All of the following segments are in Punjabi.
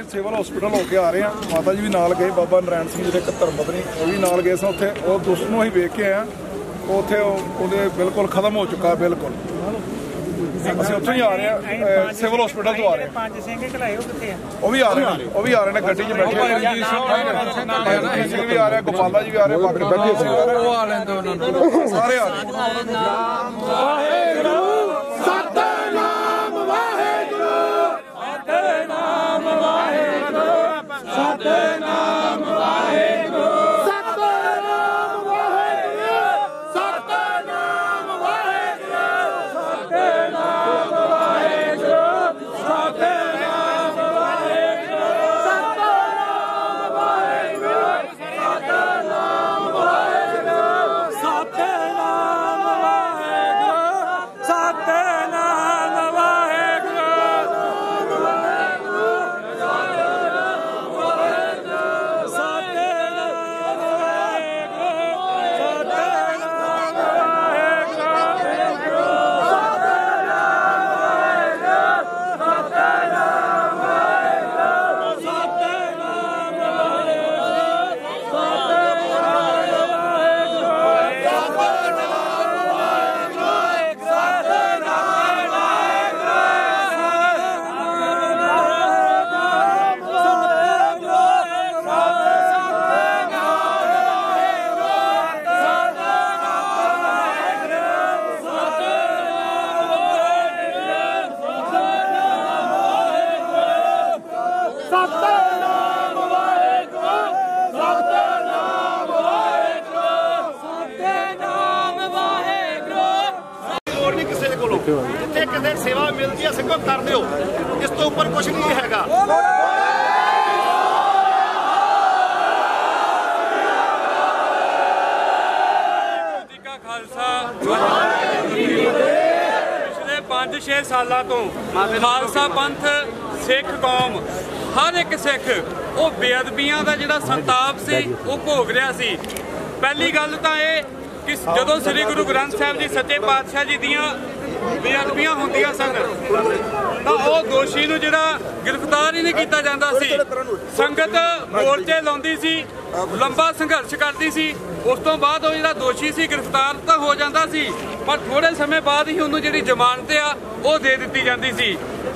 अपने सिविल हॉस्पिटल होके आ रहे हैं। माता जी भी नाल गए, बाबा नारायण सिंह जी के धर्म पत्नी वो भी नाल गए सन। उत्थे वो दुष्ट नूं असीं वेख के आए हैं, उत्थे ਉਹਦੇ बिल्कुल खत्म हो चुका बिल्कुल। ਅਸੀਂ ਉੱਥੋਂ ਹੀ ਆ ਰਹੇ ਹਾਂ, सिविल हॉस्पिटल ਤੋਂ आ ਰਹੇ ਹਾਂ। 5 ਸਿੰਘ ਘਲਾਏ ਉਹ ਕਿੱਥੇ ਆ? ਉਹ ਵੀ ਆ ਰਹੇ ਨੇ, ਉਹ ਵੀ ਆ ਰਹੇ ਨੇ ਗੱਡੀ 'ਚ ਬੈਠੇ ਸਿੰਘ ਵੀ ਆ ਰਿਹਾ, ਗੋਪਾਲਾ ਜੀ ਵੀ ਆ ਰਹੇ, ਬਾਕੀ ਬੈਠੇ ਸੀ ਉਹ ਆ ਲੈਂਦੇ ਉਹਨਾਂ ਨੂੰ ਸਾਰੇ ਆ ਰਹੇ। ਵਾਹਿਗੁਰੂ ਸਤਿਨਾਮ ਵਾਹਿਗੁਰੂ ਸਤਿਨਾਮ ਵਾਹਿਗੁਰੂ ਸਤਿਨਾਮ ਵਾਹਿਗੁਰੂ ਸਤਿਨਾਮ ਵਾਹਿਗੁਰੂ ਸਤਿਨਾਮ ਵਾਹਿਗੁਰੂ ਸਤਿਨਾਮ ਵਾਹਿਗੁਰੂ ਸਤਿਨਾਮ ਵਾਹਿਗੁਰੂ ਸਤਿਨਾਮ ਵਾਹਿਗੁਰੂ ਸਤਿਨਾਮ ਵਾਹਿਗੁਰੂ ਸਤਿਨਾਮ ਵਾਹਿਗੁਰੂ ਸਤਿਨਾਮ जिथे किसी सेवा मिलती है संगत कर दो, इस तो ऊपर कुछ नहीं हैगा। पिछले 5-6 सालों तो खालसा पंथ सिख कौम हर एक सिख वो बेअदबियां का जिहड़ा संताप सी वो भोग रहा सी। पहली गल तां ये कि जदों श्री गुरु ग्रंथ साहिब जी सच्चे पातशाह जी दियां बेअदबियां होंदियां सन तां वो दोषी नूं जिहड़ा गिरफ्तार ही नहीं किया जाता सी। संगत मोर्चे लाउंदी सी, लंबा संघर्ष करती सी, उस तो बाद वो जिहड़ा दोषी सी गिरफ्तार तो हो जाता सी, पर थोड़े समय बाद ही उन्होंने जिहड़ी जमानत आ वो दे दी जाती सी।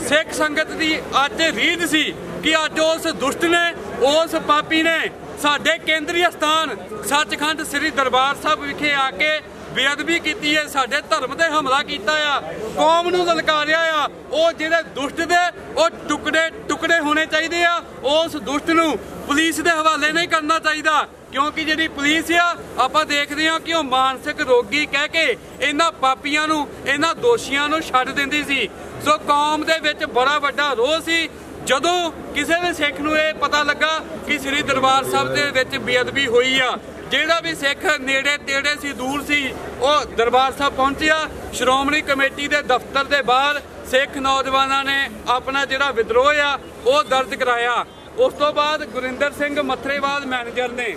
सिख संगत की अज रीत सी कि अज उस दुष्ट ने, उस पापी ने साडे केंद्री स्थान सचखंड श्री दरबार साहब विखे आके बेअदबी की है, साडे धर्म ते हमला किया आ, कौम नूं ललकारिया आ। वो जिहड़े दुष्ट दे वो टुकड़े टुकड़े होने चाहिए आ। उस दुष्ट नूं पुलिस दे हवाले नहीं करना चाहिए, क्योंकि जिहड़ी पुलिस आ आपां देखदे हां कि वो मानसिक रोगी कह के इन्हां पापियां नूं, इन्हां दोषियां नूं छड्ड दिंदी सी। सो कौम दे विच बड़ा वड्डा रोह सी जदों किसी भी सिख नूं इह पता लगा कि श्री दरबार साहब दे विच बेअदबी होई आ। ਜਿਹੜਾ भी सिख नेड़े तेड़े सी, दूर सी, वो दरबार साहब पहुंचिया। श्रोमणी कमेटी के दफ्तर के बाहर सिख नौजवानों ने अपना जिहड़ा विद्रोह आ वो दर्ज कराया। उस तो बाद गुरिंदर सिंह मथरेवाल मैनेजर ने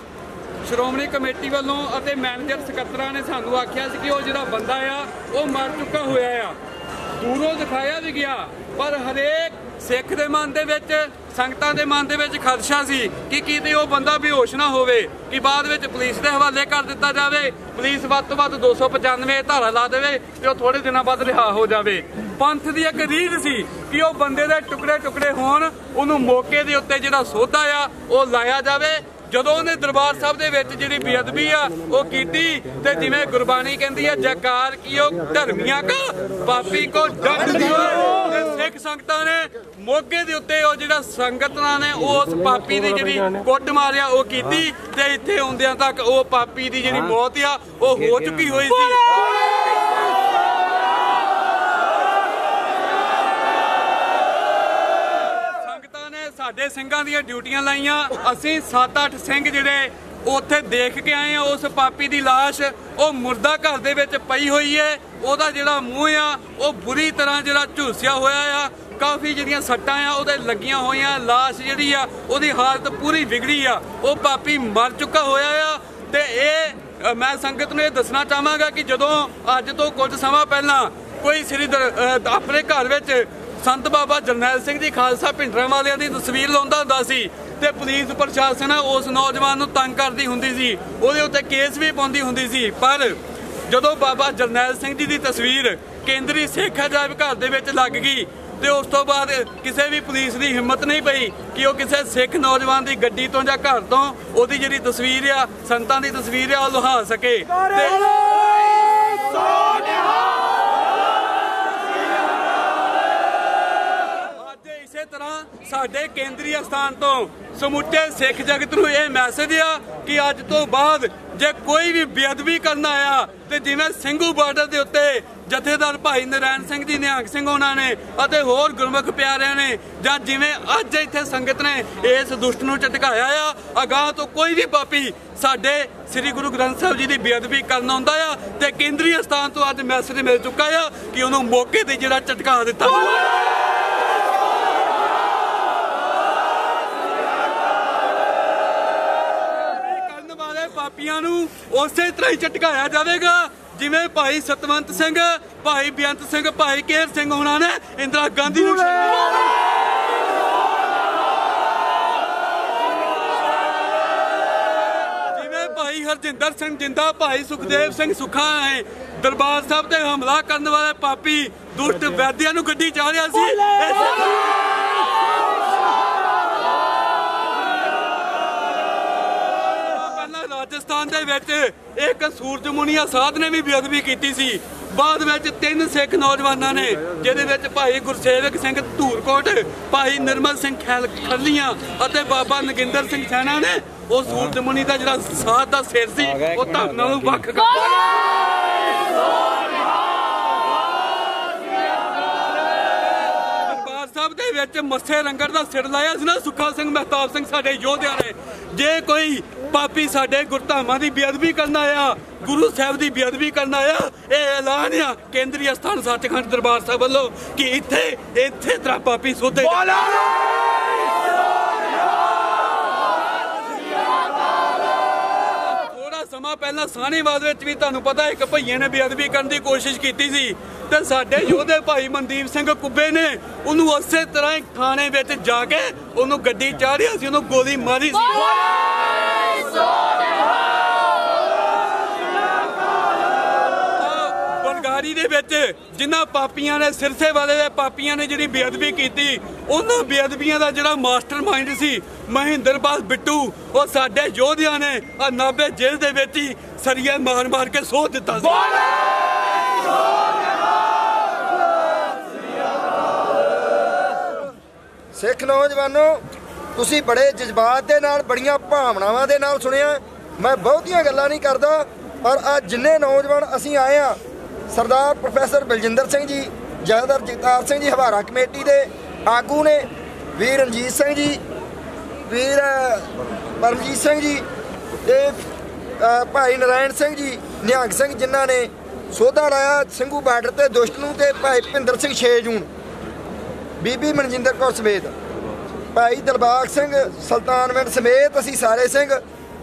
श्रोमणी कमेटी वालों अते मैनेजर सकत्तरां ने सानू आख्या सी कि वो जिहड़ा बंदा आ वो मर चुका होया आ। दूरों दिखाया भी गया, पर हरेक सिख दे मन दे विच, संगतां दे मन दे विच खदशा सी कि किते वो बंदा बेहोश ना होवे कि बाद विच पुलिस दे हवाले कर दिता जावे, पुलिस वध तो वध 295 धारा ला देवे ते थोड़े दिनों बाद रिहा हो जावे। पंथ दी एक रीत सी कि वो बंदे दे टुकड़े टुकड़े होण, उहनूं मौके दे उत्ते जिहड़ा सौदा आ वो लाया जावे। जदों उहने दरबार साहब दे विच जिहड़ी बेअदबी आ वो कीती ते जिवें गुरबाणी कहंदी है जयकार कियो धर्मियां का पापी को दंड दिओ। सिख संगतां ने मोगे दे उत्ते ओ जिहड़ा संगतां ने उस पापी दी जिहड़ी कुੱਟ मारिया वो कीती ते इत्थे आउंदियां तक वो पापी दी जिहड़ी मौत आ वो हो चुकी होई सी। साडे सिंघां दीयां ड्यूटियां लाइयां, असीं 7-8 सिंह जिहड़े उत्थे देख के आए हैं। उस पापी दी लाश वो मुर्दा घर दे विच पई हुई है, ओहदा जिहड़ा मूँह आ वो बुरी तरह जिहड़ा झुलसिया होया आ, काफ़ी जिहड़ियां सट्टां आ ओहदे लगियां होईयां, लाश जिहड़ी आ ओहदी हालत पूरी विगड़ी आ, वो पापी मर चुका होया आ। ते इह मैं संगत नूं इह दसना चाहांगा कि जदों अज तो कुछ सਮਾਂ ਪਹਿਲਾਂ कोई श्री अपने घर विच ਸੰਤ ਬਾਬਾ ਜਰਨੈਲ ਸਿੰਘ ਜੀ ਖਾਲਸਾ ਭਿੰਡਰਾਂ ਵਾਲਿਆਂ ਦੀ ਤਸਵੀਰ ਲਾਉਂਦਾ ਹੁੰਦਾ ਸੀ ਤੇ ਪੁਲਿਸ ਪ੍ਰਸ਼ਾਸਨ ਉਸ ਨੌਜਵਾਨ ਨੂੰ ਤੰਗ ਕਰਦੀ ਹੁੰਦੀ ਸੀ, ਉਹਦੇ ਉੱਤੇ ਕੇਸ ਵੀ ਪਾਉਂਦੀ ਹੁੰਦੀ ਸੀ। ਪਰ ਜਦੋਂ ਬਾਬਾ ਜਰਨੈਲ ਸਿੰਘ ਜੀ ਦੀ ਤਸਵੀਰ ਕੇਂਦਰੀ ਸਿੱਖ ਅਜਾਇਬ ਘਰ ਦੇ ਵਿੱਚ ਲੱਗ ਗਈ ਤੇ ਉਸ ਤੋਂ ਬਾਅਦ ਕਿਸੇ ਵੀ ਪੁਲਿਸ ਦੀ ਹਿੰਮਤ ਨਹੀਂ ਪਈ ਕਿ ਉਹ ਕਿਸੇ ਸਿੱਖ ਨੌਜਵਾਨ ਦੀ ਗੱਡੀ ਤੋਂ ਜਾਂ ਘਰ ਤੋਂ ਉਹਦੀ ਜਿਹੜੀ ਤਸਵੀਰ ਆ, ਸੰਤਾਂ ਦੀ ਤਸਵੀਰ ਆ, ਉਹ ਲੁਹਾ ਸਕੇ। ਅੱਜ ਇਸੇ ਤਰ੍ਹਾਂ ਸਾਡੇ ਕੇਂਦਰੀ ਅਸਥਾਨ ਤੋਂ ਸਮੁੱਚੇ ਸਿੱਖ ਜਗਤ ਨੂੰ ਇਹ ਮੈਸੇਜ ਆ ਕਿ ਅੱਜ ਤੋਂ ਬਾਅਦ ਜੇ ਕੋਈ ਵੀ ਬੇਅਦਬੀ ਕਰਨ ਆਇਆ ਤੇ ਜਿਵੇਂ ਸਿੰਘੂ ਬਾਰਡਰ ਦੇ ਉੱਤੇ ਜਥੇਦਾਰ ਭਾਈ ਨਰੈਣ ਸਿੰਘ ਜੀ, ਨਿਹੰਗ ਸਿੰਘ ਉਹਨਾਂ ਨੇ ਅਤੇ ਹੋਰ ਗੁਰਮੁਖ ਪਿਆਰਿਆਂ ਨੇ, ਜਾਂ ਜਿਵੇਂ ਅੱਜ ਇੱਥੇ ਸੰਗਤ ਨੇ ਇਸ ਦੁਸ਼ਟ ਨੂੰ ਝਟਕਾਇਆ ਆ, ਅਗਾਂਹ ਤੋਂ ਕੋਈ ਵੀ ਪਾਪੀ ਸਾਡੇ ਸ੍ਰੀ ਗੁਰੂ ਗ੍ਰੰਥ ਸਾਹਿਬ ਜੀ ਦੀ ਬੇਅਦਬੀ ਕਰਨ ਆਉਂਦਾ ਆ ਤੇ ਕੇਂਦਰੀ ਅਸਥਾਨ ਤੋਂ ਅੱਜ ਮੈਸੇਜ ਮਿਲ ਚੁੱਕਾ ਆ ਕਿ ਉਹਨੂੰ ਮੌਕੇ ਤੇ ਜਿਹੜਾ ਝਟਕਾ ਦਿੱਤਾ ਪਾਪੀਆਂ ਨੂੰ ਉਸੇ ਤਰ੍ਹਾਂ ਹੀ ਝਟਕਾਇਆ ਜਾਵੇਗਾ ਜਿਵੇਂ ਭਾਈ ਸਤਵੰਤ ਸਿੰਘ, ਭਾਈ ਬੇਅੰਤ ਸਿੰਘ, ਭਾਈ ਕੇਰ ਸਿੰਘ ਹੋਣਾ ਨੇ ਇੰਦਰਾ ਗਾਂਧੀ ਨੂੰ ਜਿਵੇਂ ਭਾਈ ਹਰਜਿੰਦਰ ਸਿੰਘ ਜਿੰਦਾ, ਭਾਈ ਸੁਖਦੇਵ ਸਿੰਘ ਸੁੱਖਾ ਨੇ ਦਰਬਾਰ ਸਾਹਿਬ ਤੇ ਹਮਲਾ ਕਰਨ ਵਾਲੇ ਪਾਪੀ ਦੁਸ਼ਟ ਵੈਦਿਆਂ ਨੂੰ ਗੱਡੀ ਚਾੜਿਆ ਸੀ। ਰਾਜਸਥਾਨ ਦੇ ਵਿੱਚ ਇੱਕ ਸੂਰਜਮੁਨੀਆ ਸਾਧ ਨੇ ਵੀ ਬੇਅਦਬੀ ਕੀਤੀ ਸੀ। ਬਾਅਦ ਵਿੱਚ 3 ਸਿੱਖ ਨੌਜਵਾਨਾਂ ਨੇ, ਜਿਹਦੇ ਵਿੱਚ ਭਾਈ ਗੁਰਸੇਵਕ ਸਿੰਘ ਧੂਰਕੋਟ, ਭਾਈ ਨਿਰਮਲ ਸਿੰਘ ਖਰਲੀਆਂ ਅਤੇ ਬਾਬਾ ਨਗਿੰਦਰ ਸਿੰਘ ਸੈਣਾ ਨੇ ਉਹ ਸੂਰਜਮੁਨੀ ਦਾ ਜਿਹੜਾ ਸਾਧ ਦਾ ਸਿਰ ਸੀ ਉਹ ਧਰਮ ਨਾਲੋਂ ਵੱਖ ਕਰ ਦੇ ਵਿੱਚ ਮੱਸੇ ਰੰਗੜ ਦਾ ਸਿਰ ਲਾਇਆ ਸੀ ਨਾ ਸੁੱਖਾ ਸਿੰਘ, ਮਹਿਤਾਬ ਸਿੰਘ ਸਾਡੇ ਯੋਧਿਆਂ ਨੇ। ਜੇ ਕੋਈ ਪਾਪੀ ਸਾਡੇ ਗੁਰਧਾਮਾਂ ਦੀ ਬੇਅਦਬੀ ਕਰਨ ਆਇਆ, ਗੁਰੂ ਸਾਹਿਬ ਦੀ ਬੇਅਦਬੀ ਕਰਨ ਆਇਆ, ਇਹ ਐਲਾਨ ਆ ਕੇਂਦਰੀ ਅਸਥਾਨ ਸੱਚਖੰਡ ਦਰਬਾਰ ਸਾਹਿਬ ਵੱਲੋਂ ਕਿ ਇੱਥੇ ਤਰ੍ਹਾਂ ਪਾਪੀ ਸੋਧੇ ਸਮਾਂ ਪਹਿਲਾਂ ਸਾਹਨੀਵਾਦ ਵਿੱਚ ਵੀ ਤੁਹਾਨੂੰ ਪਤਾ ਇੱਕ ਭਈਏ ਨੇ ਬੇਅਦਬੀ ਕਰਨ ਦੀ ਕੋਸ਼ਿਸ਼ ਕੀਤੀ ਸੀ ਤੇ ਸਾਡੇ ਯੋਧੇ ਭਾਈ ਮਨਦੀਪ ਸਿੰਘ ਕੁੱਬੇ ਨੇ ਉਹਨੂੰ ਉਸੇ ਤਰ੍ਹਾਂ ਹੀ ਥਾਣੇ ਵਿੱਚ ਜਾ ਕੇ ਉਹਨੂੰ ਗੱਡੀ ਚਾੜਿਆ ਸੀ, ਉਹਨੂੰ ਗੋਲੀ ਮਾਰੀ ਸੀ। ਬਲਗਾਰੀ ਦੇ ਵਿੱਚ ਜਿਨ੍ਹਾਂ ਪਾਪੀਆਂ ਨੇ, ਸਿਰਸੇ ਵਾਲੇ ਦੇ ਪਾਪੀਆਂ ਨੇ ਜਿਹੜੀ ਬੇਅਦਬੀ ਕੀਤੀ, ਉਹਨਾਂ ਬੇਅਦਬੀਆਂ ਦਾ ਜਿਹੜਾ ਮਾਸਟਰ ਮਾਈਂਡ ਸੀ ਮਹਿੰਦਰਪਾਲ ਬਿੱਟੂ, ਉਹ ਸਾਡੇ ਯੋਧਿਆਂ ਨੇ ਆ ਨਾਭੇ ਜੇਲ੍ਹ ਦੇ ਵਿੱਚ ਹੀ ਸਰੀਏ ਮਾਰ ਕੇ ਸੋਧ ਦਿੱਤਾ ਸੀ। ਸਿੱਖ ਨੌਜਵਾਨੋ, ਤੁਸੀਂ ਬੜੇ ਜਜ਼ਬਾਤ ਦੇ ਨਾਲ, ਬੜੀਆਂ ਭਾਵਨਾਵਾਂ ਦੇ ਨਾਲ ਸੁਣਿਆ। ਮੈਂ ਬਹੁਤੀਆਂ ਗੱਲਾਂ ਨਹੀਂ ਕਰਦਾ, ਪਰ ਅੱਜ ਜਿੰਨੇ ਨੌਜਵਾਨ ਅਸੀਂ ਆਏ ਆ, ਸਰਦਾਰ ਪ੍ਰੋਫੈਸਰ ਬਲਜਿੰਦਰ ਸਿੰਘ ਜੀ, ਜਥੇਦਾਰ ਜਗਤਾਰ ਸਿੰਘ ਜੀ ਹਵਾਰਾ ਕਮੇਟੀ ਦੇ ਆਗੂ ਨੇ, ਵੀਰ ਰਣਜੀਤ ਸਿੰਘ ਜੀ, ਵੀਰ ਪਰਮਜੀਤ ਸਿੰਘ ਜੀ ਤੇ ਭਾਈ ਨਰੈਣ ਸਿੰਘ ਜੀ, ਨਿਹੰਗ ਸਿੰਘ ਜਿਨ੍ਹਾਂ ਨੇ ਸੋਧਾ ਲਾਇਆ ਸਿੰਘੂ ਬਾਰਡਰ ਤੇ ਦੁਸ਼ਟ ਨੂੰ, ਤੇ ਭਾਈ ਭਿੰਦਰ ਸਿੰਘ 6 ਜੂਨ, ਬੀਬੀ ਮਨਜਿੰਦਰ ਕੌਰ ਸਮੇਤ, ਭਾਈ ਦਿਲਬਾਗ ਸਿੰਘ ਸੁਲਤਾਨਵਿੰਡ ਸਮੇਤ ਅਸੀਂ ਸਾਰੇ ਸਿੰਘ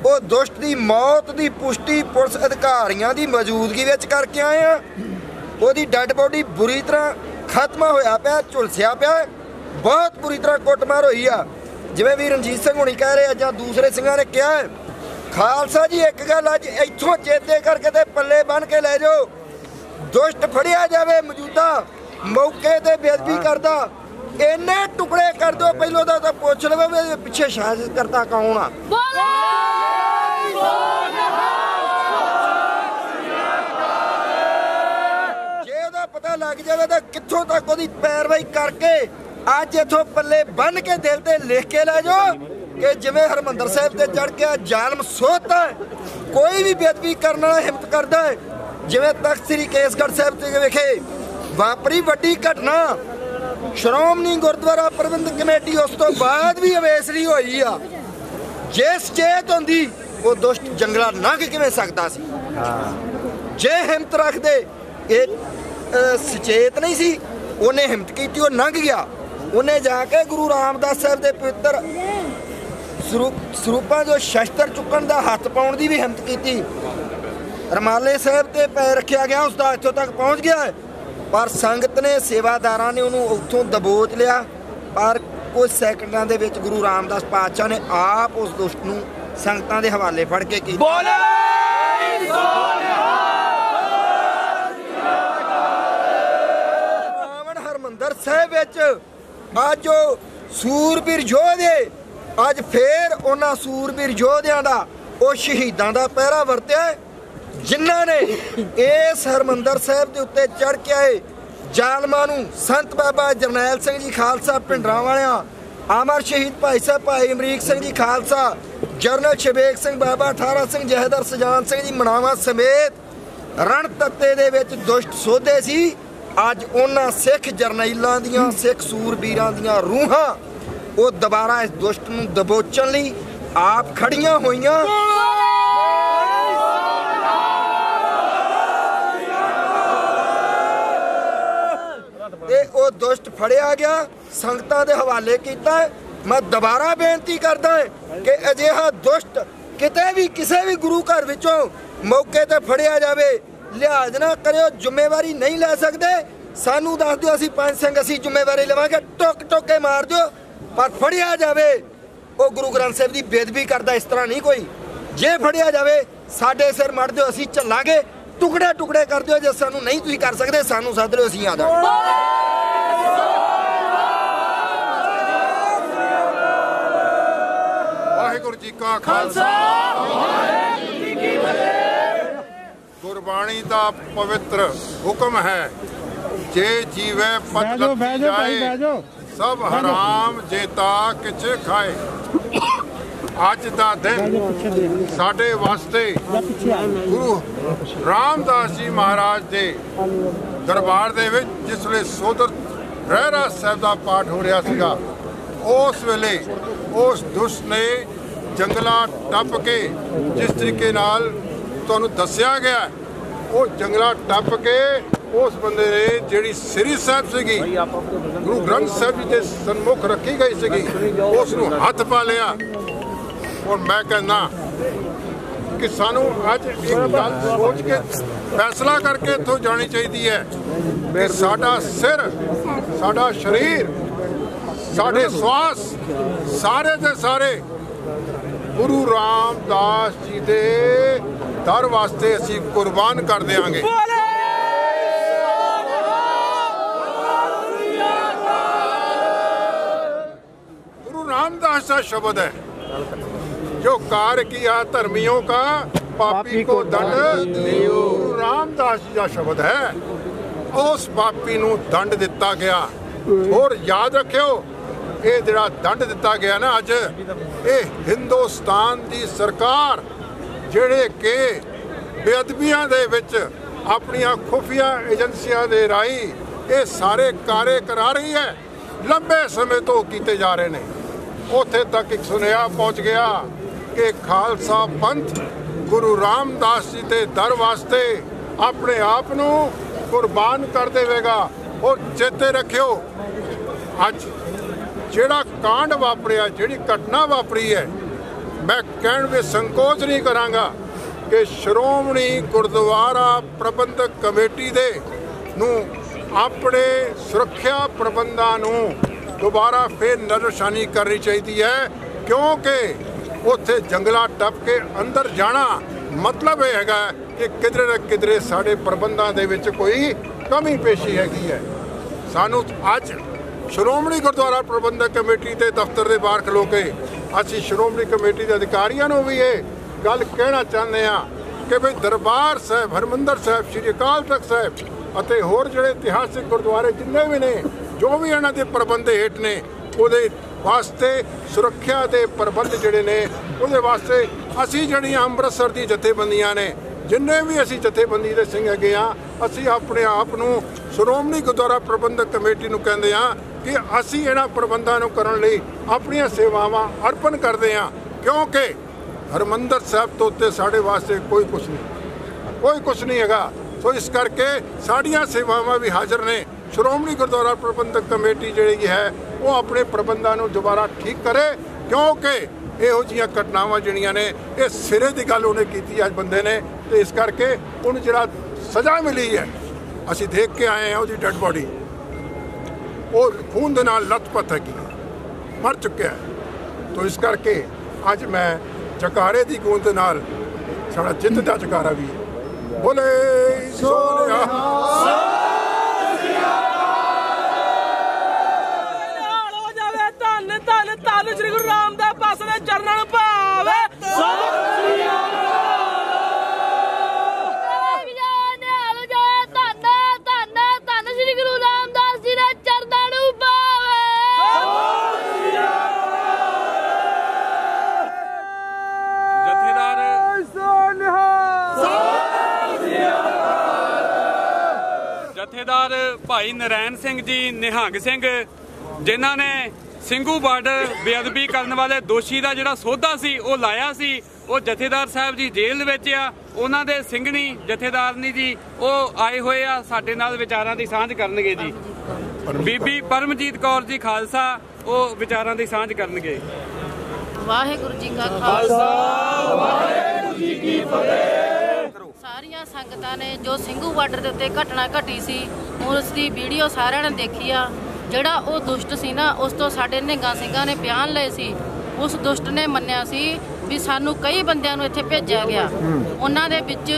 ਉਹ ਦੁਸ਼ਟ ਦੀ ਮੌਤ ਦੀ ਪੁਸ਼ਟੀ ਪੁਲਿਸ ਅਧਿਕਾਰੀਆਂ ਦੀ ਮੌਜੂਦਗੀ ਵਿੱਚ ਕਰਕੇ ਆਏ ਆ। ਉਹਦੀ ਡੈੱਡ ਬੋਡੀ ਬੁਰੀ ਤਰ੍ਹਾਂ ਖਤਮਾ ਹੋਇਆ ਪਿਆ, ਝੁਲਸਿਆ ਪਿਆ, ਬਹੁਤ ਬੁਰੀ ਤਰ੍ਹਾਂ ਕੁੱਟਮਾਰ ਹੋਈ ਆ। ਜਿਵੇਂ ਵੀ ਰਣਜੀਤ ਸਿੰਘ ਹੁਣੀ ਕਹਿ ਰਹੇ ਆ ਜਾਂ ਦੂਸਰੇ ਸਿੰਘਾਂ ਨੇ ਕਿਹਾ, ਖਾਲਸਾ ਜੀ ਇੱਕ ਗੱਲ ਅੱਜ ਇੱਥੋਂ ਚੇਤੇ ਕਰਕੇ ਤੇ ਪੱਲੇ ਬੰਨ੍ਹ ਕੇ ਲੈ ਜਾਓ, ਦੁਸ਼ਟ ਫੜਿਆ ਜਾਵੇ ਮੌਜੂਦਾ ਮੌਕੇ ਤੇ ਬੇਅਦਬੀ ਕਰਦਾ, ਇੰਨੇ ਟੁਕੜੇ ਕਰ ਦਿਓ ਪਹਿਲੋਂ ਤਾਂ ਪੁੱਛ ਲਵੇ ਵੀ ਪਿੱਛੇ ਸਾਜ਼ਿਸ਼ ਕਰਤਾ ਕੌਣ ਆ। ਜੇ ਉਹਦਾ ਪਤਾ ਲੱਗ ਜਾਵੇ ਤਾਂ ਕਿੱਥੋਂ ਤੱਕ ਉਹਦੀ ਪੈਰਵਾਈ ਕਰਕੇ ਅੱਜ ਇੱਥੋਂ ਪੱਲੇ ਬੰਨ ਕੇ ਦਿਲ ਤੇ ਲਿਖ ਕੇ ਲੈ ਜਾਓ ਕਿ ਜਿਵੇਂ ਹਰਿਮੰਦਰ ਸਾਹਿਬ ਤੇ ਚੜ ਕੇ ਜ਼ਾਲਮ ਸੋਧਦਾ ਕੋਈ ਵੀ ਬੇਅਦਬੀ ਕਰਨ ਵਾਲਾ ਹਿੰਮਤ ਕਰਦਾ ਹੈ, ਜਿਵੇਂ ਤਖਤ ਸ੍ਰੀ ਕੇਸਗੜ੍ਹ ਸਾਹਿਬ ਤੇ ਵਿਖੇ ਵਾਪਰੀ ਵੱਡੀ ਘਟਨਾ, ਸ਼੍ਰੋਮਣੀ ਗੁਰਦੁਆਰਾ ਪ੍ਰਬੰਧਕ ਕਮੇਟੀ ਉਸ ਤੋਂ ਬਾਅਦ ਵੀ ਅਵੇਸਲੀ ਹੋਈ ਆ। ਜੇ ਸਚੇਤ ਹੁੰਦੀ ਉਹ ਦੁਸ਼ਟ ਜੰਗਲਾ ਲੰਘ ਕਿਵੇਂ ਸਕਦਾ ਸੀ? ਜੇ ਹਿੰਮਤ ਰੱਖਦੇ, ਇਹ ਸਚੇਤ ਨਹੀਂ ਸੀ, ਉਹਨੇ ਹਿੰਮਤ ਕੀਤੀ, ਉਹ ਲੰਘ ਗਿਆ। ਉਹਨੇ ਜਾ ਕੇ ਗੁਰੂ ਰਾਮਦਾਸ ਸਾਹਿਬ ਦੇ ਪਵਿੱਤਰ ਸਰੂਪਾਂ ਜੋ ਸ਼ਸਤਰ ਚੁੱਕਣ ਦਾ ਹੱਥ ਪਾਉਣ ਦੀ ਵੀ ਹਿੰਮਤ ਕੀਤੀ। ਰਮਾਲੇ ਸਾਹਿਬ ਤੇ ਪੈਰ ਰੱਖਿਆ ਗਿਆ, ਉਸਦਾ ਇੱਥੋਂ ਤੱਕ ਪਹੁੰਚ ਗਿਆ। पर संगत ने सेवादारां ने उन्होंने उत्थों दबोच लिया। पर कुछ सैकंडां दे विच गुरु रामदास पातशाह ने आप उस दुष्ट नूं संगतां दे हवाले फड़ के कीता। हरमंदर साहिब विच अज जो सूरबीर योधे अज फिर उन्हां सूरबीर योधियां दा ਉਹ ਸ਼ਹੀਦਾਂ ਦਾ ਪਹਿਰਾ ਵਰਤਿਆ ਜਿਨ੍ਹਾਂ ਨੇ ਇਸ ਹਰਮੰਦਰ ਸਾਹਿਬ ਦੇ ਉੱਤੇ ਚੜ੍ਹ ਕੇ ਆਏ ਜ਼ਾਲਮਾਂ ਨੂੰ। ਸੰਤ ਬਾਬਾ ਜਰਨੈਲ ਸਿੰਘ ਜੀ ਖਾਲਸਾ ਭਿੰਡਰਾਂ ਵਾਲਿਆਂ, ਅਮਰ ਸ਼ਹੀਦ ਭਾਈ ਸਾਹਿਬ ਭਾਈ ਅਮਰੀਕ ਸਿੰਘ ਜੀ ਖਾਲਸਾ, ਜਰਨਲ ਸ਼ਬੇਕ ਸਿੰਘ ਬਾਬਾ 18 ਸਿੰਘ ਜਹੇਦਾਰ ਸਜਾਨ ਸਿੰਘ ਜੀ ਮਨਾਵਾ ਸਮੇਤ ਰਣ ਤੱਤੇ ਦੇ ਵਿੱਚ ਦੁਸ਼ਟ ਸੋਧੇ ਸੀ। ਅੱਜ ਉਹਨਾਂ ਸਿੱਖ ਜਰਨੈਲਾਂ ਦੀਆਂ, ਸਿੱਖ ਸੂਰਬੀਰਾਂ ਦੀਆਂ ਰੂਹਾਂ ਉਹ ਦੁਬਾਰਾ ਇਸ ਦੁਸ਼ਟ ਨੂੰ ਦਬੋਚਣ ਲਈ आप खड़ियां होइयां। ते ओ दुष्ट फड़िया गया, संगतां दे हवाले कीता। मैं दोबारा बेनती करदा कि अजिहा दुष्ट किते भी किसी भी गुरु घर विचों मौके ते फड़िया जावे, लिहाज ना करियो, जिम्मेवारी नहीं ले सकते। सानू दस दिओ, असीं पंज सिंह असीं जिम्मेवारी लवांगे, टुक टुक के मार दिओ, पर फड़िया जावे ਉਹ ਗੁਰੂ ਗ੍ਰੰਥ ਸਾਹਿਬ ਦੀ ਬੇਦਬੀ ਕਰਦਾ ਇਸ ਤਰ੍ਹਾਂ ਨਹੀਂ ਕੋਈ। ਜੇ ਫੜਿਆ ਜਾਵੇ ਸਾਡੇ ਸਿਰ ਮੜ ਦਿਓ, ਅਸੀਂ ਚੱਲਾਂਗੇ, ਟੁਕੜੇ ਟੁਕੜੇ ਕਰ ਦਿਓ। ਜੇ ਸਾਨੂੰ ਨਹੀਂ ਤੁਸੀਂ ਕਰ ਸਕਦੇ ਸਾਨੂੰ ਸੱਦ ਲਿਓ, ਅਸੀਂ ਆ ਜਾਵਾਂਗੇ। ਵਾਹਿਗੁਰੂ ਜੀ ਕਾ ਖਾਲਸਾ, ਵਾਹਿਗੁਰੂ ਜੀ ਕੀ ਫਤਿਹ। ਗੁਰਬਾਣੀ ਦਾ ਪਵਿੱਤਰ ਹੁਕਮ ਹੈ, ਜੇ ਜੀਵੇ ਪਤ ਲੱਥੀ ਜਾਏ, सब हराम जेता किच खाए। अज दा दिन साडे वास्ते गुरु रामदास जी महाराज दे दरबार दे विच जिसले सोदर रहरास साहब दा पाठ हो रहा सीगा, उस वेले उस दुष्ट ने जंगला टप के जिस तरीके नाल तुहानूं दस्सिया गया, वो जंगला टप के उस बंदे ने जिहड़ी श्री साहब सीगी गुरु ग्रंथ साहब जी के सन्मुख रखी गई सीगी, उसनूं हथ पा लिया। और मैं कहना कि सानू अज एक गल सोच के फैसला करके इत्थों जानी चाहिए है कि साडा सिर, साडा शरीर, साडे श्वास सारे दे सारे गुरु रामदास जी दे दर वास्ते असीं कुर्बान कर देंगे। रामदास का शब्द है, जो कार्य किया धर्मियों का पापी को दंड दियो। रामदास जी का शब्द है, उस पापी नूं दंड दिता गया। और याद रखियो, ये जिहड़ा दंड दिता गया ना अज, ये हिंदुस्तान की सरकार जिहड़े के बेअदबियां दे विच अपनियां खुफिया एजेंसियां दे राही ये सारे कार्य करा रही है, लंबे समय तो कीते जा रहे हैं। उत्थे तक एक सुनेहा पहुँच गया कि खालसा पंथ गुरु रामदास जी के दर वास्ते अपने आप नूं कुर्बान कर देवेगा। और चेते रखियो, अज जिहड़ा कांड वापरिया, जिहड़ी घटना वापरी है, मैं कहण विच संकोच नहीं करांगा कि श्रोमणी गुरुद्वारा प्रबंधक कमेटी दे नूं अपने सुरक्षा प्रबंधां नूं दोबारा फिर नज़रसानी करनी चाहिए है, क्योंकि उत्थे जंगला टप के अंदर जाना मतलब यह है कि किधरे न किधरे साढ़े प्रबंधां दे विच कोई कमी पेशी हैगी है। सानू अज श्रोमणी गुरुद्वारा प्रबंधक कमेटी के दफ्तर के बाहर खलो के असीं श्रोमणी कमेटी के अधिकारियों को भी ये गल कहना चाहते हैं कि भाई दरबार साहब, हरमंदर साहब, श्री अकाल तख्त साहब अते होर जिहड़े इतिहासिक गुरुद्वारे जिन्ने भी ने, जो भी इन्हां दे प्रबंध हेठ ने, उहदे वास्ते सुरक्षा के प्रबंध जिहड़े ने उहदे वास्ते असीं जिहड़ियां अंमृतसर दी जथेबंदियां ने, जिन्ने भी असीं जथेबंदी दे सिंह हैगे आ, असीं अपने आप नूं श्रोमणी गुरुद्वारा प्रबंधक कमेटी नूं कहंदे आ कि असीं इन्हां प्रबंधां नूं करन लई अपणीआं सेवावां अर्पण करदे आ, क्योंकि हरमंदर साहब तो उत्ते साडे वास्ते कोई कुछ नहीं हैगा। तो इस करके साड़ियाँ सेवावां भी हाजिर ने। श्रोमणी गुरुद्वारा प्रबंधक कमेटी जी है वो अपने प्रबंधां नूं दोबारा ठीक करे, क्योंकि इहो जिहियां घटनावां जिहड़ियां ने ये सिरे की गल उन्हें की अज बंदे ने, तो इस करके उन्हें जिहड़ा सज़ा मिली है ਅਸੀਂ ਦੇਖ ਕੇ ਆਏ ਹਾਂ ਉਹਦੀ ਡੈਡ ਬੋਡੀ, ਉਹ ਖੂਨ ਦੇ ਨਾਲ ਲੱਥਪੱਥ ਹੈਗੀ, ਮਰ ਚੁੱਕਿਆ ਹੈ। ਤੋ ਇਸ ਕਰਕੇ ਅੱਜ ਮੈਂ ਜਕਾਰੇ ਦੀ ਗੂੰਜ ਦੇ ਨਾਲ ਸਾਡਾ ਜਿੱਤ ਦਾ ਜਕਾਰਾ ਵੀ ਬੋਲੇ ਸੋਨਿਹਾ। ਧੰਨ ਸ੍ਰੀ ਗੁਰੂ ਰਾਮਦਾਸ ਪਾਤਸ਼ਾਹ ਦੇ ਚਰਨਾਂ ਨੂੰ ਭਾਵੇ ਧੰਨ ਸ੍ਰੀ ਗੁਰੂ ਰਾਮਦਾਸ ਜੀ ਦੇ ਚਰਨਾਂ ਨੂੰ ਭਾਵੇ। ਜਥੇਦਾਰ ਭਾਈ ਨਰੈਣ ਸਿੰਘ ਜੀ ਨਿਹੰਗ ਸਿੰਘ, ਜਿਨ੍ਹਾਂ ਨੇ ਸਿੰਘੂ ਬਾਰਡਰ ਬੇਅਦਬੀ ਕਰਨ ਵਾਲੇ ਦੋਸ਼ੀ ਦਾ ਜਿਹੜਾ ਸੌਦਾ ਸੀ ਉਹ ਲਾਇਆ ਸੀ, ਉਹ ਜਥੇਦਾਰ ਸਾਹਿਬ ਜੀ ਜੇਲ੍ਹ ਵਿੱਚ ਆ। ਉਹਨਾਂ ਦੇ ਸਿੰਘਣੀ ਜਥੇਦਾਰਨੀ ਜੀ ਉਹ ਆਏ ਹੋਏ ਆ, ਸਾਡੇ ਨਾਲ ਵਿਚਾਰਾਂ ਦੀ ਸਾਂਝ ਕਰਨਗੇ ਜੀ। ਬੀਬੀ ਪਰਮਜੀਤ ਕੌਰ ਜੀ ਖਾਲਸਾ ਉਹ ਵਿਚਾਰਾਂ ਦੀ ਸਾਂਝ ਕਰਨਗੇ। ਵਾਹਿਗੁਰੂ ਜੀ ਕਾ ਖਾਲਸਾ, ਵਾਹਿਗੁਰੂ ਜੀ ਕੀ ਫਤਿਹ। ਸਾਰੀਆਂ ਸੰਗਤਾਂ ਨੇ ਜੋ ਸਿੰਘੂ ਬਾਰਡਰ ਦੇ ਉੱਤੇ ਘਟਨਾ ਘਟੀ ਸੀ, ਉਸ ਦੀ ਵੀਡੀਓ ਸਾਰਿਆਂ ਨੇ ਦੇਖੀ ਆ। ਜਿਹੜਾ ਉਹ ਦੁਸ਼ਟ ਸੀ ਨਾ, ਉਸ ਤੋਂ ਸਾਡੇ ਨਿਹੰਗਾਂ ਸਿੰਘਾਂ ਨੇ ਬਿਆਨ ਲਏ ਸੀ। ਉਸ ਦੁਸ਼ਟ ਨੇ ਮੰਨਿਆ ਸੀ ਵੀ ਸਾਨੂੰ ਕਈ ਬੰਦਿਆਂ ਨੂੰ ਇੱਥੇ ਭੇਜਿਆ ਗਿਆ, ਉਹਨਾਂ ਦੇ ਵਿੱਚ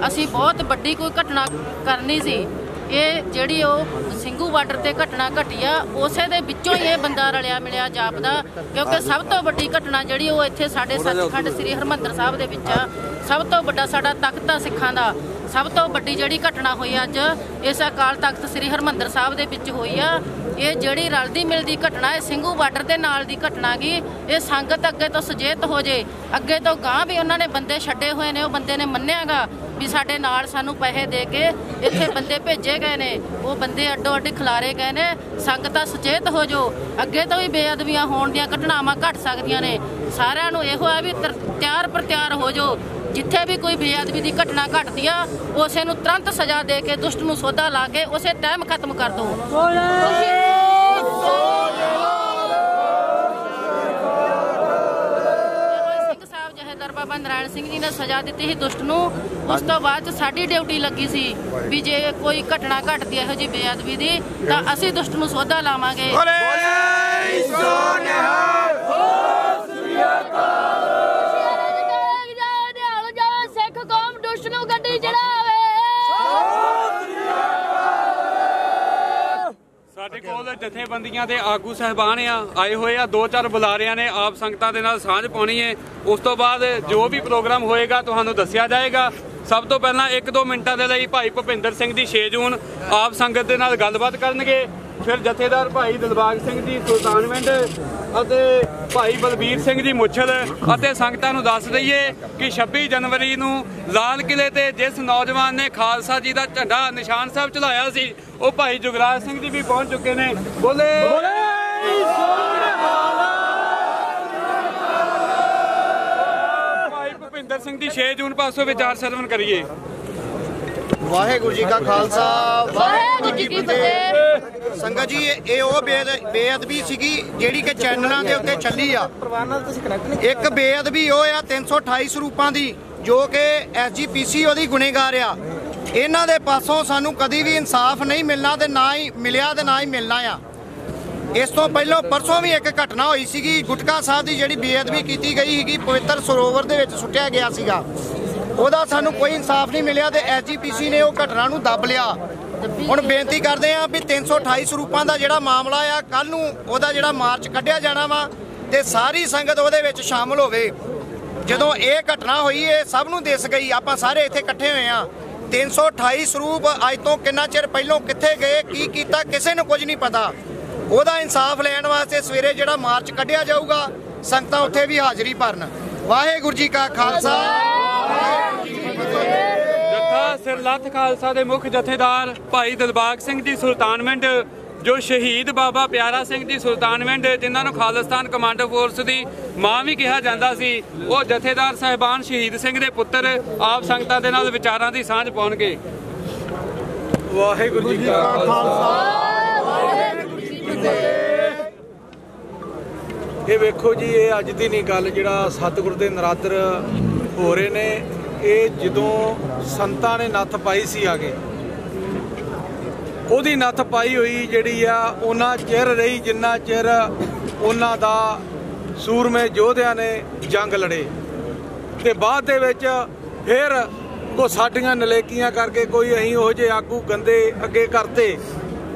ਅਸੀਂ ਬਹੁਤ ਵੱਡੀ ਕੋਈ ਘਟਨਾ ਕਰਨੀ ਸੀ। ਇਹ ਜਿਹੜੀ ਉਹ ਸਿੰਘੂ ਬਾਰਡਰ ਤੇ ਘਟਨਾ ਘਟੀ ਆ, ਉਸੇ ਦੇ ਵਿੱਚੋਂ ਹੀ ਇਹ ਬੰਦਾ ਰਲਿਆ ਮਿਲਿਆ ਜਾਪਦਾ, ਕਿਉਂਕਿ ਸਭ ਤੋਂ ਵੱਡੀ ਘਟਨਾ ਜਿਹੜੀ ਉਹ ਇੱਥੇ ਸਾਡੇ ਸੱਚਖੰਡ ਸ੍ਰੀ ਹਰਿਮੰਦਰ ਸਾਹਿਬ ਦੇ ਵਿੱਚ ਆ। ਸਭ ਤੋਂ ਵੱਡਾ ਸਾਡਾ ਤਖਤ ਆ ਸਿੱਖਾਂ ਦਾ, ਸਭ ਤੋਂ ਵੱਡੀ ਜਿਹੜੀ ਘਟਨਾ ਹੋਈ ਅੱਜ ਇਸ ਅਕਾਲ ਤਖਤ ਸ੍ਰੀ ਹਰਿਮੰਦਰ ਸਾਹਿਬ ਦੇ ਵਿੱਚ ਹੋਈ ਆ। ਇਹ ਜਿਹੜੀ ਰਲਦੀ ਮਿਲਦੀ ਘਟਨਾ ਹੈ ਸਿੰਘੂ ਬਾਰਡਰ ਦੇ ਨਾਲ ਦੀ ਘਟਨਾ ਗੀ। ਇਹ ਸੰਗਤ ਅੱਗੇ ਤੋਂ ਸੁਚੇਤ ਹੋ ਜੇ, ਅੱਗੇ ਤੋਂ ਗਾਂ ਵੀ ਉਹਨਾਂ ਨੇ ਬੰਦੇ ਛੱਡੇ ਹੋਏ ਨੇ, ਉਹ ਬੰਦੇ ਨੇ ਮੰਨਿਆਗਾ ਵੀ ਸਾਡੇ ਨਾਲ ਸਾਨੂੰ ਪੈਸੇ ਦੇ ਕੇ ਇੱਥੇ ਬੰਦੇ ਭੇਜੇ ਗਏ ਨੇ, ਉਹ ਬੰਦੇ ਅੱਡੋ ਅੱਡ ਖਿਲਾਰੇ ਗਏ ਨੇ। ਸੰਗਤਾਂ ਸੁਚੇਤ ਹੋ ਜੋ, ਅੱਗੇ ਤੋਂ ਵੀ ਬੇਅਦਬੀਆਂ ਹੋਣ ਦੀਆਂ ਘਟਨਾਵਾਂ ਘਟ ਸਕਦੀਆਂ ਨੇ। ਸਾਰਿਆਂ ਨੂੰ ਇਹੋ ਹੈ ਵੀ ਤਿਆਰ ਪਰ ਤਿਆਰ ਹੋ ਜੋ, ਜਿੱਥੇ ਵੀ ਕੋਈ ਬੇਅਦਬੀ ਦੀ ਘਟਨਾ ਘਟਦੀ ਆ ਉਸੇ ਨੂੰ ਤੁਰੰਤ ਸਜ਼ਾ ਦੇ ਕੇ ਦੁਸ਼ਟ ਨੂੰ ਸੌਦਾ ਲਾ ਕੇ ਉਸੇ ਟਾਈਮ ਖਤਮ ਕਰ ਦੋ। ਸਿੰਘ ਸਾਹਿਬ ਜਥੇਦਾਰ ਬਾਬਾ ਨਰੈਣ ਸਿੰਘ ਜੀ ਨੇ ਸਜ਼ਾ ਦਿੱਤੀ ਸੀ ਦੁਸ਼ਟ ਨੂੰ। ਉਸ ਤੋਂ ਬਾਅਦ ਸਾਡੀ ਡਿਊਟੀ ਲੱਗੀ ਸੀ ਵੀ ਜੇ ਕੋਈ ਘਟਨਾ ਘਟਦੀ ਇਹੋ ਜਿਹੀ ਬੇਅਦਬੀ ਦੀ ਤਾਂ ਅਸੀਂ ਦੁਸ਼ਟ ਨੂੰ ਸੌਦਾ ਲਾਵਾਂਗੇ। ਸਾਡੇ ਕੋਲ ਜਥੇਬੰਦੀਆਂ ਦੇ ਆਗੂ ਸਹਿਬਾਨ ਆਏ ਹੋਏ ਆ, 2-4 ਬੁਲਾਰਿਆਂ ਨੇ ਆਪ ਸੰਗਤਾਂ ਦੇ ਨਾਲ ਸਾਂਝ ਪਾਉਣੀ ਹੈ। ਉਸ ਤੋਂ ਬਾਅਦ ਜੋ ਵੀ ਪ੍ਰੋਗਰਾਮ ਹੋਏਗਾ ਤੁਹਾਨੂੰ ਦੱਸਿਆ ਜਾਏਗਾ। ਸਭ ਤੋਂ ਪਹਿਲਾਂ 1-2 ਮਿੰਟਾਂ ਦੇ ਲਈ ਭਾਈ ਭੁਪਿੰਦਰ ਸਿੰਘ ਜੀ 6 ਜੂਨ ਆਪ ਸੰਗਤ ਦੇ ਨਾਲ ਗੱਲਬਾਤ ਕਰਨਗੇ। ਫਿਰ ਜਥੇਦਾਰ ਭਾਈ ਦਿਲਬਾਗ ਸਿੰਘ ਜੀ ਸੁਲਤਾਨਵਿੰਡ ਅਤੇ ਭਾਈ ਬਲਬੀਰ ਸਿੰਘ ਜੀ ਮੁੱਛਲ। ਅਤੇ ਸੰਗਤਾਂ ਨੂੰ ਦੱਸ ਦਈਏ ਕਿ 26 ਜਨਵਰੀ ਨੂੰ ਲਾਲ ਕਿਲੇ ਤੇ ਜਿਸ ਨੌਜਵਾਨ ਨੇ ਖਾਲਸਾ ਜੀ ਦਾ ਝੰਡਾ ਨਿਸ਼ਾਨ ਸਾਹਿਬ ਚਲਾਇਆ ਸੀ, ਉਹ ਭਾਈ ਜੁਗਰਾਜ ਸਿੰਘ ਜੀ ਵੀ ਪਹੁੰਚ ਚੁੱਕੇ ਨੇ। ਬੋਲੇ ਭਾਈ ਭੁਪਿੰਦਰ ਸਿੰਘ ਜੀ 6 ਜੂਨ ਪਾਸੋਂ ਵਿਚਾਰ ਸਰਵਣ ਕਰੀਏ। ਵਾਹਿਗੁਰੂ ਜੀ ਕਾ ਖਾਲਸਾ, ਵਾਹਿਗੁਰੂ ਜੀ ਕੀ ਫਤਿਹ। ਸੰਗਤ ਜੀ, ਇਹ ਉਹ ਬੇਅਦਬੀ ਸੀਗੀ ਜਿਹੜੀ ਕਿ ਚੈਨਲਾਂ ਦੇ ਉੱਤੇ ਚੱਲੀ ਆ। ਇੱਕ ਬੇਅਦਬੀ ਉਹ ਆ 328 ਸਰੂਪਾਂ ਦੀ, ਜੋ ਕਿ SGPC ਉਹਦੀ ਗੁਨੇਗਾਰ ਆ। ਇਹਨਾਂ ਦੇ ਪਾਸੋਂ ਸਾਨੂੰ ਕਦੀ ਵੀ ਇਨਸਾਫ ਨਹੀਂ ਮਿਲਣਾ ਤੇ ਨਾ ਹੀ ਮਿਲਿਆ ਤੇ ਨਾ ਹੀ ਮਿਲਣਾ ਆ। ਇਸ ਤੋਂ ਪਹਿਲਾਂ ਪਰਸੋਂ ਵੀ ਇੱਕ ਘਟਨਾ ਹੋਈ ਸੀਗੀ, ਗੁਟਕਾ ਸਾਹਿਬ ਦੀ ਜਿਹੜੀ ਬੇਅਦਬੀ ਕੀਤੀ ਗਈ ਸੀਗੀ, ਪਵਿੱਤਰ ਸਰੋਵਰ ਦੇ ਵਿੱਚ ਸੁੱਟਿਆ ਗਿਆ ਸੀਗਾ, ਉਹਦਾ ਸਾਨੂੰ ਕੋਈ ਇਨਸਾਫ ਨਹੀਂ ਮਿਲਿਆ ਤੇ SGPC ਨੇ ਉਹ ਘਟਨਾ ਨੂੰ ਦੱਬ ਲਿਆ। ਹੁਣ ਬੇਨਤੀ ਕਰਦੇ ਆ ਵੀ 328 ਸਰੂਪਾਂ ਦਾ ਜਿਹੜਾ ਮਾਮਲਾ ਆ, ਕੱਲ ਨੂੰ ਉਹਦਾ ਜਿਹੜਾ ਮਾਰਚ ਕੱਢਿਆ ਜਾਣਾ ਵਾ ਤੇ ਸਾਰੀ ਸੰਗਤ ਉਹਦੇ ਵਿੱਚ ਸ਼ਾਮਲ ਹੋਵੇ। ਜਦੋਂ ਇਹ ਘਟਨਾ ਹੋਈ, ਇਹ ਸਭ ਨੂੰ ਦਿਸ ਗਈ, ਆਪਾਂ ਸਾਰੇ ਇੱਥੇ ਇਕੱਠੇ ਹੋਏ ਆ। 328 ਸਰੂਪ ਅੱਜ ਤੋਂ ਕਿੰਨਾ ਚਿਰ ਪਹਿਲਾਂ ਕਿੱਥੇ ਗਏ, ਕੀ ਕੀਤਾ, ਕਿਸੇ ਨੂੰ ਕੁਝ ਨਹੀਂ ਪਤਾ। ਉਹਦਾ ਇਨਸਾਫ ਲੈਣ ਵਾਸਤੇ ਸਵੇਰੇ ਜਿਹੜਾ ਮਾਰਚ ਕੱਢਿਆ ਜਾਊਗਾ, ਸੰਗਤਾਂ ਉੱਥੇ ਵੀ ਹਾਜ਼ਰੀ ਭਰਨ। ਵਾਹਿਗੁਰੂ ਜੀ ਕਾ ਖਾਲਸਾ, ਜੱਥਾ ਸਿਰਲੱਥ ਖਾਲਸਾ ਦੇ ਮੁੱਖ ਜਥੇਦਾਰ ਭਾਈ ਦਿਲਬਾਗ ਸਿੰਘ ਜੀ ਸੁਲਤਾਨਵਿੰਡ, ਜੋ ਸ਼ਹੀਦ ਬਾਬਾ ਪਿਆਰਾ ਸਿੰਘ ਜੀ ਸੁਲਤਾਨਵਿੰਡ, ਜਿਨ੍ਹਾਂ ਨੂੰ ਖਾਲਿਸਤਾਨ ਕਮਾਂਡੋ ਫੋਰਸ ਦੀ ਮਾਂ ਵੀ ਕਿਹਾ ਜਾਂਦਾ ਸੀ, ਉਹ ਜਥੇਦਾਰ ਸਾਹਿਬਾਨ ਸ਼ਹੀਦ ਸਿੰਘ ਦੇ ਪੁੱਤਰ ਆਪ ਸੰਗਤਾਂ ਦੇ ਨਾਲ ਵਿਚਾਰਾਂ ਦੀ ਸਾਂਝ ਪਾਉਣਗੇ। ਵਾਹਿਗੁਰੂ ਜੀ ਕਾ ਖਾਲਸਾ, ਵਾਹਿਗੁਰੂ ਜੀ ਕੀ ਫਤਿਹ। ਇਹ ਵੇਖੋ ਜੀ, ਇਹ ਅੱਜ ਦੀ ਨਹੀਂ ਗੱਲ, ਜਿਹੜਾ ਸਤਿਗੁਰ ਦੇ ਨਰਾਦਰ ਹੋ ਰਹੇ ਨੇ, ਇਹ ਜਦੋਂ ਸੰਤਾਂ ਨੇ ਨੱਥ ਪਾਈ ਸੀ ਆਗੇ, ਉਹਦੀ ਨੱਥ ਪਾਈ ਹੋਈ ਜਿਹੜੀ ਆ ਉਹਨਾਂ ਚਿਰ ਰਹੀ ਜਿੰਨਾ ਚਿਰ ਉਹਨਾਂ ਦਾ ਸੂਰਮੇ ਯੋਧਿਆਂ ਨੇ ਜੰਗ ਲੜੇ। ਤੇ ਬਾਅਦ ਦੇ ਵਿੱਚ ਫਿਰ ਕੋ ਸਾਡੀਆਂ ਨਲੇਕੀਆਂ ਕਰਕੇ ਕੋਈ ਅਸੀਂ ਉਹੋ ਜਿਹੇ ਆਗੂ ਗੰਦੇ ਅੱਗੇ ਕਰਤੇ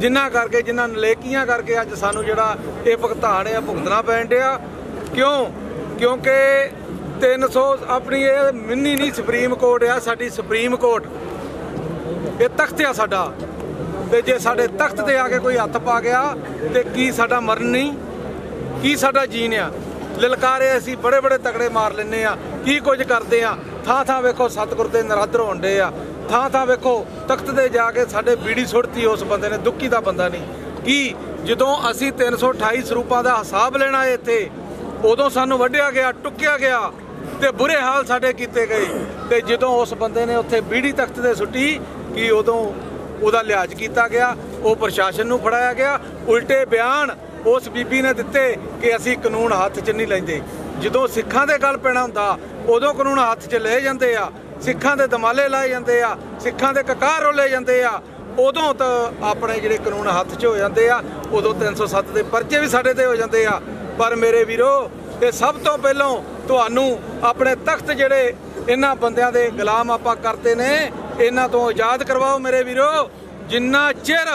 ਜਿਨ੍ਹਾਂ ਨਲੇਕੀਆਂ ਕਰਕੇ ਅੱਜ ਸਾਨੂੰ ਜਿਹੜਾ ਇਹ ਭੁਗਤਾਨ ਆ ਭੁਗਤਣਾ ਪੈਣ ਡਿਆ। ਕਿਉਂਕਿ 300 ਆਪਣੀ ਇਹ ਮਿੰਨੀ ਨਹੀਂ ਸੁਪਰੀਮ ਕੋਰਟ ਆ, ਸਾਡੀ ਸੁਪਰੀਮ ਕੋਰਟ ਇਹ ਤਖਤ ਆ ਸਾਡਾ। ਤੇ ਜੇ ਸਾਡੇ ਤਖਤ ਤੇ ਆ ਕੇ ਕੋਈ ਹੱਥ ਪਾ ਗਿਆ ਤੇ ਕੀ ਸਾਡਾ ਮਰਨ ਨਹੀਂ, ਕੀ ਸਾਡਾ ਜੀਣ ਆ। ਲਲਕਾਰੇ ਅਸੀਂ ਬੜੇ ਬੜੇ ਤਕੜੇ ਮਾਰ ਲੈਂਦੇ ਆ, ਕੀ ਕੁਝ ਕਰਦੇ ਆ। ਥਾਂ ਵੇਖੋ ਸਤਿਗੁਰ ਦੇ ਨਰਾਦਰ ਹੋਣ ਡੇ ਆ, ਥਾਂ ਵੇਖੋ ਤਖਤ ਤੇ ਜਾ ਕੇ ਸਾਡੇ ਬੀੜੀ ਸੁੱਟਤੀ ਉਸ ਬੰਦੇ ਨੇ, ਦੁੱਖੀ ਦਾ ਬੰਦਾ ਨਹੀਂ। ਕੀ ਜਦੋਂ ਅਸੀਂ 328 ਸਰੂਪਾਂ ਦਾ ਹਿਸਾਬ ਲੈਣਾ ਇੱਥੇ ਉਦੋਂ ਸਾਨੂੰ ਵੱਢਿਆ ਗਿਆ, ਟੁੱਕਿਆ ਗਿਆ ਤੇ ਬੁਰੇ ਹਾਲ ਸਾਡੇ ਕੀਤੇ ਗਏ। ਤੇ ਜਦੋਂ ਉਸ ਬੰਦੇ ਨੇ ਉੱਥੇ ਬੀੜੀ ਤਖਤ ਤੇ ਸੁੱਟੀ ਕਿ ਉਦੋਂ ਉਹਦਾ ਲਿਹਾਜ਼ ਕੀਤਾ ਗਿਆ, ਉਹ ਪ੍ਰਸ਼ਾਸਨ ਨੂੰ ਫੜਾਇਆ ਗਿਆ। ਉਲਟੇ ਬਿਆਨ ਉਸ ਬੀਬੀ ਨੇ ਦਿੱਤੇ ਕਿ ਅਸੀਂ ਕਾਨੂੰਨ ਹੱਥ 'ਚ ਨਹੀਂ ਲੈਂਦੇ। ਜਦੋਂ ਸਿੱਖਾਂ ਦੇ ਗੱਲ ਪੈਣਾ ਹੁੰਦਾ ਉਦੋਂ ਕਾਨੂੰਨ ਹੱਥ 'ਚ ਲਏ ਜਾਂਦੇ ਆ, ਸਿੱਖਾਂ ਦੇ ਦਮਾਲੇ ਲਾਏ ਜਾਂਦੇ ਆ, ਸਿੱਖਾਂ ਦੇ ਕਕਾਰ ਰੋਲੇ ਜਾਂਦੇ ਆ। ਉਦੋਂ ਤਾਂ ਆਪਣੇ ਜਿਹੜੇ ਕਾਨੂੰਨ ਹੱਥ 'ਚ ਹੋ ਜਾਂਦੇ ਆ, ਉਦੋਂ 307 ਦੇ ਪਰਚੇ ਵੀ ਸਾਡੇ ਤੇ ਹੋ ਜਾਂਦੇ ਆ। ਪਰ ਮੇਰੇ ਵੀਰੋ, ਤੇ ਸਭ ਤੋਂ ਪਹਿਲਾਂ ਤੁਹਾਨੂੰ ਆਪਣੇ ਤਖਤ ਜਿਹੜੇ ਇਹਨਾਂ ਬੰਦਿਆਂ ਦੇ ਗੁਲਾਮ ਆਪਾਂ ਕਰਤੇ ਨੇ, ਇਹਨਾਂ ਤੋਂ ਆਜ਼ਾਦ ਕਰਵਾਓ ਮੇਰੇ ਵੀਰੋ। ਜਿੰਨਾ ਚਿਰ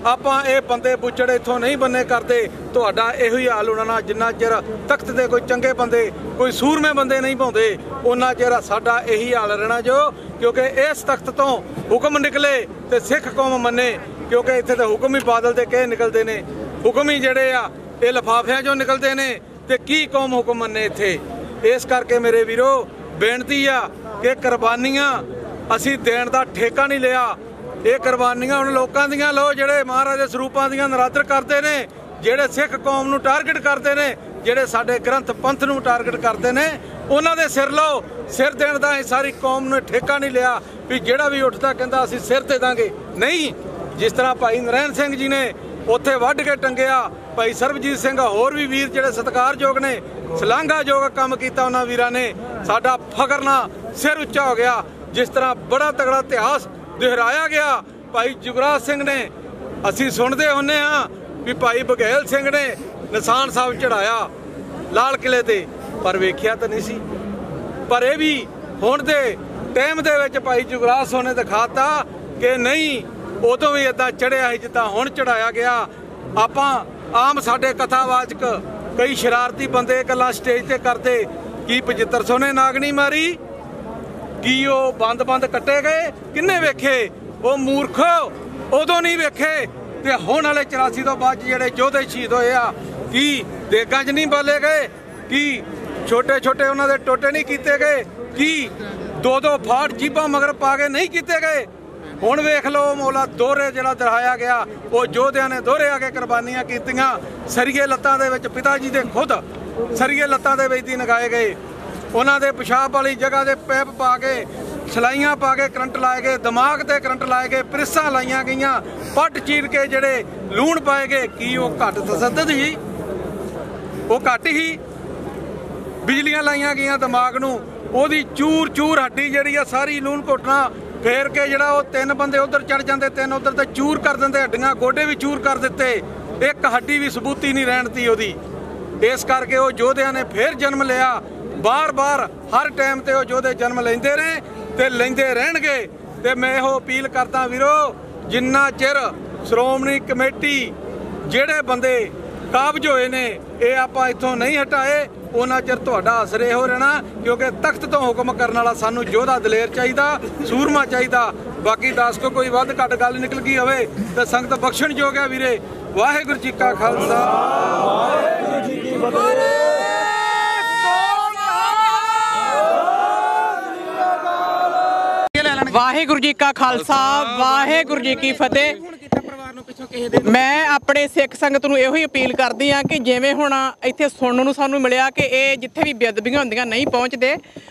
ਆਪਾਂ ਇਹ ਬੰਦੇ ਬੁੱਚੜ ਇੱਥੋਂ ਨਹੀਂ ਬੰਨੇ ਕਰਦੇ, ਤੁਹਾਡਾ ਇਹੋ ਹੀ ਹਾਲ ਹੋਣਾ ਨਾ। ਜਿੰਨਾ ਚਿਰ ਤਖਤ ਦੇ ਕੋਈ ਚੰਗੇ ਬੰਦੇ, ਕੋਈ ਸੂਰਮੇ ਬੰਦੇ ਨਹੀਂ ਪਾਉਂਦੇ, ਉਹਨਾਂ ਚਿਰ ਸਾਡਾ ਇਹੀ ਹਾਲ ਰਹਿਣਾ ਜੋ। ਕਿਉਂਕਿ ਇਸ ਤਖਤ ਤੋਂ ਹੁਕਮ ਨਿਕਲੇ ਤੇ ਸਿੱਖ ਕੌਮ ਮੰਨੇ। ਕਿਉਂਕਿ ਇੱਥੇ ਤਾਂ ਹੁਕਮ ਹੀ ਬਾਦਲ ਦੇ ਕਹੇ ਨਿਕਲਦੇ ਨੇ, ਹੁਕਮ ਹੀ ਜਿਹੜੇ ਆ ਇਹ ਲਿਫਾਫਿਆਂ 'ਚੋਂ ਨਿਕਲਦੇ ਨੇ, ਤੇ ਕੀ ਕੌਮ ਹੁਕਮ ਮੰਨੇ ਇੱਥੇ। ਇਸ ਕਰਕੇ ਮੇਰੇ ਵੀਰੋ ਬੇਨਤੀ ਆ ਕਿ ਕੁਰਬਾਨੀਆਂ ਅਸੀਂ ਦੇਣ ਦਾ ਠੇਕਾ ਨਹੀਂ ਲਿਆ। ਇਹ ਕੁਰਬਾਨੀਆਂ ਹੁਣ ਲੋਕਾਂ ਦੀਆਂ ਲਓ ਜਿਹੜੇ ਮਹਾਰਾਜ ਦੇ ਸਰੂਪਾਂ ਦੀਆਂ ਨਰਾਦਰ ਕਰਦੇ ਨੇ, ਜਿਹੜੇ ਸਿੱਖ ਕੌਮ ਨੂੰ ਟਾਰਗੇਟ ਕਰਦੇ ਨੇ, ਜਿਹੜੇ ਸਾਡੇ ਗ੍ਰੰਥ ਪੰਥ ਨੂੰ ਟਾਰਗੇਟ ਕਰਦੇ ਨੇ, ਉਹਨਾਂ ਦੇ ਸਿਰ ਲਓ। ਸਿਰ ਦੇਣ ਦਾ ਇਹ ਸਾਰੀ ਕੌਮ ਨੂੰ ਠੇਕਾ ਨਹੀਂ ਲਿਆ ਵੀ ਜਿਹੜਾ ਵੀ ਉੱਠਦਾ ਕਹਿੰਦਾ ਅਸੀਂ ਸਿਰ ਦੇ ਦਾਂਗੇ। ਨਹੀਂ, ਜਿਸ ਤਰ੍ਹਾਂ ਭਾਈ ਨਰੈਣ ਸਿੰਘ ਜੀ ਨੇ ਉੱਥੇ ਵੱਢ ਕੇ ਟੰਗਿਆ, ਭਾਈ ਸਰਬਜੀਤ ਸਿੰਘ, ਹੋਰ ਵੀ ਵੀਰ ਜਿਹੜੇ ਸਤਿਕਾਰਯੋਗ ਨੇ, ਸ਼ਲਾਘਾਯੋਗ ਕੰਮ ਕੀਤਾ ਉਹਨਾਂ ਵੀਰਾਂ ਨੇ। ਸਾਡਾ ਫਖਰ ਨਾਲ ਸਿਰ ਉੱਚਾ ਹੋ ਗਿਆ। ਜਿਸ ਤਰ੍ਹਾਂ ਬੜਾ ਤਗੜਾ ਇਤਿਹਾਸ ਦੁਹਰਾਇਆ ਗਿਆ ਭਾਈ ਜੁਗਰਾਜ ਸਿੰਘ ਨੇ, ਅਸੀਂ ਸੁਣਦੇ ਹੁੰਨੇ ਆ ਵੀ ਭਾਈ ਬਘੇਲ ਸਿੰਘ ਨੇ ਨਿਸ਼ਾਨ ਸਾਹਿਬ ਚੜਾਇਆ ਲਾਲ ਕਿਲੇ ਤੇ, ਪਰ ਵੇਖਿਆ ਤਾਂ ਨਹੀਂ ਸੀ। ਪਰ ਇਹ ਵੀ ਹੁਣ ਦੇ ਟਾਈਮ ਦੇ ਵਿੱਚ ਭਾਈ ਜੁਗਰਾਜ ਸਿੰਘ ਨੇ ਦਿਖਾਤਾ ਕਿ ਨਹੀਂ, ਉਦੋਂ ਵੀ ਇਦਾਂ ਚੜਿਆ ਸੀ ਜਿੱਦਾਂ ਹੁਣ ਚੜਾਇਆ ਗਿਆ। ਆਪਾਂ ਆਮ ਸਾਡੇ ਕਥਾਵਾਚਕ ਕਈ ਸ਼ਰਾਰਤੀ ਬੰਦੇ ਗੱਲਾਂ ਸਟੇਜ ਤੇ ਕਰਦੇ, ਕੀ 7500 ਨੇ ਨਾਗਣੀ ਮਾਰੀ, ਕੀ ਉਹ ਬੰਦ ਕੱਟੇ ਗਏ, ਕਿੰਨੇ ਵੇਖੇ? ਉਹ ਮੂਰਖੋ, ਉਦੋਂ ਨਹੀਂ ਵੇਖੇ। ਤੇ ਹੁਣ ਵਾਲੇ 84 ਤੋਂ ਬਾਅਦ ਜਿਹੜੇ ਯੋਧੇ ਸ਼ਹੀਦ ਹੋਏ ਆ, ਕੀ ਦੇਗਾਂ 'ਚ ਨਹੀਂ ਬਾਲੇ ਗਏ? ਕੀ ਛੋਟੇ ਛੋਟੇ ਉਹਨਾਂ ਦੇ ਟੋਟੇ ਨਹੀਂ ਕੀਤੇ ਗਏ? ਕੀ 2-2 ਫਾੜ ਜੀਬਾਂ ਮਗਰ ਪਾ ਕੇ ਨਹੀਂ ਕੀਤੇ ਗਏ? ਹੁਣ ਵੇਖ ਲਓ ਮੌਲਾ ਦੋਹਰੇ ਜਿਹੜਾ ਦਰਹਾਇਆ ਗਿਆ, ਉਹ ਯੋਧਿਆਂ ਨੇ ਦੋਹਰੇ ਆ ਕੇ ਕੁਰਬਾਨੀਆਂ ਕੀਤੀਆਂ। ਸਰੀਏ ਲੱਤਾਂ ਦੇ ਵਿੱਚ ਪਿਤਾ ਜੀ ਦੇ ਖੁਦ ਸਰੀਏ ਲੱਤਾਂ ਦੇ ਵਿੱਚ ਦੀ ਨਗਾਏ ਗਏ। ਉਹਨਾਂ ਦੇ ਪਿਸ਼ਾਬ ਵਾਲੀ ਜਗ੍ਹਾ ਦੇ ਪੈਪ ਪਾ ਕੇ, ਸਲਾਈਆਂ ਪਾ ਕੇ ਕਰੰਟ ਲਾਏ ਗਏ, ਦਿਮਾਗ ਤੇ ਕਰੰਟ ਲਾਏ ਗਏ, ਪ੍ਰਿਸਾਂ ਲਾਈਆਂ ਗਈਆਂ, ਪੱਟ ਚੀਰ ਕੇ ਜਿਹੜੇ ਲੂਣ ਪਾਏ ਗਏ। ਕੀ ਉਹ ਘੱਟ ਤਸੱਦਦ ਸੀ? ਉਹ ਘੱਟ ਹੀ। ਬਿਜਲੀਆਂ ਲਾਈਆਂ ਗਈਆਂ ਦਿਮਾਗ ਨੂੰ, ਉਹਦੀ ਚੂਰ ਹੱਡੀ ਜਿਹੜੀ ਆ ਸਾਰੀ ਲੂਣ ਘੋਟਣਾ ਫੇਰ ਕੇ ਜਿਹੜਾ ਉਹ 3 ਬੰਦੇ ਉਧਰ ਚੜ ਜਾਂਦੇ, 3 ਉਧਰ ਤੇ ਚੂਰ ਕਰ ਦਿੰਦੇ, ਹੱਡੀਆਂ ਗੋਡੇ ਵੀ ਚੂਰ ਕਰ ਦਿੱਤੇ, ਇੱਕ ਹੱਡੀ ਵੀ ਸਬੂਤੀ ਨਹੀਂ ਰਹਿਣਤੀ ਉਹਦੀ। ਇਸ ਕਰਕੇ ਉਹ ਯੋਧਿਆਂ ਨੇ ਫੇਰ ਜਨਮ ਲਿਆ। ਬਾਰ-ਬਾਰ ਹਰ ਟਾਈਮ ਤੇ ਉਹ ਯੋਧੇ ਜਨਮ ਲੈਂਦੇ ਰਹੇ ਤੇ ਲੈਂਦੇ ਰਹਿਣਗੇ। ਤੇ ਮੈਂ ਇਹੋ ਅਪੀਲ ਕਰਦਾ ਵੀਰੋ, ਜਿੰਨਾ ਚਿਰ ਸ਼੍ਰੋਮਣੀ ਕਮੇਟੀ ਜਿਹੜੇ ਬੰਦੇ ਕਾਬਜ ਹੋਏ ਨੇ ਇਹ ਆਪਾਂ ਇੱਥੋਂ ਨਹੀਂ ਹਟਾਏ, ਉਹਨਾਂ ਚਿਰ ਤੁਹਾਡਾ ਅਸਰ ਇਹੋ ਰਹਿਣਾ। ਕਿਉਂਕਿ ਤਖਤ ਤੋਂ ਹੁਕਮ ਕਰਨ ਵਾਲਾ ਸਾਨੂੰ ਯੋਧਾ ਦਲੇਰ ਚਾਹੀਦਾ, ਸੂਰਮਾ ਚਾਹੀਦਾ। ਬਾਕੀ ਦੱਸ ਕੋ ਕੋਈ ਵੱਧ ਘੱਟ ਗੱਲ ਨਿਕਲ ਗਈ ਹੋਵੇ ਤੇ ਸੰਗਤ ਬਖਸ਼ਣ ਯੋਗ ਹੈ ਵੀਰੇ। ਵਾਹਿਗੁਰੂ ਜੀ ਕਾ ਖਾਲਸਾ, ਵਾਹਿਗੁਰੂ ਜੀ ਕੀ ਫਤਿਹ। ਵਾਹਿਗੁਰੂ ਜੀ ਕਾ ਖਾਲਸਾ, ਵਾਹਿਗੁਰੂ ਜੀ ਕੀ ਫਤਿਹ। ਮੈਂ ਆਪਣੇ ਸਿੱਖ ਸੰਗਤ ਨੂੰ ਇਹੋ ਹੀ ਅਪੀਲ ਕਰਦੀ ਹਾਂ ਕਿ ਜਿਵੇਂ ਹੁਣ ਇੱਥੇ ਸੁਣਨ ਨੂੰ ਸਾਨੂੰ ਮਿਲਿਆ ਕਿ ਇਹ ਜਿੱਥੇ ਵੀ ਬੇਅਦਬੀਆਂ ਹੁੰਦੀਆਂ ਨਹੀਂ ਪਹੁੰਚਦੇ,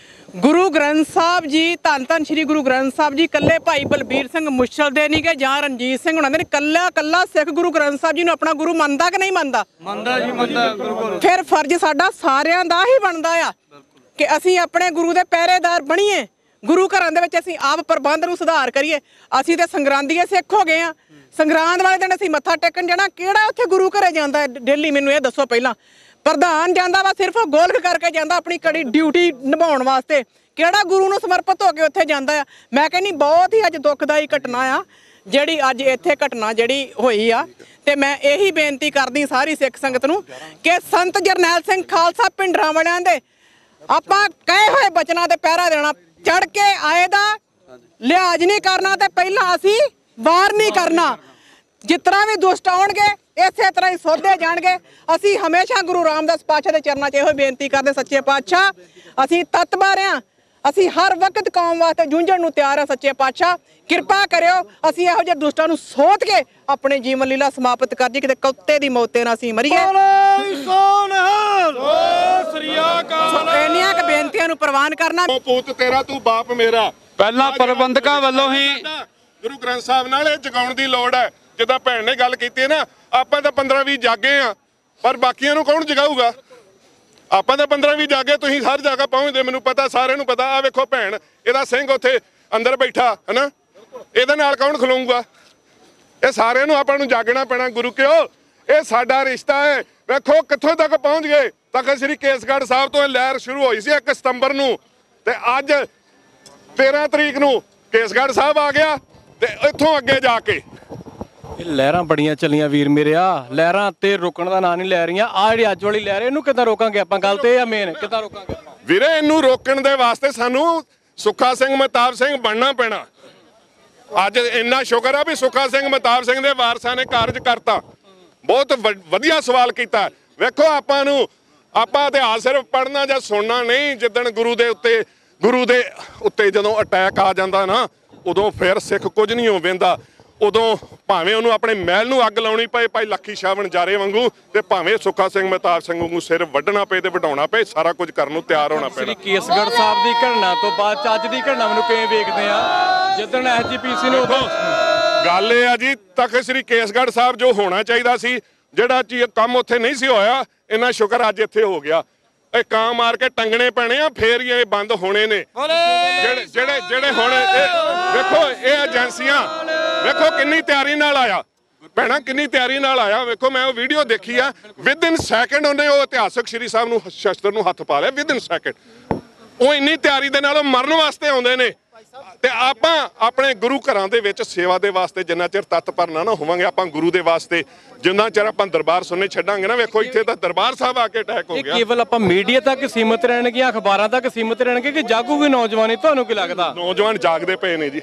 ਗੁਰੂ ਗ੍ਰੰਥ ਸਾਹਿਬ ਜੀ, ਧੰਨ ਧੰਨ ਸ਼੍ਰੀ ਗੁਰੂ ਗ੍ਰੰਥ ਸਾਹਿਬ ਜੀ ਕੱਲੇ ਭਾਈ ਬਲਬੀਰ ਸਿੰਘ ਮੁਸ਼ਲ ਦੇ ਨਹੀਂ ਗਏ ਜਾਂ ਰਣਜੀਤ ਸਿੰਘ ਹੁਣਾਂ ਦੇ, ਕੱਲਾ ਸਿੱਖ ਗੁਰੂ ਗ੍ਰੰਥ ਸਾਹਿਬ ਜੀ ਨੂੰ ਆਪਣਾ ਗੁਰੂ ਮੰਨਦਾ ਕਿ ਨਹੀਂ ਮੰਨਦਾ? ਮੰਨਦਾ ਜੀ, ਮੰਨਦਾ ਬਿਲਕੁਲ। ਫਿਰ ਫਰਜ਼ ਸਾਡਾ ਸਾਰਿਆਂ ਦਾ ਹੀ ਬਣਦਾ ਆ ਕਿ ਅਸੀਂ ਆਪਣੇ ਗੁਰੂ ਦੇ ਪਹਿਰੇਦਾਰ ਬਣੀਏ, ਗੁਰੂ ਘਰਾਂ ਦੇ ਵਿੱਚ ਅਸੀਂ ਆਪ ਪ੍ਰਬੰਧ ਨੂੰ ਸੁਧਾਰ ਕਰੀਏ। ਅਸੀਂ ਤੇ ਸੰਗਰਾਂਦੀਏ ਸਿੱਖ ਹੋ ਗਏ ਆ ਸੰਗਰਾਂਦ ਵਾਲੇ ਦਿਨ ਅਸੀਂ ਮੱਥਾ ਟੇਕਣ ਜਾਣਾ, ਕਿਹੜਾ ਉੱਥੇ ਗੁਰੂ ਘਰੇ ਜਾਂਦਾ ਡੇਲੀ? ਮੈਨੂੰ ਇਹ ਦੱਸੋ ਪਹਿਲਾਂ। ਪ੍ਰਧਾਨ ਜਾਂਦਾ ਵਾ ਸਿਰਫ ਗੋਲਕ ਕਰਕੇ ਜਾਂਦਾ ਆਪਣੀ ਕੜੀ ਡਿਊਟੀ ਨਿਭਾਉਣ ਵਾਸਤੇ, ਕਿਹੜਾ ਗੁਰੂ ਨੂੰ ਸਮਰਪਿਤ ਹੋ ਕੇ ਉੱਥੇ ਜਾਂਦਾ ਆ? ਮੈਂ ਕਹਿੰਦੀ ਬਹੁਤ ਹੀ ਅੱਜ ਦੁਖਦਾਈ ਘਟਨਾ ਆ ਜਿਹੜੀ ਅੱਜ ਇੱਥੇ ਘਟਨਾ ਜਿਹੜੀ ਹੋਈ ਆ। ਤੇ ਮੈਂ ਇਹੀ ਬੇਨਤੀ ਕਰਦੀ ਸਾਰੀ ਸਿੱਖ ਸੰਗਤ ਨੂੰ ਕਿ ਸੰਤ ਜਰਨੈਲ ਸਿੰਘ ਖਾਲਸਾ ਭਿੰਡਰਾਂ ਵਾਲਿਆਂ ਦੇ ਆਪਾਂ ਕਹੇ ਹੋਏ ਬਚਨਾਂ ਤੇ ਪਹਿਰਾ ਦੇਣਾ, ਚੜ ਕੇ ਆਏ ਦਾ ਲਿਹਾਜ਼ ਨਹੀਂ ਕਰਨਾ ਤੇ ਪਹਿਲਾਂ ਅਸੀਂ ਵਾਰ ਨਹੀਂ ਕਰਨਾ। ਜਿਸ ਤਰ੍ਹਾਂ ਵੀ ਦੁਸ਼ਟ ਆਉਣਗੇ ਇਸੇ ਤਰ੍ਹਾਂ ਹੀ ਸੋਧੇ ਜਾਣਗੇ। ਅਸੀਂ ਹਮੇਸ਼ਾ ਗੁਰੂ ਰਾਮਦਾਸ ਪਾਤਸ਼ਾਹ ਦੇ ਚਰਨਾਂ 'ਚ ਇਹੋ ਬੇਨਤੀ ਕਰਦੇ, ਸੱਚੇ ਪਾਤਸ਼ਾਹ ਅਸੀਂ ਤਤਪਰ ਹਾਂ, ਅਸੀਂ ਹਰ ਵਕਤ ਕੌਮ ਵਾਸਤੇ ਜੂਝਣ ਨੂੰ ਤਿਆਰ ਹਾਂ। ਸੱਚੇ ਪਾਤਸ਼ਾਹ ਕਿਰਪਾ ਕਰਿਓ, ਅਸੀਂ ਇਹੋ ਜਿਹੇ ਦੁਸ਼ਟਾਂ ਨੂੰ ਸੋਧ ਕੇ ਆਪਣੇ ਜੀਵਨ ਲੀਲਾ ਸਮਾਪਤ ਕਰ ਜੀ, ਕਿਤੇ ਕੁੱਤੇ ਦੀ ਮੌਤੇ ਨਾਲ ਅਸੀਂ ਮਰੀਏ। ਇੰਨੀਆਂ ਕੁ ਬੇਨਤੀਆਂ ਨੂੰ ਪ੍ਰਵਾਨ ਕਰਨਾ। ਪੁੱਤ ਤੇਰਾ ਤੂੰ ਬਾਪ ਮੇਰਾ। ਪਹਿਲਾਂ ਪ੍ਰਬੰਧਕਾਂ ਵੱਲੋਂ ਹੀ ਗੁਰੂ ਗ੍ਰੰਥ ਸਾਹਿਬ ਨਾਲ ਇਹ ਜਗਾਉਣ ਦੀ ਲੋੜ ਹੈ। ਜਿੱਦਾਂ ਭੈਣ ਨੇ ਗੱਲ ਕੀਤੀ ਨਾ, ਆਪਾਂ ਤਾਂ 15-20 ਜਾਗੇ ਆ, ਪਰ ਬਾਕੀਆਂ ਨੂੰ ਕੌਣ ਜਗਾਊਗਾ? ਆਪਾਂ ਤਾਂ 15-20 ਜਾਗੇ, ਤੁਸੀਂ ਹਰ ਜਗ੍ਹਾ ਪਹੁੰਚਦੇ, ਮੈਨੂੰ ਪਤਾ, ਸਾਰਿਆਂ ਨੂੰ ਪਤਾ। ਆ ਵੇਖੋ ਭੈਣ, ਇਹਦਾ ਸਿੰਘ ਉੱਥੇ ਅੰਦਰ ਬੈਠਾ ਹਨਾ, ਇਹਦੇ ਨਾਲ ਕੌਣ ਖਲੋਊਗਾ? ਇਹ ਸਾਰਿਆਂ ਨੂੰ ਆਪਾਂ ਨੂੰ ਜਾਗਣਾ ਪੈਣਾ। ਗੁਰੂ ਕਿਉਂ ਇਹ ਸਾਡਾ ਰਿਸ਼ਤਾ ਹੈ। ਵੇਖੋ ਕਿੱਥੋਂ ਤੱਕ ਪਹੁੰਚ ਗਏ। ਤਖਤ ਸ੍ਰੀ ਕੇਸਗੜ੍ਹ ਸਾਹਿਬ ਤੋਂ ਇਹ ਲਹਿਰ ਸ਼ੁਰੂ ਹੋਈ ਸੀ 1 ਸਤੰਬਰ ਨੂੰ, ਤੇ ਅੱਜ 13 ਤਰੀਕ ਨੂੰ ਕੇਸਗੜ੍ਹ ਸਾਹਿਬ ਆ ਗਿਆ, ਤੇ ਇੱਥੋਂ ਅੱਗੇ ਜਾ ਕੇ ਇਹ ਲਹਿਰਾਂ ਬੜੀਆਂ ਚੱਲੀਆਂ ਵੀਰ ਮੇਰਿਆ, ਲਹਿਰਾਂ ਤੇ ਰੁਕਣ ਦਾ ਨਾਂ ਨਹੀਂ ਲੈ ਰਹੀਆਂ। ਆ ਜਿਹੜੀ ਅੱਜ ਵਾਲੀ ਲਹਿਰ, ਇਹਨੂੰ ਕਿੱਦਾਂ ਰੋਕਾਂਗੇ ਆਪਾਂ? ਗੱਲ ਤੇ ਇਹ ਆ ਮੇਨ, ਕਿੱਦਾਂ ਰੋਕਾਂਗੇ ਵੀਰੇ? ਇਹਨੂੰ ਰੋਕਣ ਦੇ ਵਾਸਤੇ ਸਾਨੂੰ ਸੁੱਖਾ ਸਿੰਘ ਮਹਿਤਾਬ ਸਿੰਘ ਬਣਨਾ ਪੈਣਾ। ਅੱਜ ਇੰਨਾ ਸ਼ੁਕਰ ਆ ਵੀ ਸੁੱਖਾ ਸਿੰਘ ਮਹਿਤਾਬ ਸਿੰਘ ਦੇ ਵਾਰਸਾਂ ਨੇ ਕਾਰਜ ਕਰਤਾ। ਬਹੁਤ ਵਧੀਆ ਸਵਾਲ ਕੀਤਾ। ਵੇਖੋ ਆਪਾਂ ਇਤਿਹਾਸ ਸਿਰਫ ਪੜ੍ਹਨਾ ਜਾਂ ਸੁਣਨਾ ਨਹੀਂ। ਜਿੱਦਣ ਗੁਰੂ ਦੇ ਉੱਤੇ ਜਦੋਂ ਅਟੈਕ ਆ ਜਾਂਦਾ ਨਾ, ਉਦੋਂ ਫਿਰ ਸਿੱਖ ਕੁਝ ਨਹੀਂ ਹੋ ਵੇਂਦਾ। ਉਦੋਂ ਭਾਵੇਂ ਉਹਨੂੰ ਆਪਣੇ ਮਹਿਲ ਨੂੰ ਅੱਗ ਲਾਉਣੀ ਪਏ ਭਾਈ ਲੱਖੀ ਸ਼ਾਹ ਵਣਜਾਰੇ ਵਾਂਗੂ, ਤੇ ਭਾਵੇਂ ਸੁੱਖਾ ਸਿੰਘ ਮਹਿਤਾਬ ਸਿੰਘ ਵਾਂਗੂ ਸਿਰ ਵੱਢਣਾ ਪਏ ਤੇ ਵਢਾਉਣਾ ਪਏ, ਸਾਰਾ ਕੁਝ ਕਰਨ ਨੂੰ ਤਿਆਰ ਹੋਣਾ ਪੈਣਾ। ਕੇਸਗੜ੍ਹ ਸਾਹਿਬ ਦੀ ਘਟਨਾ ਤੋਂ ਬਾਅਦ ਅੱਜ ਦੀ ਘਟਨਾ ਮੈਨੂੰ ਕਿਵੇਂ ਵੇਖਦੇ ਆ? ਜਿੱਦਣ ਐਸਜੀਪੀਸੀ ਨੇ ਉਦੋਂ ਗੱਲ ਇਹ ਆ ਜੀ, ਤਖਤ ਸ੍ਰੀ ਕੇਸਗੜ੍ਹ ਸਾਹਿਬ ਜੋ ਹੋਣਾ ਚਾਹੀਦਾ ਸੀ, ਜਿਹੜਾ ਕੰਮ ਉੱਥੇ ਨਹੀਂ ਸੀ ਹੋਇਆ, ਇੰਨਾ ਸ਼ੁਕਰ ਅੱਜ ਇੱਥੇ ਹੋ ਗਿਆ। ਇਹ ਕਾਂ ਮਾਰ ਕੇ ਟੰਗਣੇ ਪੈਣੇ ਆ, ਫੇਰ ਹੀ ਇਹ ਬੰਦ ਹੋਣੇ ਨੇ। ਜਿਹੜੇ ਹੁਣ ਵੇਖੋ ਇਹ ਏਜੰਸੀਆਂ, ਵੇਖੋ ਕਿੰਨੀ ਤਿਆਰੀ ਨਾਲ ਆਇਆ ਭੈਣਾ, ਕਿੰਨੀ ਤਿਆਰੀ ਨਾਲ ਆਇਆ। ਵੇਖੋ ਮੈਂ ਉਹ ਵੀਡੀਓ ਦੇਖੀ ਆ, ਵਿਦਿਨ ਸੈਕਿੰਡ ਉਹਨੇ ਉਹ ਇਤਿਹਾਸਕ ਸ਼੍ਰੀ ਸਾਹਿਬ ਨੂੰ ਸ਼ਸਤਰ ਨੂੰ ਹੱਥ ਪਾ ਲਿਆ, ਵਿਦਿਨ ਸੈਕਿੰਡ। ਉਹ ਇੰਨੀ ਤਿਆਰੀ ਦੇ ਨਾਲ ਮਰਨ ਵਾਸਤੇ ਆਉਂਦੇ ਨੇ। ਤੇ ਆਪਾਂ ਆਪਣੇ ਗੁਰੂ ਘਰਾਂ ਦੇ ਵਿੱਚ ਸੇਵਾ ਦੇ ਵਾਸਤੇ ਜਿੰਨਾ ਚਿਰ ਤਤਪਰ ਨਾ ਹੋਵਾਂਗੇ, ਆਪਾਂ ਗੁਰੂ ਦੇ ਵਾਸਤੇ ਜਿੰਨਾ ਚਿਰ ਆਪਾਂ ਦਰਬਾਰ ਸੁਣਨੇ ਛੱਡਾਂਗੇ ਨਾ। ਵੇਖੋ ਇੱਥੇ ਤਾਂ ਦਰਬਾਰ ਸਾਹਿਬ ਆ ਕੇ ਅਟੈਕ ਹੋ ਗਿਆ। ਕੇਵਲ ਆਪਾਂ ਮੀਡੀਆ ਤੱਕ ਸੀਮਿਤ ਰਹਿਣਗੇ, ਅਖਬਾਰਾਂ ਤੱਕ ਸੀਮਿਤ ਰਹਿਣਗੇ ਕਿ ਜਾਗੂਗੀ ਨੌਜਵਾਨੀ? ਤੁਹਾਨੂੰ ਕੀ ਲੱਗਦਾ? ਨੌਜਵਾਨ ਜਾਗਦੇ ਪਏ ਨੇ ਜੀ,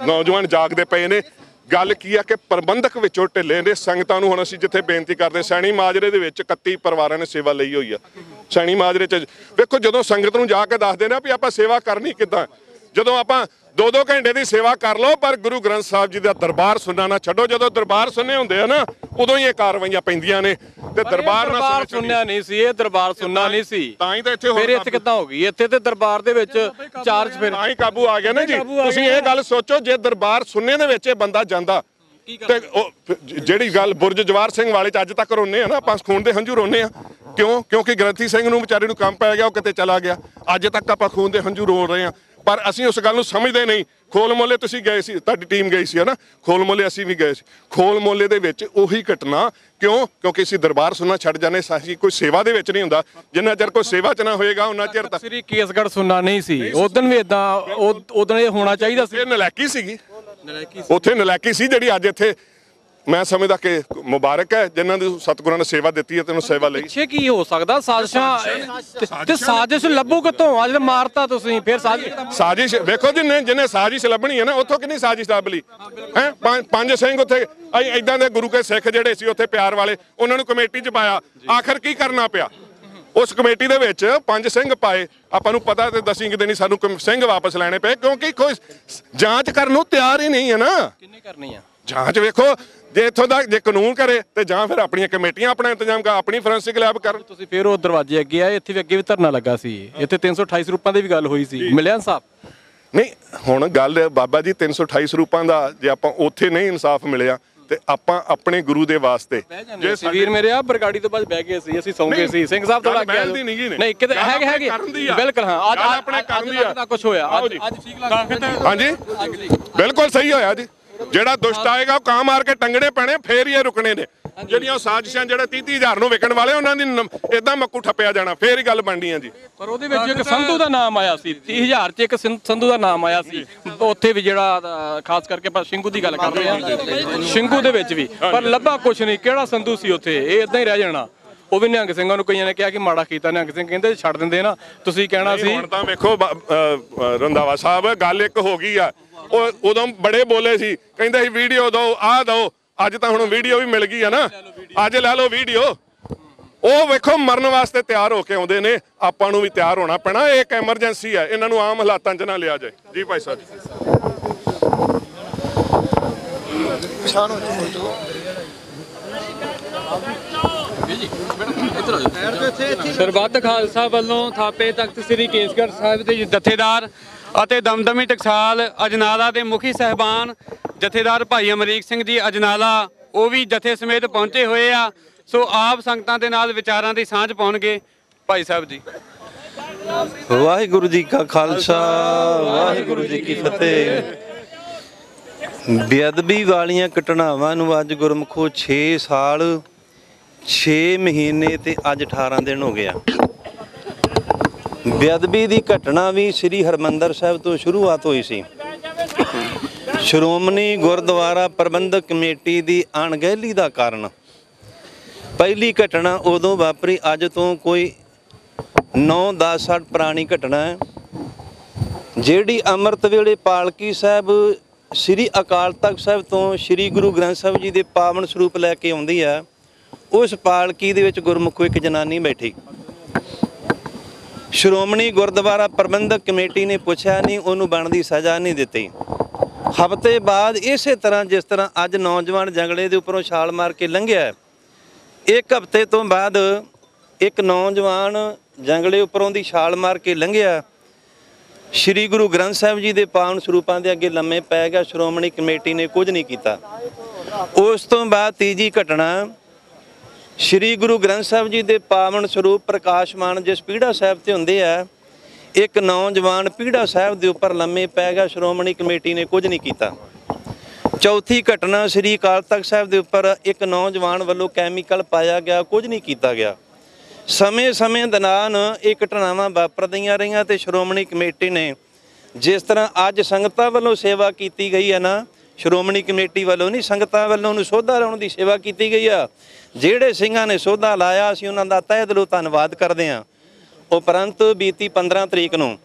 ਨੌਜਵਾਨ ਜਾਗਦੇ ਪਏ ਨੇ। ਗੱਲ ਕੀ ਆ ਕਿ ਪ੍ਰਬੰਧਕ ਵਿੱਚੋਂ ਢਿੱਲੇ ਨੇ। ਸੰਗਤਾਂ ਨੂੰ ਹੁਣ ਅਸੀਂ ਜਿੱਥੇ ਬੇਨਤੀ ਕਰਦੇ, ਸੈਣੀ ਮਾਜਰੇ ਦੇ ਵਿੱਚ 31 ਪਰਿਵਾਰਾਂ ਨੇ ਸੇਵਾ ਲਈ ਹੋਈ ਆ। ਸੈਣੀ ਮਾਜਰੇ 'ਚ ਵੇਖੋ, ਜਦੋਂ ਸੰਗਤ ਨੂੰ ਜਾ ਕੇ ਦੱਸਦੇ ਨੇ ਵੀ ਆਪਾਂ ਸੇਵਾ ਕਰਨੀ ਕਿੱਦਾਂ, ਜਦੋਂ ਆਪਾਂ 2-2 ਘੰਟੇ ਦੀ ਸੇਵਾ ਕਰ ਲਓ, ਪਰ ਗੁਰੂ ਗ੍ਰੰਥ ਸਾਹਿਬ ਜੀ ਦਾ ਦਰਬਾਰ ਸੁਣਨਾ ਨਾ ਛੱਡੋ। ਜਦੋਂ ਦਰਬਾਰ ਸੁਣਨੇ ਹੁੰਦੇ ਆ ਨਾ, ਉਦੋਂ ਹੀ ਇਹ ਕਾਰਵਾਈਆਂ ਪੈਂਦੀਆਂ ਨੇ। ਤੇ ਦਰਬਾਰ ਸੁਣਿਆ ਨਹੀਂ ਸੀ, ਇਹ ਦਰਬਾਰ ਸੁਣਨਾ ਨਹੀਂ ਸੀ, ਤਾਂ ਹੀ ਤਾਂ ਇੱਥੇ ਫਿਰ ਇੱਥੇ ਕਿੱਦਾਂ ਹੋ ਗਈ? ਇੱਥੇ ਤੇ ਦਰਬਾਰ ਦੇ ਵਿੱਚ ਚਾਰਜ ਫਿਰ ਤਾਂ ਹੀ ਕਾਬੂ ਆ ਗਿਆ ਨਾ ਜੀ। ਤੁਸੀਂ ਇਹ ਗੱਲ ਸੋਚੋ, ਜੇ ਦਰਬਾਰ ਸੁਣਨੇ ਦੇ ਵਿੱਚ ਇਹ ਬੰਦਾ ਜਾਂਦਾ ਤੇ ਜਿਹੜੀ ਗੱਲ ਬੁਰਜ ਜਵਾਰ ਸਿੰਘ ਵਾਲੇ 'ਚ ਅੱਜ ਤੱਕ ਰੋਨੇ ਆ ਨਾ, ਆਪਾਂ ਖੂਨ ਦੇ ਹੰਝੂ ਰੋਨੇ ਆ। ਕਿਉਂ? ਕਿਉਂਕਿ ਗ੍ਰੰਥੀ ਸਿੰਘ ਨੂੰ ਵਿਚਾਰੇ ਨੂੰ ਕੰਮ ਪੈ ਗਿਆ, ਉਹ ਕਿਤੇ ਚਲਾ ਗਿਆ। ਅੱਜ ਤੱਕ ਆਪਾਂ ਖੂਨ ਦੇ ਹੰਝੂ ਰੋ ਰਹੇ ਆ, ਪਰ ਅਸੀਂ ਉਸ ਗੱਲ ਨੂੰ ਸਮਝਦੇ ਨਹੀਂ। ਖੋਲ ਮੋਲੇ ਤੁਸੀਂ ਗਏ ਸੀ, ਤੁਹਾਡੀ ਟੀਮ ਗਈ ਸੀ ਹਨਾ, ਖੋਲ ਮੋਲੇ ਅਸੀਂ ਵੀ ਗਏ ਸੀ। ਖੋਲ ਮੋਲੇ ਦੇ ਵਿੱਚ ਉਹੀ ਘਟਨਾ। ਕਿਉਂ? ਕਿਉਂਕਿ ਅਸੀਂ ਦਰਬਾਰ ਸੁਣਨਾ ਛੱਡ ਜਾਂਦੇ, ਅਸੀਂ ਕੋਈ ਸੇਵਾ ਦੇ ਵਿੱਚ ਨਹੀਂ ਹੁੰਦਾ। ਜਿੰਨਾ ਚਿਰ ਕੋਈ ਸੇਵਾ 'ਚ ਨਾ ਹੋਏਗਾ ਉਹਨਾਂ ਚਿਰ ਤਾਂ ਸ੍ਰੀ ਕੇਸਗੜ੍ਹ ਸੁਣਨਾ ਨਹੀਂ ਸੀ। ਉਦੋਂ ਵੀ ਇਦਾਂ ਉਦੋਂ ਇਹ ਹੋਣਾ ਚਾਹੀਦਾ ਸੀ। ਇਹ ਨਲਾਇਕੀ ਸੀਗੀ, ਉੱਥੇ ਨਲਾਇਕੀ ਸੀ ਜਿਹੜੀ ਅੱਜ ਇੱਥੇ ਮੈਂ ਸਮਝਦਾ ਕਿ ਮੁਬਾਰਕ ਹੈ ਜਿਨ੍ਹਾਂ ਦੀ ਸਤਿਗੁਰਾਂ ਨੇ ਸੇਵਾ ਦਿੱਤੀ ਹੈ ਤੇ ਉਹਨੂੰ ਸੇਵਾ ਲਈ। ਪਿੱਛੇ ਕੀ ਹੋ ਸਕਦਾ? ਸਾਜ਼ਿਸ਼ਾਂ ਤੇ ਸਾਜ਼ਿਸ਼ ਲੱਭੂ ਕਿੱਥੋਂ? ਅੱਜ ਮਾਰਤਾ ਤੁਸੀਂ, ਫਿਰ ਸਾਜ਼ਿਸ਼ ਵੇਖੋ ਜਿਹਨੇ ਸਾਜ਼ਿਸ਼ ਲੱਭਣੀ ਹੈ ਨਾ, ਉੱਥੋਂ ਕਿੰਨੀ ਸਾਜ਼ਿਸ਼ ਲੱਭ ਲਈ ਹੈ। 5 ਸਿੰਘ ਉੱਥੇ ਏਦਾਂ ਦੇ ਗੁਰੂ ਕੇ ਸਿੱਖ ਜਿਹੜੇ ਸੀ ਉੱਥੇ ਪਿਆਰ ਵਾਲੇ, ਉਹਨਾਂ ਨੂੰ ਕਮੇਟੀ 'ਚ ਪਾਇਆ। ਆਖਰ ਕੀ ਕਰਨਾ ਪਿਆ? ਉਸ ਕਮੇਟੀ ਦੇ ਵਿੱਚ 5 ਸਿੰਘ ਪਾਏ। ਆਪਾਂ ਨੂੰ ਪਤਾ ਤੇ ਦਸੀਂ ਕਿਤੇ ਨਹੀਂ ਸਾਨੂੰ ਸਿੰਘ ਵਾਪਸ ਲੈਣੇ ਪਏ, ਕਿਉਂਕਿ ਕੋਈ ਜਾਂਚ ਕਰਨ ਨੂੰ ਤਿਆਰ ਹੀ ਨਹੀਂ ਹੈ ਨਾ। ਕਿੰਨੇ ਕਰਨੀ ਆ ਜਾਂਚ? ਵੇਖੋ ਜੇ ਇੱਥੋਂ ਦਾ ਜੇ ਕਾਨੂੰਨ ਕਰੇ ਤੇ ਜਾਂ ਫਿਰ ਆਪਣੀਆਂ ਕਮੇਟੀਆਂ ਆਪਣਾ ਇੰਤਜ਼ਾਮ ਕਰ, ਆਪਣੀ ਫੋਰੈਂਸਿਕ ਲੈਬ ਕਰਨ। ਤੁਸੀਂ ਫਿਰ ਉਹ ਦਰਵਾਜ਼ੇ ਅੱਗੇ ਆਏ, ਇੱਥੇ ਵੀ ਅੱਗੇ ਵੀ ਧਰਨਾ ਲੱਗਾ ਸੀ। ਇੱਥੇ 328 ਸਰੂਪਾਂ ਦੀ ਵੀ ਗੱਲ ਹੋਈ ਸੀ, ਮਿਲਿਆ ਇਨਸਾਫ? ਨਹੀਂ, ਹੁਣ ਗੱਲ ਬਾਬਾ ਜੀ 328 ਸਰੂਪਾਂ ਦਾ ਜੇ ਆਪਾਂ ਉੱਥੇ ਨਹੀਂ ਇਨਸਾਫ ਮਿਲਿਆ ਤੇ ਆਪਾਂ ਆਪਣੇ ਗੁਰੂ ਦੇ ਵਾਸਤੇ ਜੇ ਵੀਰ ਮੇਰੇ ਆ ਬਰਗਾੜੀ ਤੋਂ ਬਾਅਦ ਬਹਿ ਗਏ ਸੀ, ਅਸੀਂ ਸੌਂ ਗਏ ਸੀ। ਸਿੰਘ ਸਾਹਿਬ ਤੋਂ ਲੱਗ ਗਿਆ ਨਹੀਂ ਕਿਤੇ ਹੈਗੇ ਬਿਲਕੁਲ। ਹਾਂ ਅੱਜ ਆਪਣੇ ਕਰਨ ਦੀ ਆ ਕੁਝ ਹੋਇਆ, ਅੱਜ ਠੀਕ ਲੱਗਦਾ। ਹਾਂਜੀ ਬਿਲਕੁਲ ਸਹੀ ਹੋਇਆ ਜੀ, ਜਿਹੜਾ ਦੁਸ਼ਟ ਆਏਗਾ ਉਹ ਕਾਂ ਮਾਰ ਕੇ ਟੰਗਣੇ ਪੈਣੇ, ਫੇਰ ਹੀ ਇਹ ਰੁਕਣੇ ਨੇ। ਜਿਹੜੀਆਂ ਸਾਜ਼ਿਸ਼ਾਂ ਜਿਹੜੇ 30-30,000 ਨੂੰ ਵਿਕਣ ਵਾਲੇ ਉਹਨਾਂ ਦੀ ਇਦਾਂ ਮੱਕੂ ਠੱਪਿਆ ਜਾਣਾ, ਫੇਰ ਹੀ ਗੱਲ ਬਣਨੀ ਆ ਜੀ। ਪਰ ਉਹਦੇ ਵਿੱਚ ਇੱਕ ਸੰਧੂ ਦਾ ਨਾਮ ਆਇਆ ਸੀ, 30,000 ਚ ਇੱਕ ਸੰਧੂ ਦਾ ਨਾਮ ਆਇਆ ਸੀ ਉੱਥੇ ਵੀ, ਜਿਹੜਾ ਖਾਸ ਕਰਕੇ ਆਪਾਂ ਸਿੰਘੂ ਦੀ ਗੱਲ ਕਰ ਰਹੇ ਹਾਂ, ਸਿੰਘੂ ਦੇ ਵਿੱਚ ਵੀ, ਪਰ ਲੱਭਾ ਕੁਛ ਨਹੀਂ। ਕਿਹੜਾ ਸੰਧੂ ਸੀ ਉੱਥੇ? ਇਹ ਇਦਾਂ ਹੀ ਰਹਿ ਜਾਣਾ। ਉਹ ਵੀ ਨਿਹੰਗ ਸਿੰਘਾਂ ਨੂੰ ਕਈਆਂ ਨੇ ਕਿਹਾ ਕਿ ਮਾੜਾ ਕੀਤਾ, ਨਿਹੰਗ ਸਿੰਘ ਕਹਿੰਦੇ ਛੱਡ ਦਿੰਦੇ ਨਾ, ਤੁਸੀਂ ਕਹਿਣਾ ਸੀ। ਹੁਣ ਤਾਂ ਵੇਖੋ ਰੰਧਾਵਾ ਸਾਹਿਬ, ਗੱਲ ਇੱਕ ਹੋ ਗਈ ਆ। ਉਹ ਉਦੋਂ ਬੜੇ ਬੋਲੇ ਸੀ, ਕਹਿੰਦੇ ਸੀ ਵੀਡੀਓ ਦਿਓ, ਆਹ ਦਿਓ। ਅੱਜ ਤਾਂ ਹੁਣ ਵੀਡੀਓ ਵੀ ਮਿਲ ਗਈ ਆ ਨਾ, ਅੱਜ ਲੈ ਲਓ ਵੀਡੀਓ। ਉਹ ਵੇਖੋ ਮਰਨ ਵਾਸਤੇ ਤਿਆਰ ਹੋ ਕੇ ਆਉਂਦੇ ਨੇ, ਆਪਾਂ ਨੂੰ ਵੀ ਤਿਆਰ ਹੋਣਾ ਪੈਣਾ। ਇਹ ਇੱਕ ਐਮਰਜੈਂਸੀ ਹੈ, ਇਹਨਾਂ ਨੂੰ ਆਮ ਹਾਲਾਤਾਂ 'ਚ ਨਾ ਲਿਆ ਜਾਏ ਜੀ। ਭਾਈ ਸਾਹਿਬ ਸਰਬੱਤ ਖਾਲਸਾ ਵੱਲੋਂ ਥਾਪੇ ਤਖਤ ਸ੍ਰੀ ਕੇਸਗੜ੍ਹ ਸਾਹਿਬ ਦੇ ਜਥੇਦਾਰ ਅਤੇ ਦਮਦਮੀ ਟਕਸਾਲ ਅਜਨਾਲਾ ਦੇ ਮੁਖੀ ਸਹਿਬਾਨ ਜਥੇਦਾਰ ਭਾਈ ਅਮਰੀਕ ਸਿੰਘ ਜੀ ਅਜਨਾਲਾ, ਉਹ ਵੀ ਜਥੇ ਸਮੇਤ ਪਹੁੰਚੇ ਹੋਏ ਆ। ਸੋ ਆਪ ਸੰਗਤਾਂ ਦੇ ਨਾਲ ਵਿਚਾਰਾਂ ਦੀ ਸਾਂਝ ਪਾਉਣਗੇ ਭਾਈ ਸਾਹਿਬ ਜੀ। ਵਾਹਿਗੁਰੂ ਜੀ ਕਾ ਖਾਲਸਾ, ਵਾਹਿਗੁਰੂ ਜੀ ਕੀ ਫਤਿਹ। ਬੇਅਦਬੀ ਵਾਲੀਆਂ ਘਟਨਾਵਾਂ ਨੂੰ ਅੱਜ ਗੁਰਮੁਖੋ 6 ਸਾਲ 6 ਮਹੀਨੇ ਤੇ ਅੱਜ 18 ਦਿਨ ਹੋ ਗਿਆ। ਬੇਅਦਬੀ ਦੀ ਘਟਨਾ ਵੀ ਸ੍ਰੀ ਹਰਮੰਦਰ ਸਾਹਿਬ ਤੋਂ ਸ਼ੁਰੂਆਤ ਹੋਈ ਸੀ। ਸ਼੍ਰੋਮਣੀ ਗੁਰਦੁਆਰਾ ਪ੍ਰਬੰਧਕ ਕਮੇਟੀ ਦੀ ਅਣਗਹਿਲੀ ਦਾ ਕਾਰਨ ਪਹਿਲੀ ਘਟਨਾ ਉਦੋਂ ਵਾਪਰੀ, ਅੱਜ ਤੋਂ ਕੋਈ 9-10 ਸਾਲ ਪੁਰਾਣੀ ਘਟਨਾ ਹੈ, ਜਿਹੜੀ ਅੰਮ੍ਰਿਤ ਵੇਲੇ ਪਾਲਕੀ ਸਾਹਿਬ ਸ੍ਰੀ ਅਕਾਲ ਤਖਤ ਸਾਹਿਬ ਤੋਂ ਸ੍ਰੀ ਗੁਰੂ ਗ੍ਰੰਥ ਸਾਹਿਬ ਜੀ ਦੇ ਪਾਵਨ ਸਰੂਪ ਲੈ ਕੇ ਆਉਂਦੀ ਹੈ। ਉਸ ਪਾਲਕੀ ਦੇ ਵਿੱਚ ਗੁਰਮੁਖੋ ਇੱਕ ਜਨਾਨੀ ਬੈਠੀ। ਸ਼੍ਰੋਮਣੀ ਗੁਰਦੁਆਰਾ ਪ੍ਰਬੰਧਕ ਕਮੇਟੀ ਨੇ ਪੁੱਛਿਆ ਨਹੀਂ, ਉਹਨੂੰ ਬਣਦੀ ਸਜ਼ਾ ਨਹੀਂ ਦਿੱਤੀ। ਹਫ਼ਤੇ ਬਾਅਦ ਇਸੇ ਤਰ੍ਹਾਂ ਜਿਸ ਤਰ੍ਹਾਂ ਅੱਜ ਨੌਜਵਾਨ ਜੰਗਲੇ ਦੇ ਉੱਪਰੋਂ ਛਾਲ ਮਾਰ ਕੇ ਲੰਘਿਆ, ਇੱਕ ਹਫ਼ਤੇ ਤੋਂ ਬਾਅਦ ਇੱਕ ਨੌਜਵਾਨ ਜੰਗਲੇ ਉੱਪਰੋਂ ਦੀ ਛਾਲ ਮਾਰ ਕੇ ਲੰਘਿਆ, ਸ੍ਰੀ ਗੁਰੂ ਗ੍ਰੰਥ ਸਾਹਿਬ ਜੀ ਦੇ ਪਾਵਨ ਸਰੂਪਾਂ ਦੇ ਅੱਗੇ ਲੰਮੇ ਪੈ ਗਿਆ। ਸ਼੍ਰੋਮਣੀ ਕਮੇਟੀ ਨੇ ਕੁਝ ਨਹੀਂ ਕੀਤਾ। ਉਸ ਤੋਂ ਬਾਅਦ ਤੀਜੀ ਘਟਨਾ, ਸ੍ਰੀ ਗੁਰੂ ਗ੍ਰੰਥ ਸਾਹਿਬ ਜੀ ਦੇ ਪਾਵਨ ਸਰੂਪ ਪ੍ਰਕਾਸ਼ਮਾਨ ਜਿਸ ਪੀੜਾ ਸਾਹਿਬ ਤੇ ਹੁੰਦੇ ਆ, ਇੱਕ ਨੌਜਵਾਨ ਪੀੜਾ ਸਾਹਿਬ ਦੇ ਉੱਪਰ ਲੰਮੇ ਪੈ ਗਿਆ। ਸ਼੍ਰੋਮਣੀ ਕਮੇਟੀ ਨੇ ਕੁਝ ਨਹੀਂ ਕੀਤਾ। ਚੌਥੀ ਘਟਨਾ, ਸ੍ਰੀ ਅਕਾਲ ਤਖਤ ਸਾਹਿਬ ਦੇ ਉੱਪਰ ਇੱਕ ਨੌਜਵਾਨ ਵੱਲੋਂ ਕੈਮੀਕਲ ਪਾਇਆ ਗਿਆ, ਕੁਝ ਨਹੀਂ ਕੀਤਾ ਗਿਆ। ਸਮੇਂ ਦੌਰਾਨ ਇਹ ਘਟਨਾਵਾਂ ਵਾਪਰਦੀਆਂ ਰਹੀਆਂ ਤੇ ਸ਼੍ਰੋਮਣੀ ਕਮੇਟੀ ਨੇ ਜਿਸ ਤਰ੍ਹਾਂ ਅੱਜ ਸੰਗਤਾਂ ਵੱਲੋਂ ਸੇਵਾ ਕੀਤੀ ਗਈ ਹੈ ਨਾ, ਸ਼੍ਰੋਮਣੀ ਕਮੇਟੀ ਵੱਲੋਂ ਨਹੀਂ, ਸੰਗਤਾਂ ਵੱਲੋਂ ਉਹਨੂੰ ਸੋਧਾ ਲਾਉਣ ਦੀ ਸੇਵਾ ਕੀਤੀ ਗਈ ਆ। ਜਿਹੜੇ ਸਿੰਘਾਂ ਨੇ ਸੋਧਾ ਲਾਇਆ, ਅਸੀਂ ਉਹਨਾਂ ਦਾ ਤਹਿ ਦਿਲੋਂ ਧੰਨਵਾਦ ਕਰਦੇ ਹਾਂ। ਉਪਰੰਤ ਬੀਤੀ 15 ਤਰੀਕ ਨੂੰ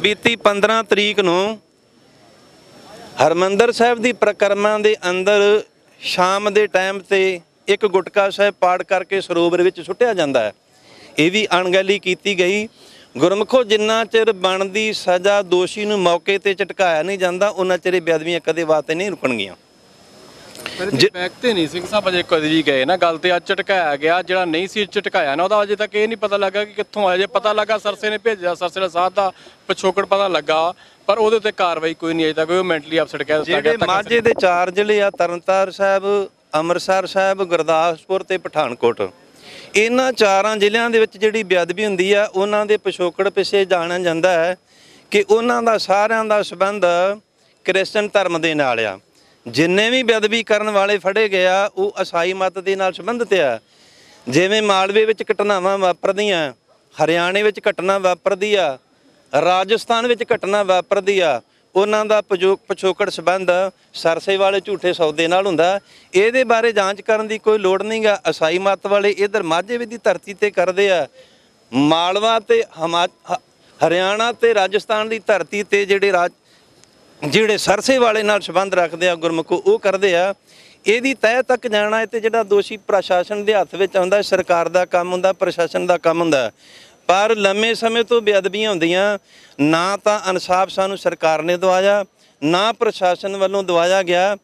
ਬੀਤੀ 15 ਤਰੀਕ ਨੂੰ ਹਰਮੰਦਰ ਸਾਹਿਬ ਦੀ ਪ੍ਰਕਰਮਾਂ ਦੇ ਅੰਦਰ ਸ਼ਾਮ ਦੇ ਟਾਈਮ ਤੇ ਇੱਕ ਗੁਟਕਾ ਸਾਹਿਬ ਪਾੜ ਕਰਕੇ ਸਰੋਵਰ ਵਿੱਚ ਸੁੱਟਿਆ ਜਾਂਦਾ ਹੈ। ਇਹ ਵੀ ਅਣਗਹਿਲੀ ਕੀਤੀ ਗਈ। ਗੁਰਮੁਖੋ ਜਿੰਨਾ ਚਿਰ ਬਣਦੀ ਸਜ਼ਾ ਦੋਸ਼ੀ ਨੂੰ ਮੌਕੇ ਤੇ ਝਟਕਾਇਆ ਨਹੀਂ ਜਾਂਦਾ, ਉਹਨਾਂ ਚਿਰ ਬੇਅਦਬੀਆਂ ਕਦੇ ਵਾਸਤੇ ਨਹੀਂ ਰੁਕਣਗੀਆਂ। ਤੇ ਨਹੀਂ ਸਿੰਘ ਸਾਹਿਬ ਅਜੇ ਕਦੇ ਵੀ ਗਏ ਨਾ, ਗੱਲ ਤੇ ਅੱਜ ਝਟਕਾਇਆ ਗਿਆ। ਜਿਹੜਾ ਨਹੀਂ ਸੀ ਝਟਕਾਇਆ ਨਾ, ਉਹਦਾ ਅਜੇ ਤੱਕ ਇਹ ਨਹੀਂ ਪਤਾ ਲੱਗਾ ਕਿ ਕਿੱਥੋਂ ਆਇਆ। ਜੇ ਪਤਾ ਲੱਗਾ ਸਰਸੇ ਨੇ ਭੇਜਿਆ, ਸਰਸੇ ਦਾ ਸਾਥ ਦਾ ਪਿਛੋਕੜ ਪਤਾ ਲੱਗਾ, ਪਰ ਉਹਦੇ ਉੱਤੇ ਕਾਰਵਾਈ ਕੋਈ ਨਹੀਂ ਅਜੇ ਤੱਕ। ਉਹ ਮੈਂਟਲੀ ਅਪਸੈਟ ਕਹਿ ਦਿੱਤਾ ਗਿਆ। ਮਾਝੇ ਦੇ 4 ਜ਼ਿਲ੍ਹੇ ਆ, ਤਰਨਤਾਰਨ ਸਾਹਿਬ, ਅੰਮ੍ਰਿਤਸਰ ਸਾਹਿਬ, ਗੁਰਦਾਸਪੁਰ ਤੇ ਪਠਾਨਕੋਟ, ਇਹਨਾਂ 4 ਜ਼ਿਲ੍ਹਿਆਂ ਦੇ ਵਿੱਚ ਜਿਹੜੀ ਬੇਅਦਬੀ ਹੁੰਦੀ ਆ, ਉਹਨਾਂ ਦੇ ਪਿਛੋਕੜ ਪਿੱਛੇ ਜਾਣਿਆ ਜਾਂਦਾ ਹੈ ਕਿ ਉਹਨਾਂ ਦਾ ਸਾਰਿਆਂ ਦਾ ਸੰਬੰਧ ਕ੍ਰਿਸਚਨ ਧਰਮ ਦੇ ਨਾਲ ਆ। ਜਿੰਨੇ ਵੀ ਬੇਅਦਬੀ ਕਰਨ ਵਾਲੇ ਫੜੇ ਗਿਆ, ਉਹ ਈਸਾਈ ਮਤ ਦੇ ਨਾਲ ਸੰਬੰਧਿਤ ਆ। ਜਿਵੇਂ ਮਾਲਵੇ ਵਿੱਚ ਘਟਨਾਵਾਂ ਵਾਪਰਦੀਆਂ, ਹਰਿਆਣੇ ਵਿੱਚ ਘਟਨਾ ਵਾਪਰਦੀ ਆ, ਰਾਜਸਥਾਨ ਵਿੱਚ ਘਟਨਾ ਵਾਪਰਦੀ ਆ, ਉਹਨਾਂ ਦਾ ਪਿਛੋਕੜ ਸੰਬੰਧ ਸਰਸੇ ਵਾਲੇ ਝੂਠੇ ਸੌਦੇ ਨਾਲ ਹੁੰਦਾ। ਇਹਦੇ ਬਾਰੇ ਜਾਂਚ ਕਰਨ ਦੀ ਕੋਈ ਲੋੜ ਨਹੀਂ ਗਾ। ਈਸਾਈ ਮਤ ਵਾਲੇ ਇੱਧਰ ਮਾਝੇ ਦੀ ਧਰਤੀ ਤੇ ਕਰਦੇ ਆ, ਮਾਲਵਾ ਤੇ ਹਰਿਆਣਾ ਤੇ ਰਾਜਸਥਾਨ ਦੀ ਧਰਤੀ ਤੇ ਜਿਹੜੇ ਸਰਸੇ ਵਾਲੇ ਨਾਲ ਸੰਬੰਧ ਰੱਖਦੇ ਆ ਗੁਰਮੁਖੋ, ਉਹ ਕਰਦੇ ਆ। ਇਹਦੀ ਤਹਿ ਤੱਕ ਜਾਣਾ ਹੈ ਤੇ ਜਿਹੜਾ ਦੋਸ਼ੀ ਪ੍ਰਸ਼ਾਸਨ ਦੇ ਹੱਥ ਵਿੱਚ ਆਉਂਦਾ, ਸਰਕਾਰ ਦਾ ਕੰਮ ਹੁੰਦਾ, ਪ੍ਰਸ਼ਾਸਨ ਦਾ ਕੰਮ ਹੁੰਦਾ। ਪਰ ਲੰਮੇ ਸਮੇਂ ਤੋਂ ਬੇਅਦਬੀਆਂ ਹੁੰਦੀਆਂ, ਨਾ ਤਾਂ ਇਨਸਾਫ ਸਾਨੂੰ ਸਰਕਾਰ ਨੇ ਦਵਾਇਆ, ਨਾ ਪ੍ਰਸ਼ਾਸਨ ਵੱਲੋਂ ਦਵਾਇਆ ਗਿਆ।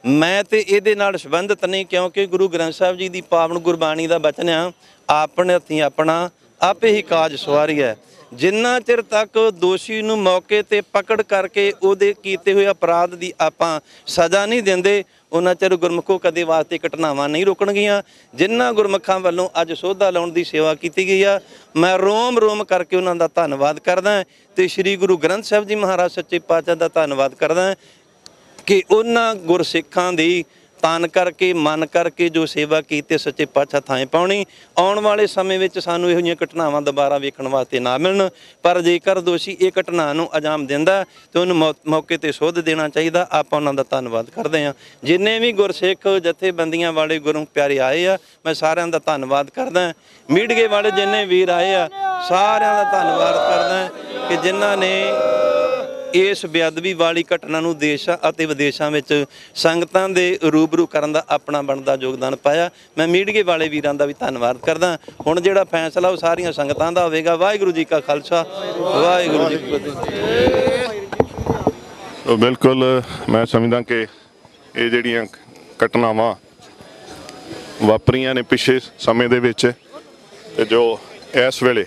ਮੈਂ ਤੇ ਇਹਦੇ ਨਾਲ ਸੰਬੰਧਿਤ ਨਹੀਂ, ਕਿਉਂਕਿ ਗੁਰੂ ਗ੍ਰੰਥ ਸਾਹਿਬ ਜੀ ਦੀ ਪਾਵਨ ਗੁਰਬਾਣੀ ਦਾ ਬਚਨ ਆ, ਆਪਣੇ ਹੱਥੀਂ ਆਪਣਾ ਆਪੇ ਹੀ ਕਾਜ ਸਵਾਰੀ ਹੈ। ਜਿੰਨਾ ਚਿਰ ਤੱਕ ਦੋਸ਼ੀ ਨੂੰ ਮੌਕੇ ਤੇ ਪਕੜ ਕਰਕੇ ਉਹਦੇ ਕੀਤੇ ਹੋਏ ਅਪਰਾਧ ਦੀ ਆਪਾਂ ਸਜ਼ਾ ਨਹੀਂ ਦਿੰਦੇ, ਉਹਨਾਂ ਚਿਰ ਗੁਰਮੁਖੋ ਕਦੇ ਵਾਸਤੇ ਘਟਨਾਵਾਂ ਨਹੀਂ ਰੁਕਣਗੀਆਂ। ਜਿਨ੍ਹਾਂ ਗੁਰਮੁਖਾਂ ਵੱਲੋਂ ਅੱਜ ਸੋਧਾ ਲਾਉਣ ਦੀ ਸੇਵਾ ਕੀਤੀ ਗਈ ਆ, ਮੈਂ ਰੋਮ ਰੋਮ ਕਰਕੇ ਉਹਨਾਂ ਦਾ ਧੰਨਵਾਦ ਕਰਦਾ ਤੇ ਸ੍ਰੀ ਗੁਰੂ ਗ੍ਰੰਥ ਸਾਹਿਬ ਜੀ ਮਹਾਰਾਜ ਸੱਚੇ ਪਾਤਸ਼ਾਹ ਦਾ ਧੰਨਵਾਦ ਕਰਦਾ ਕਿ ਉਹਨਾਂ ਗੁਰਸਿੱਖਾਂ ਦੀ ਤਨ ਕਰਕੇ ਮਨ ਕਰਕੇ ਜੋ ਸੇਵਾ ਕੀਤੀ ਸੱਚੇ ਪਾਤਸ਼ਾਹ ਥਾਂ ਪਾਉਣੀ। ਆਉਣ ਵਾਲੇ ਸਮੇਂ ਵਿੱਚ ਸਾਨੂੰ ਇਹੋ ਜਿਹੀਆਂ ਘਟਨਾਵਾਂ ਦੁਬਾਰਾ ਵੇਖਣ ਵਾਸਤੇ ਨਾ ਮਿਲਣ, ਪਰ ਜੇਕਰ ਦੋਸ਼ੀ ਇਹ ਘਟਨਾ ਨੂੰ ਅੰਜਾਮ ਦਿੰਦਾ ਤਾਂ ਉਹਨੂੰ ਮੌਕੇ ਤੇ ਸੋਧ ਦੇਣਾ ਚਾਹੀਦਾ। ਆਪਾਂ ਉਹਨਾਂ ਦਾ ਧੰਨਵਾਦ ਕਰਦੇ ਹਾਂ। ਜਿੰਨੇ ਵੀ ਗੁਰਸਿੱਖ ਜਥੇਬੰਦੀਆਂ ਵਾਲੇ ਗੁਰੂ ਪਿਆਰੇ ਆਏ ਆ, ਮੈਂ ਸਾਰਿਆਂ ਦਾ ਧੰਨਵਾਦ ਕਰਦਾ। ਮੀਡੀਏ ਵਾਲੇ ਜਿੰਨੇ ਵੀਰ ਆਏ ਆ, ਸਾਰਿਆਂ ਦਾ ਧੰਨਵਾਦ ਕਰਦਾ ਕਿ ਜਿਨ੍ਹਾਂ ਨੇ ਇਸ ਬੇਅਦਬੀ ਵਾਲੀ ਘਟਨਾ ਨੂੰ ਦੇਸ਼ਾਂ ਅਤੇ ਵਿਦੇਸ਼ਾਂ ਵਿੱਚ ਸੰਗਤਾਂ ਦੇ ਰੂਬਰੂ ਕਰਨ ਦਾ ਆਪਣਾ ਬਣਦਾ ਯੋਗਦਾਨ ਪਾਇਆ। ਮੈਂ ਮੀਡੀਏ ਵਾਲੇ ਵੀਰਾਂ ਦਾ ਵੀ ਧੰਨਵਾਦ ਕਰਦਾ। ਹੁਣ ਜਿਹੜਾ ਫੈਸਲਾ ਉਹ ਸਾਰੀਆਂ ਸੰਗਤਾਂ ਦਾ ਹੋਵੇਗਾ। ਵਾਹਿਗੁਰੂ ਜੀ ਕਾ ਖਾਲਸਾ, ਵਾਹਿਗੁਰੂ ਜੀ ਕੀ ਫਤਿਹ। ਬਿਲਕੁਲ ਮੈਂ ਸਮਝਦਾ ਕਿ ਇਹ ਜਿਹੜੀਆਂ ਘਟਨਾਵਾਂ ਵਾਪਰੀਆਂ ਨੇ ਪਿਛਲੇ ਸਮੇਂ ਦੇ ਵਿੱਚ, ਤੇ ਜੋ ਇਸ ਵੇਲੇ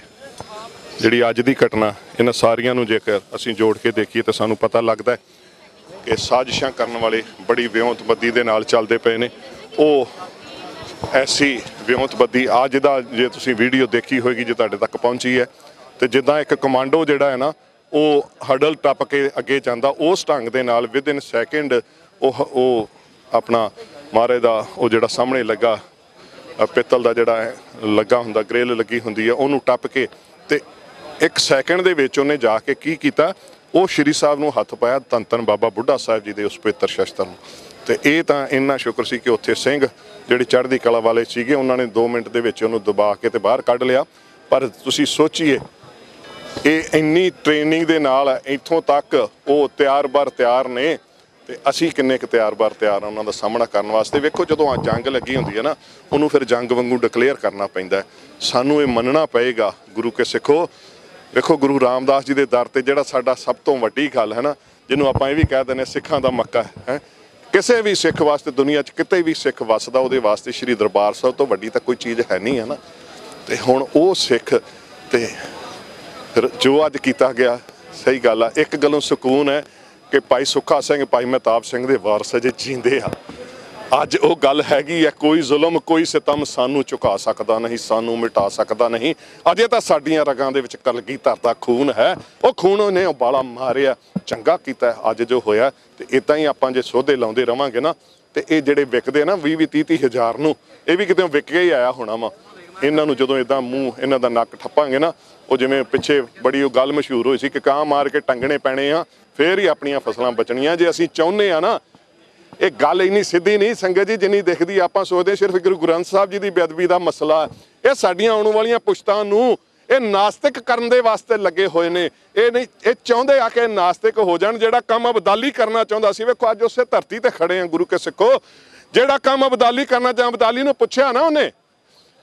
ਜਿਹੜੀ ਅੱਜ ਦੀ ਘਟਨਾ, ਇਹਨਾਂ ਸਾਰੀਆਂ ਨੂੰ ਜੇਕਰ ਅਸੀਂ ਜੋੜ ਕੇ ਦੇਖੀਏ ਤਾਂ ਸਾਨੂੰ ਪਤਾ ਲੱਗਦਾ ਕਿ ਸਾਜ਼ਿਸ਼ਾਂ ਕਰਨ ਵਾਲੇ ਬੜੀ ਵਿਉਂਤਬੱਦੀ ਦੇ ਨਾਲ ਚੱਲਦੇ ਪਏ ਨੇ। ਉਹ ਐਸੀ ਵਿਉਂਤਬੱਦੀ ਅੱਜ ਦਾ, ਜੇ ਤੁਸੀਂ ਵੀਡੀਓ ਦੇਖੀ ਹੋਏਗੀ, ਜੇ ਤੁਹਾਡੇ ਤੱਕ ਪਹੁੰਚੀ ਹੈ, ਤੇ ਜਿੱਦਾਂ ਇੱਕ ਕਮਾਂਡੋ ਜਿਹੜਾ ਹੈ ਨਾ, ਉਹ ਹਡਲ ਟੱਪ ਕੇ ਅੱਗੇ ਜਾਂਦਾ, ਉਸ ਢੰਗ ਦੇ ਨਾਲ ਵਿਦਿਨ ਸੈਕਿੰਡ ਉਹ ਆਪਣਾ ਮਾਰੇ ਦਾ ਉਹ ਜਿਹੜਾ ਸਾਹਮਣੇ ਲੱਗਾ ਪਿੱਤਲ ਦਾ ਜਿਹੜਾ ਲੱਗਾ ਹੁੰਦਾ, ਗ੍ਰਿਲ ਲੱਗੀ ਹੁੰਦੀ ਹੈ, ਉਹਨੂੰ ਟੱਪ ਕੇ ਤੇ 1 ਸੈਕਿੰਡ ਦੇ ਵਿੱਚ ਉਹਨੇ ਜਾ ਕੇ ਕੀ ਕੀਤਾ, ਉਹ ਸ਼੍ਰੀ ਸਾਹਿਬ ਨੂੰ ਹੱਥ ਪਾਇਆ, ਧੰਨ ਧੰਨ ਬਾਬਾ ਬੁੱਢਾ ਸਾਹਿਬ ਜੀ ਦੇ ਉਸ ਪਵਿੱਤਰ ਸ਼ਸਤਰ ਨੂੰ। ਤੇ ਇਹ ਤਾਂ ਇੰਨਾ ਸ਼ੁਕਰ ਸੀ ਕਿ ਉੱਥੇ ਸਿੰਘ ਜਿਹੜੇ ਚੜ੍ਹਦੀ ਕਲਾ ਵਾਲੇ ਸੀਗੇ, ਉਹਨਾਂ ਨੇ 2 ਮਿੰਟ ਦੇ ਵਿੱਚ ਉਹਨੂੰ ਦਬਾ ਕੇ ਤੇ ਬਾਹਰ ਕੱਢ ਲਿਆ। ਪਰ ਤੁਸੀਂ ਸੋਚੀਏ, ਇਹ ਇੰਨੀ ਟ੍ਰੇਨਿੰਗ ਦੇ ਨਾਲ ਇੱਥੋਂ ਤੱਕ ਉਹ ਤਿਆਰ ਨੇ, ਤੇ ਅਸੀਂ ਕਿੰਨੇ ਕੁ ਤਿਆਰ ਆ ਉਹਨਾਂ ਦਾ ਸਾਹਮਣਾ ਕਰਨ ਵਾਸਤੇ। ਵੇਖੋ, ਜਦੋਂ ਜੰਗ ਲੱਗੀ ਹੁੰਦੀ ਹੈ ਨਾ, ਉਹਨੂੰ ਫਿਰ ਜੰਗ ਵਾਂਗੂ ਡਿਕਲੇਅਰ ਕਰਨਾ ਪੈਂਦਾ। ਸਾਨੂੰ ਇਹ ਮੰਨਣਾ ਪਏਗਾ ਗੁਰੂ ਕੇ ਸਿੱਖੋ। ਵੇਖੋ, ਗੁਰੂ ਰਾਮਦਾਸ ਜੀ ਦੇ ਦਰ ਤੇ ਜਿਹੜਾ ਸਾਡਾ ਸਭ ਤੋਂ ਵੱਡੀ ਗੱਲ ਹੈ ਨਾ, ਜਿਹਨੂੰ ਆਪਾਂ ਇਹ ਵੀ ਕਹਿ ਦਿੰਦੇ ਸਿੱਖਾਂ ਦਾ ਮੱਕਾ ਹੈ, ਕਿਸੇ ਵੀ ਸਿੱਖ ਵਾਸਤੇ ਦੁਨੀਆ 'ਚ ਕਿਤੇ ਵੀ ਸਿੱਖ ਵੱਸਦਾ, ਉਹਦੇ ਵਾਸਤੇ ਸ਼੍ਰੀ ਦਰਬਾਰ ਸਾਹਿਬ ਤੋਂ ਵੱਡੀ ਤਾਂ ਕੋਈ ਚੀਜ਼ ਹੈ ਨਹੀਂ, ਹੈ ਨਾ। ਤੇ ਹੁਣ ਉਹ ਸਿੱਖ ਤੇ ਫਿਰ ਜੋ ਅੱਜ ਕੀਤਾ ਗਿਆ, ਸਹੀ ਗੱਲ ਆ। ਇੱਕ ਗੱਲੋਂ ਸਕੂਨ ਹੈ ਕਿ ਭਾਈ ਸੁੱਖਾ ਸਿੰਘ, ਭਾਈ ਮਹਿਤਾਬ ਸਿੰਘ ਦੇ ਵਾਰਸ ਅਜੇ ਜੀਂਦੇ ਆ। ਅੱਜ ਉਹ ਗੱਲ ਹੈਗੀ ਹੈ, ਕੋਈ ਜ਼ੁਲਮ ਕੋਈ ਸਿਤਮ ਸਾਨੂੰ ਝੁਕਾ ਸਕਦਾ ਨਹੀਂ, ਸਾਨੂੰ ਮਿਟਾ ਸਕਦਾ ਨਹੀਂ। ਅਜੇ ਤਾਂ ਸਾਡੀਆਂ ਰਗਾਂ ਦੇ ਵਿੱਚ ਕਲਗੀਧਰ ਦਾ ਖੂਨ ਹੈ, ਉਹ ਖੂਨ ਉਹਨੇ ਉਬਾਲਾ ਮਾਰਿਆ, ਚੰਗਾ ਕੀਤਾ ਅੱਜ ਜੋ ਹੋਇਆ। ਤੇ ਇੱਦਾਂ ਹੀ ਆਪਾਂ ਜੇ ਸੋਧੇ ਲਾਉਂਦੇ ਰਵਾਂਗੇ ਨਾ, ਤੇ ਇਹ ਜਿਹੜੇ ਵਿਕਦੇ ਨਾ 20-30 ਹਜ਼ਾਰ ਨੂੰ, ਇਹ ਵੀ ਕਿਤੇ ਵਿਕ ਕੇ ਹੀ ਆਇਆ ਹੋਣਾ ਵਾ। ਇਹਨਾਂ ਨੂੰ ਜਦੋਂ ਇੱਦਾਂ ਮੂੰਹ ਇਹਨਾਂ ਦਾ ਨੱਕ ਠੱਪਾਂਗੇ ਨਾ, ਉਹ ਜਿਵੇਂ ਪਿੱਛੇ ਬੜੀ ਉਹ ਗੱਲ ਮਸ਼ਹੂਰ ਹੋਈ ਸੀ ਕਿ ਕਾਂ ਮਾਰ ਕੇ ਟੰਗਣੇ ਪੈਣੇ ਆ, ਫੇਰ ਹੀ ਆਪਣੀਆਂ ਫਸਲਾਂ ਬਚਣੀਆਂ। ਜੇ ਅਸੀਂ ਚਾਹੁੰਦੇ ਆ ਨਾ, ਇਹ ਗੱਲ ਇੰਨੀ ਸਿੱਧੀ ਨਹੀਂ ਸੰਗਤ ਜੀ ਜਿੰਨੀ ਦਿਖਦੀ। ਆਪਾਂ ਸੋਚਦੇ ਸਿਰਫ ਗੁਰੂ ਗ੍ਰੰਥ ਸਾਹਿਬ ਜੀ ਦੀ ਬੇਅਦਬੀ ਦਾ ਮਸਲਾ, ਇਹ ਸਾਡੀਆਂ ਆਉਣ ਵਾਲੀਆਂ ਪੁਸ਼ਤਾਂ ਨੂੰ ਇਹ ਨਾਸਤਿਕ ਕਰਨ ਦੇ ਵਾਸਤੇ ਲੱਗੇ ਹੋਏ ਨੇ। ਇਹ ਨਹੀਂ, ਇਹ ਚਾਹੁੰਦੇ ਆ ਕਿ ਨਾਸਤਿਕ ਹੋ ਜਾਣ। ਜਿਹੜਾ ਕੰਮ ਅਬਦਾਲੀ ਕਰਨਾ ਚਾਹੁੰਦਾ ਸੀ, ਵੇਖੋ ਅੱਜ ਉਸੇ ਧਰਤੀ ਤੇ ਖੜੇ ਆ ਗੁਰੂ ਕੇ ਸਿੱਖੋ। ਜਿਹੜਾ ਕੰਮ ਅਬਦਾਲੀ ਕਰਨਾ ਚਾਹੁੰਦਾ, ਅਬਦਾਲੀ ਨੂੰ ਪੁੱਛਿਆ ਨਾ ਉਹਨੇ,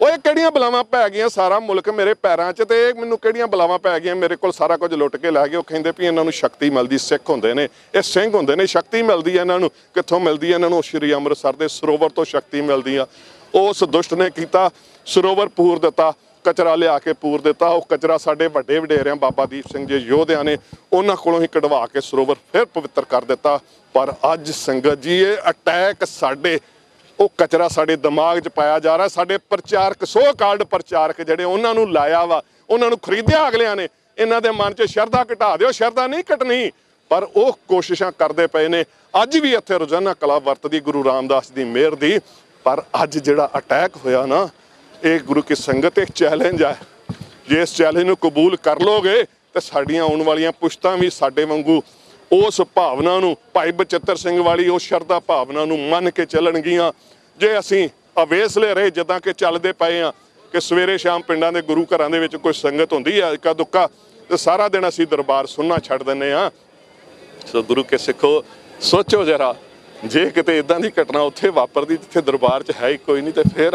ਉਹ ਕਿਹੜੀਆਂ ਬਲਾਵਾਂ ਪੈ ਗਈਆਂ, ਸਾਰਾ ਮੁਲਕ ਮੇਰੇ ਪੈਰਾਂ 'ਚ, ਤੇ ਮੈਨੂੰ ਕਿਹੜੀਆਂ ਬਲਾਵਾਂ ਪੈ ਗਈਆਂ, ਮੇਰੇ ਕੋਲ ਸਾਰਾ ਕੁਝ ਲੁੱਟ ਕੇ ਲੈ ਗਏ। ਉਹ ਕਹਿੰਦੇ ਵੀ ਇਹਨਾਂ ਨੂੰ ਸ਼ਕਤੀ ਮਿਲਦੀ, ਸਿੱਖ ਹੁੰਦੇ ਨੇ, ਇਹ ਸਿੰਘ ਹੁੰਦੇ ਨੇ, ਸ਼ਕਤੀ ਮਿਲਦੀ ਹੈ ਇਹਨਾਂ ਨੂੰ। ਕਿੱਥੋਂ ਮਿਲਦੀ ਹੈ ਇਹਨਾਂ ਨੂੰ? ਸ਼੍ਰੀ ਅੰਮ੍ਰਿਤਸਰ ਦੇ ਸਰੋਵਰ ਤੋਂ ਸ਼ਕਤੀ ਮਿਲਦੀ ਆ। ਉਸ ਦੁਸ਼ਟ ਨੇ ਕੀਤਾ, ਸਰੋਵਰ ਪੂਰ ਦਿੱਤਾ, ਕਚਰਾ ਲਿਆ ਕੇ ਪੂਰ ਦਿੱਤਾ। ਉਹ ਕਚਰਾ ਸਾਡੇ ਵੱਡੇ ਵਡੇਰਿਆਂ ਬਾਬਾ ਦੀਪ ਸਿੰਘ ਜੀ ਯੋਧਿਆਂ ਨੇ ਉਹਨਾਂ ਕੋਲੋਂ ਹੀ ਕਢਵਾ ਕੇ ਸਰੋਵਰ ਫਿਰ ਪਵਿੱਤਰ ਕਰ ਦਿੱਤਾ। ਪਰ ਅੱਜ ਸੰਗਤ ਜੀ, ਇਹ ਅਟੈਕ ਸਾਡੇ, ਉਹ ਕਚਰਾ ਸਾਡੇ ਦਿਮਾਗ 'ਚ ਪਾਇਆ ਜਾ ਰਿਹਾ। ਸਾਡੇ ਪ੍ਰਚਾਰਕ, ਸੋ ਕਾਲਡ ਪ੍ਰਚਾਰਕ ਜਿਹੜੇ, ਉਹਨਾਂ ਨੂੰ ਲਾਇਆ ਵਾ, ਉਹਨਾਂ ਨੂੰ ਖਰੀਦਿਆ ਅਗਲਿਆਂ ਨੇ। ਇਹਨਾਂ ਦੇ ਮਨ 'ਚ ਸ਼ਰਧਾ ਘਟਾ ਦਿਓ, ਸ਼ਰਧਾ ਨਹੀਂ ਘਟਣੀ, ਪਰ ਉਹ ਕੋਸ਼ਿਸ਼ਾਂ ਕਰਦੇ ਪਏ ਨੇ। ਅੱਜ ਵੀ ਇੱਥੇ ਰੋਜ਼ਾਨਾ ਕਲਾ ਵਰਤਦੀ ਗੁਰੂ ਰਾਮਦਾਸ ਦੀ ਮਿਹਰ ਦੀ। ਪਰ ਅੱਜ ਜਿਹੜਾ ਅਟੈਕ ਹੋਇਆ ਨਾ, ਇਹ ਗੁਰੂ ਕੀ ਸੰਗਤ ਇੱਕ ਚੈਲੰਜ ਹੈ। ਜੇ ਇਸ ਚੈਲੰਜ ਨੂੰ ਕਬੂਲ ਕਰ ਲੋਗੇ ਤਾਂ ਸਾਡੀਆਂ ਆਉਣ ਵਾਲੀਆਂ ਪੁਸ਼ਤਾਂ ਵੀ ਸਾਡੇ ਵਾਂਗੂ ਉਸ ਭਾਵਨਾ ਨੂੰ, ਭਾਈ ਬਚਿੱਤਰ ਸਿੰਘ ਵਾਲੀ ਉਹ ਸ਼ਰਧਾ ਭਾਵਨਾ ਨੂੰ ਮੰਨ ਕੇ ਚੱਲਣਗੀਆਂ। ਜੇ ਅਸੀਂ ਅਵੇਸਲੇ ਰਹੇ ਜਿੱਦਾਂ ਕਿ ਚੱਲਦੇ ਪਏ ਆ ਕਿ ਸਵੇਰੇ ਸ਼ਾਮ ਪਿੰਡਾਂ ਦੇ ਗੁਰੂ ਘਰਾਂ ਦੇ ਵਿੱਚ ਕੋਈ ਸੰਗਤ ਹੁੰਦੀ ਆ ਇੱਕਾ ਦੁੱਕਾ, ਤੇ ਸਾਰਾ ਦਿਨ ਅਸੀਂ ਦਰਬਾਰ ਸੁਣਨਾ ਛੱਡ ਦਿੰਦੇ ਆ। ਸੋ ਗੁਰੂ ਕੇ ਸਿੱਖੋ, ਸੋਚੋ ਜਰਾ, ਜੇ ਕਿਤੇ ਇਦਾਂ ਦੀ ਘਟਨਾ ਉੱਥੇ ਵਾਪਰਦੀ ਜਿੱਥੇ ਦਰਬਾਰ 'ਚ ਹੈ ਹੀ ਕੋਈ ਨਹੀਂ, ਤੇ ਫਿਰ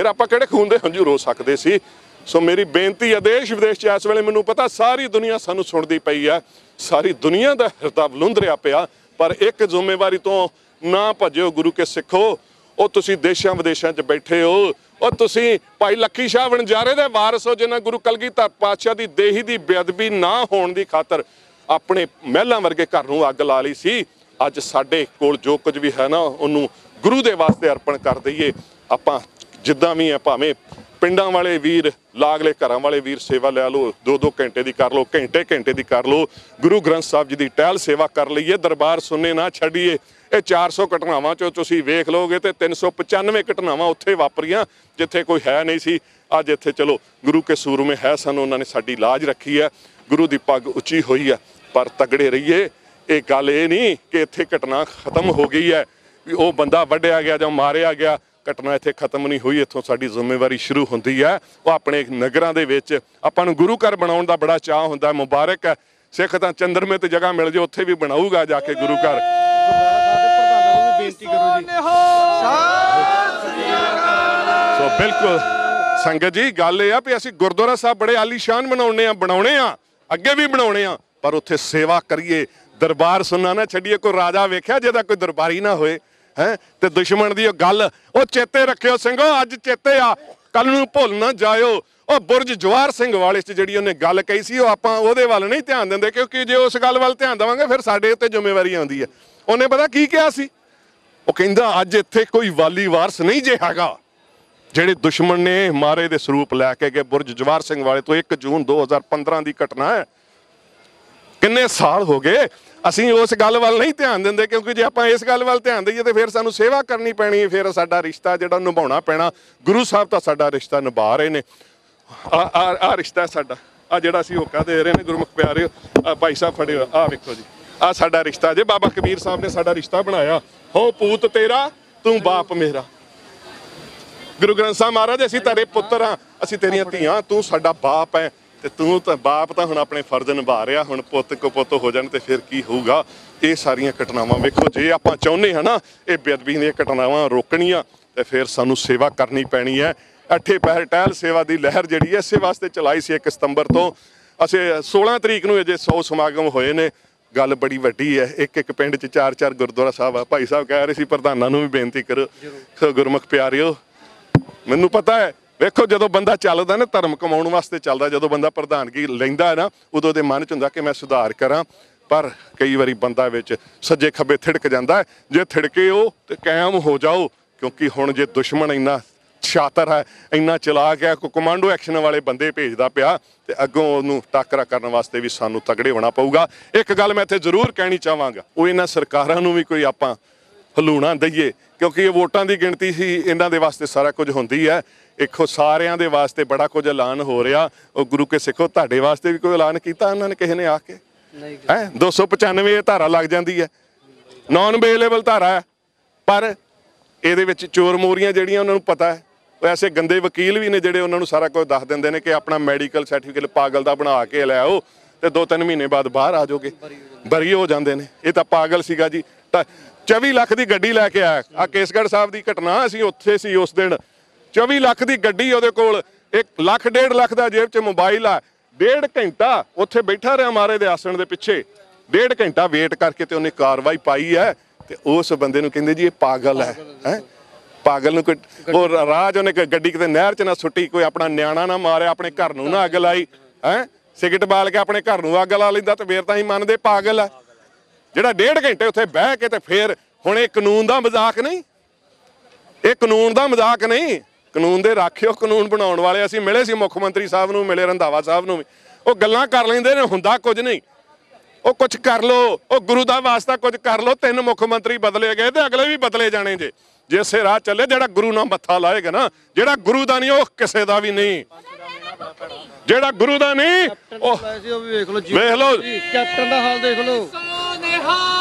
ਆਪਾਂ ਕਿਹੜੇ ਖੂਨ ਦੇ ਹੰਝੂ ਰੋ ਸਕਦੇ ਸੀ। ਸੋ ਮੇਰੀ ਬੇਨਤੀ ਹੈ, ਦੇਸ਼ ਵਿਦੇਸ਼ 'ਚ ਇਸ ਵੇਲੇ ਮੈਨੂੰ ਪਤਾ ਸਾਰੀ ਦੁਨੀਆ ਸਾਨੂੰ ਸੁਣਦੀ ਪਈ ਹੈ, ਸਾਰੀ ਦੁਨੀਆ ਦਾ ਹਿਰਦਾ ਬਲੁੰਦਰਿਆ ਪਿਆ। ਪਰ ਇੱਕ ਜ਼ਿੰਮੇਵਾਰੀ ਤੋਂ ਨਾ ਭੱਜਿਓ ਗੁਰੂ ਕੇ ਸਿੱਖੋ। ਉਹ ਤੁਸੀਂ ਦੇਸ਼ਾਂ ਵਿਦੇਸ਼ਾਂ 'ਚ ਬੈਠੇ ਹੋ, ਉਹ ਤੁਸੀਂ ਭਾਈ ਲੱਖੀ ਸ਼ਾਹ ਵਣਜਾਰੇ ਦੇ ਵਾਰਸ ਹੋ, ਜਿਨ੍ਹਾਂ ਗੁਰੂ ਕਲਗੀਧਰ ਪਾਤਸ਼ਾਹ ਦੀ ਦੇਹੀ ਦੀ ਬੇਅਦਬੀ ਨਾ ਹੋਣ ਦੀ ਖਾਤਰ ਆਪਣੇ ਮਹਿਲਾਂ ਵਰਗੇ ਘਰ ਨੂੰ ਅੱਗ ਲਾ ਲਈ ਸੀ। ਅੱਜ ਸਾਡੇ ਕੋਲ ਜੋ ਕੁਝ ਵੀ ਹੈ ਨਾ, ਉਹਨੂੰ ਗੁਰੂ ਦੇ ਵਾਸਤੇ ਅਰਪਣ ਕਰ ਦਈਏ। ਆਪਾਂ ਜਿੱਦਾਂ ਵੀ ਆ, ਭਾਵੇਂ ਪਿੰਡਾਂ ਵਾਲੇ ਵੀਰ, ਲਾਗਲੇ ਘਰਾਂ ਵਾਲੇ ਵੀਰ ਸੇਵਾ ਲੈ ਲਓ, 2-2 ਘੰਟੇ ਦੀ ਕਰ ਲਓ, ਘੰਟੇ ਦੀ ਕਰ ਲਓ, ਗੁਰੂ ਗ੍ਰੰਥ ਸਾਹਿਬ ਜੀ ਦੀ ਟਹਿਲ ਸੇਵਾ ਕਰ ਲਈਏ, ਦਰਬਾਰ ਸੁਣਨੇ ਨਾ ਛੱਡੀਏ। ਇਹ 400 ਘਟਨਾਵਾਂ 'ਚੋਂ ਤੁਸੀਂ ਵੇਖ ਲਓਗੇ ਤੇ 395 ਘਟਨਾਵਾਂ ਉੱਥੇ ਵਾਪਰੀਆਂ ਜਿੱਥੇ ਕੋਈ ਹੈ ਨਹੀਂ ਸੀ। ਅੱਜ ਇੱਥੇ ਚਲੋ ਗੁਰੂ ਕੇ ਸੂਰਮੇ ਹੈ ਸਨ, ਉਹਨਾਂ ਨੇ ਸਾਡੀ ਲਾਜ ਰੱਖੀ ਹੈ, ਗੁਰੂ ਦੀ ਪੱਗ ਉੱਚੀ ਹੋਈ ਹੈ। ਪਰ ਤਗੜੇ ਰਹੀਏ। ਇਹ ਗੱਲ ਇਹ ਨਹੀਂ ਕਿ ਇੱਥੇ ਘਟਨਾ ਖਤਮ ਹੋ ਗਈ ਹੈ, ਵੀ ਉਹ ਬੰਦਾ ਵੱਢਿਆ ਗਿਆ ਜਾਂ ਮਾਰਿਆ ਗਿਆ, ਘਟਨਾ ਇੱਥੇ ਖਤਮ ਨਹੀਂ ਹੋਈ। ਇੱਥੋਂ ਸਾਡੀ ਜ਼ਿੰਮੇਵਾਰੀ ਸ਼ੁਰੂ ਹੁੰਦੀ ਹੈ। ਉਹ ਆਪਣੇ ਨਗਰਾਂ ਦੇ ਵਿੱਚ ਆਪਾਂ ਨੂੰ ਗੁਰੂ ਘਰ ਬਣਾਉਣ ਦਾ ਬੜਾ ਚਾਅ ਹੁੰਦਾ। ਮੁਬਾਰਕ ਹੈ, ਸਿੱਖ ਤਾਂ ਚੰਦਰਮੇ ਤੇ ਜਗ੍ਹਾ ਮਿਲ ਜੇ ਉੱਥੇ ਵੀ ਬਣਾਊਗਾ ਜਾ ਕੇ ਗੁਰੂ ਘਰ। ਸੋ ਬਿਲਕੁਲ ਸੰਗਤ ਜੀ, ਗੱਲ ਇਹ ਆ ਵੀ ਅਸੀਂ ਗੁਰਦੁਆਰਾ ਸਾਹਿਬ ਬੜੇ ਆਲੀਸ਼ਾਨ ਬਣਾਉਣੇ ਆ, ਅੱਗੇ ਵੀ ਬਣਾਉਣੇ ਆ, ਪਰ ਉੱਥੇ ਸੇਵਾ ਕਰੀਏ, ਦਰਬਾਰ ਸੁਣਨਾ ਨਾ ਛੱਡੀਏ। ਕੋਈ ਰਾਜਾ ਵੇਖਿਆ ਜਿਹਦਾ ਕੋਈ ਦਰਬਾਰੀ ਨਾ ਹੋਏ ਹੈ? ਤੇ ਦੁਸ਼ਮਣ ਦੀ ਉਹ ਗੱਲ ਉਹ ਚੇਤੇ ਰੱਖਿਓ ਸਿੰਘੋ, ਅੱਜ ਚੇਤੇ ਆ, ਕੱਲ ਨੂੰ ਭੁੱਲ ਨਾ ਜਾਇਓ। ਉਹ ਬੁਰਜ ਜਵਾਹਰ ਸਿੰਘ ਵਾਲੇ 'ਚ ਜਿਹੜੀ ਉਹਨੇ ਗੱਲ ਕਹੀ ਸੀ, ਉਹ ਆਪਾਂ ਉਹਦੇ ਵੱਲ ਨਹੀਂ ਧਿਆਨ ਦਿੰਦੇ, ਕਿਉਂਕਿ ਜੇ ਉਸ ਗੱਲ ਵੱਲ ਧਿਆਨ ਦੇਵਾਂਗੇ ਫਿਰ ਸਾਡੇ ਉੱਤੇ ਜ਼ਿੰਮੇਵਾਰੀ ਆਉਂਦੀ ਹੈ। ਉਹਨੇ ਪਤਾ ਕੀ ਕਿਹਾ ਸੀ? ਉਹ ਕਹਿੰਦਾ ਅੱਜ ਇੱਥੇ ਕੋਈ ਵਾਲੀ ਵਾਰਸ ਨਹੀਂ ਜੇ ਹੈਗਾ। ਜਿਹੜੇ ਦੁਸ਼ਮਣ ਨੇ ਮਾਰੇ ਦੇ ਸਰੂਪ ਲੈ ਕੇ ਗਏ ਬੁਰਜ ਜਵਾਹਰ ਸਿੰਘ ਵਾਲੇ ਤੋਂ। 1 ਜੂਨ 2015 ਦੀ ਘਟਨਾ ਹੈ। ਕਿੰਨੇ ਸਾਲ ਹੋ ਗਏ ਅਸੀਂ ਉਸ ਗੱਲ ਵੱਲ ਨਹੀਂ ਧਿਆਨ ਦਿੰਦੇ, ਕਿਉਂਕਿ ਜੇ ਆਪਾਂ ਇਸ ਗੱਲ ਵੱਲ ਧਿਆਨ ਦਈਏ ਤੇ ਫਿਰ ਸਾਨੂੰ ਸੇਵਾ ਕਰਨੀ ਪੈਣੀ, ਫਿਰ ਸਾਡਾ ਰਿਸ਼ਤਾ ਜਿਹੜਾ ਨਿਭਾਉਣਾ ਪੈਣਾ। ਗੁਰੂ ਸਾਹਿਬ ਤਾਂ ਸਾਡਾ ਰਿਸ਼ਤਾ ਨਿਭਾ ਰਹੇ ਨੇ। ਆ ਰਿਸ਼ਤਾ ਸਾਡਾ, ਆ ਜਿਹੜਾ ਅਸੀਂ ਹੋਕਾ ਦੇ ਰਹੇ ਨੇ ਗੁਰਮੁਖ ਪਿਆਰਿਓ, ਭਾਈ ਸਾਹਿਬ ਫੜਿਓ, ਆ ਵੇਖੋ ਜੀ, ਆ ਸਾਡਾ ਰਿਸ਼ਤਾ ਜੇ ਬਾਬਾ ਕਬੀਰ ਸਾਹਿਬ ਨੇ ਸਾਡਾ ਰਿਸ਼ਤਾ ਬਣਾਇਆ। ਹੋ ਪੂਤ ਤੇਰਾ ਤੂੰ ਬਾਪ ਮੇਰਾ। ਗੁਰੂ ਗ੍ਰੰਥ ਸਾਹਿਬ ਮਹਾਰਾਜ, ਅਸੀਂ ਤੇਰੇ ਪੁੱਤਰ ਹਾਂ, ਅਸੀਂ ਤੇਰੀਆਂ ਧੀਆਂ, ਤੂੰ ਸਾਡਾ ਬਾਪ ਹੈ। ਤੇ ਤੂੰ ਤਾਂ ਬਾਪ ਤਾਂ ਹੁਣ ਆਪਣੇ ਫਰਜ਼ ਨਿਭਾ ਰਿਹਾ, ਹੁਣ ਪੁੱਤ ਕੋ ਪੁੱਤ ਹੋ ਜਾਣ ਤੇ ਫਿਰ ਕੀ ਹੋਊਗਾ। ਇਹ ਸਾਰੀਆਂ ਘਟਨਾਵਾਂ ਵੇਖੋ, ਜੇ ਆਪਾਂ ਚਾਹੁੰਦੇ ਹਾਂ ਨਾ ਇਹ ਬੇਅਦਬੀ ਦੀਆਂ ਘਟਨਾਵਾਂ ਰੋਕਣੀਆਂ, ਤੇ ਫਿਰ ਸਾਨੂੰ ਸੇਵਾ ਕਰਨੀ ਪੈਣੀ ਹੈ। 8 ਪਹਿਰ ਟਹਿਲ ਸੇਵਾ ਦੀ ਲਹਿਰ ਜਿਹੜੀ ਹੈ ਇਸੇ ਵਾਸਤੇ ਚਲਾਈ ਸੀ 1 ਸਤੰਬਰ ਤੋਂ। ਅਸੀਂ 16 ਤਰੀਕ ਨੂੰ ਅਜੇ 100 ਸਮਾਗਮ ਹੋਏ ਨੇ। ਗੱਲ ਬੜੀ ਵੱਡੀ ਹੈ। ਇੱਕ ਪਿੰਡ 'ਚ 4-4 ਗੁਰਦੁਆਰਾ ਸਾਹਿਬ ਆ। ਭਾਈ ਸਾਹਿਬ ਕਹਿ ਰਹੇ ਸੀ ਪ੍ਰਧਾਨਾਂ ਨੂੰ ਵੀ ਬੇਨਤੀ ਕਰੋ। ਗੁਰਮੁਖ ਪਿਆਰਿਓ, ਮੈਨੂੰ ਪਤਾ ਹੈ, ਵੇਖੋ ਜਦੋਂ ਬੰਦਾ ਚੱਲਦਾ ਨਾ ਧਰਮ ਕਮਾਉਣ ਵਾਸਤੇ ਚੱਲਦਾ, ਜਦੋਂ ਬੰਦਾ ਪ੍ਰਧਾਨਗੀ ਲੈਂਦਾ ਨਾ ਉਦੋਂ ਦੇ ਮਨ 'ਚ ਹੁੰਦਾ ਕਿ ਮੈਂ ਸੁਧਾਰ ਕਰਾਂ, ਪਰ ਕਈ ਵਾਰੀ ਬੰਦਾ ਵਿੱਚ ਸੱਜੇ ਖੱਬੇ ਥਿੜਕ ਜਾਂਦਾ। ਜੇ ਥਿੜਕੇ ਹੋ ਤੇ ਕਾਇਮ ਹੋ ਜਾਓ, ਕਿਉਂਕਿ ਹੁਣ ਜੇ ਦੁਸ਼ਮਣ ਇੰਨਾ ਸ਼ਾਤਰ ਹੈ, ਇੰਨਾ ਚਲਾਕ ਹੈ, ਕੋਈ ਕਮਾਂਡੋ ਐਕਸ਼ਨ ਵਾਲੇ ਬੰਦੇ ਭੇਜਦਾ ਪਿਆ, ਤੇ ਅੱਗੋਂ ਉਹਨੂੰ ਟਾਕਰਾ ਕਰਨ ਵਾਸਤੇ ਵੀ ਸਾਨੂੰ ਤਗੜੇ ਹੋਣਾ ਪਊਗਾ। ਇੱਕ ਗੱਲ ਮੈਂ ਇੱਥੇ ਜ਼ਰੂਰ ਕਹਿਣੀ ਚਾਹਾਂਗਾ, ਉਹ ਇਹਨਾਂ ਸਰਕਾਰਾਂ ਨੂੰ ਵੀ ਕੋਈ ਆਪਾਂ ਹਲੂਣਾ ਦਈਏ, ਕਿਉਂਕਿ ਇਹ ਵੋਟਾਂ ਦੀ ਗਿਣਤੀ ਸੀ, ਇਹਨਾਂ ਦੇ ਵਾਸਤੇ ਸਾਰਾ ਕੁਝ ਹੁੰਦੀ ਹੈ। ਇੱਕੋ ਸਾਰਿਆਂ ਦੇ ਵਾਸਤੇ ਬੜਾ ਕੁਝ ਐਲਾਨ ਹੋ ਰਿਹਾ। ਉਹ ਗੁਰੂ ਕੇ ਸਿੱਖੋ, ਤੁਹਾਡੇ ਵਾਸਤੇ ਵੀ ਕੋਈ ਐਲਾਨ ਕੀਤਾ ਉਹਨਾਂ ਨੇ ਕਿਸੇ ਨੇ ਆ ਕੇ? ਹੈ 295 ਧਾਰਾ ਲੱਗ ਜਾਂਦੀ ਹੈ, ਨਾਨ ਅਵੇਲੇਬਲ ਧਾਰਾ ਹੈ, ਪਰ ਇਹਦੇ ਵਿੱਚ ਚੋਰ ਮੋਰੀਆਂ ਜਿਹੜੀਆਂ ਉਹਨਾਂ ਨੂੰ ਪਤਾ ਹੈ। ਐਸੇ ਗੰਦੇ ਵਕੀਲ ਵੀ ਨੇ ਜਿਹੜੇ ਉਹਨਾਂ ਨੂੰ ਸਾਰਾ ਕੁਝ ਦੱਸ ਦਿੰਦੇ ਨੇ ਕਿ ਆਪਣਾ ਮੈਡੀਕਲ ਸਰਟੀਫਿਕੇਟ ਪਾਗਲ ਦਾ ਬਣਾ ਕੇ ਲੈ ਆਓ ਤੇ 2-3 ਮਹੀਨੇ ਬਾਅਦ ਬਾਹਰ ਆ ਜਾਓਗੇ, ਬਰੀ ਹੋ ਜਾਂਦੇ ਨੇ। ਇਹ ਤਾਂ ਪਾਗਲ ਸੀਗਾ ਜੀ। 24 ਲੱਖ ਦੀ ਗੱਡੀ ਲੈ ਕੇ ਆਇਆ। ਆ ਕੇਸਗੜ੍ਹ ਸਾਹਿਬ ਦੀ ਘਟਨਾ, ਅਸੀਂ ਉੱਥੇ ਸੀ ਉਸ ਦਿਨ। 24 ਲੱਖ ਦੀ ਗੱਡੀ ਉਹਦੇ ਕੋਲ, 1 ਲੱਖ 1.5 ਲੱਖ ਦਾ ਜੇਬ 'ਚ ਮੋਬਾਈਲ ਆ। 1.5 ਘੰਟਾ ਉੱਥੇ ਬੈਠਾ ਰਿਹਾ ਮਾਰੇ ਦੇ ਆਸਣ ਦੇ ਪਿੱਛੇ, 1.5 ਘੰਟਾ ਵੇਟ ਕਰਕੇ ਤੇ ਉਹਨੇ ਕਾਰਵਾਈ ਪਾਈ ਹੈ। ਤੇ ਉਸ ਬੰਦੇ ਨੂੰ ਕਹਿੰਦੇ ਜੀ ਇਹ ਪਾਗਲ ਹੈ। ਪਾਗਲ ਨੂੰ ਕੋਈ ਉਹ ਰਾਜ ਉਹਨੇ ਗੱਡੀ ਕਿਤੇ ਨਹਿਰ 'ਚ ਨਾ ਸੁੱਟੀ, ਕੋਈ ਆਪਣਾ ਨਿਆਣਾ ਨਾ ਮਾਰਿਆ, ਆਪਣੇ ਘਰ ਨੂੰ ਨਾ ਅੱਗ ਲਾਈ, ਸਿਗਰਟ ਬਾਲ ਕੇ ਆਪਣੇ ਘਰ ਨੂੰ ਅੱਗ ਲਾ ਲੈਂਦਾ, ਤੇ ਫੇਰ ਤਾਂ ਅਸੀਂ ਮੰਨਦੇ ਪਾਗਲ ਹੈ। ਜਿਹੜਾ 1.5 ਘੰਟੇ ਉੱਥੇ ਬਹਿ ਕੇ ਤੇ ਫੇਰ, ਹੁਣ ਇਹ ਕਾਨੂੰਨ ਦਾ ਮਜ਼ਾਕ ਨਹੀਂ, ਇਹ ਕਾਨੂੰਨ ਦਾ ਮਜ਼ਾਕ ਨਹੀਂ। ਕਾਨੂੰਨ ਦੇ ਰਾਖਿਓ, ਕਾਨੂੰਨ ਬਣਾਉਣ ਵਾਲੇ। ਅਸੀਂ ਮਿਲੇ ਸੀ ਮੁੱਖ ਮੰਤਰੀ ਸਾਹਿਬ ਨੂੰ, ਮਿਲੇ ਰੰਧਾਵਾ ਸਾਹਿਬ ਨੂੰ ਵੀ। ਉਹ ਗੱਲਾਂ ਕਰ ਲੈਂਦੇ ਨੇ, ਹੁੰਦਾ ਕੁਝ ਨਹੀਂ। ਉਹ ਕੁਝ ਕਰ ਲੋ, ਉਹ ਗੁਰੂ ਦਾ ਵਾਸਤਾ ਕੁਝ ਕਰ ਲੋ। 3 ਮੁੱਖ ਮੰਤਰੀ ਬਦਲੇ ਗਏ ਤੇ ਅਗਲੇ ਵੀ ਬਦਲੇ ਜਾਣੇ ਜੇ। ਜੇ ਇਸੇ ਰਾਹ ਚੱਲੇ, ਜਿਹੜਾ ਗੁਰੂ ਨਾਲ ਮੱਥਾ ਲਾਏਗਾ ਨਾ, ਜਿਹੜਾ ਗੁਰੂ ਦਾ ਨਹੀਂ ਉਹ ਕਿਸੇ ਦਾ ਵੀ ਨਹੀਂ। ਜਿਹੜਾ ਗੁਰੂ ਦਾ ਨਹੀਂ ਉਹ ਵੇਖ ਲਓ, ਕੈਪਟਨ ਦਾ ਹਾਲ ਦੇਖ ਲਓ।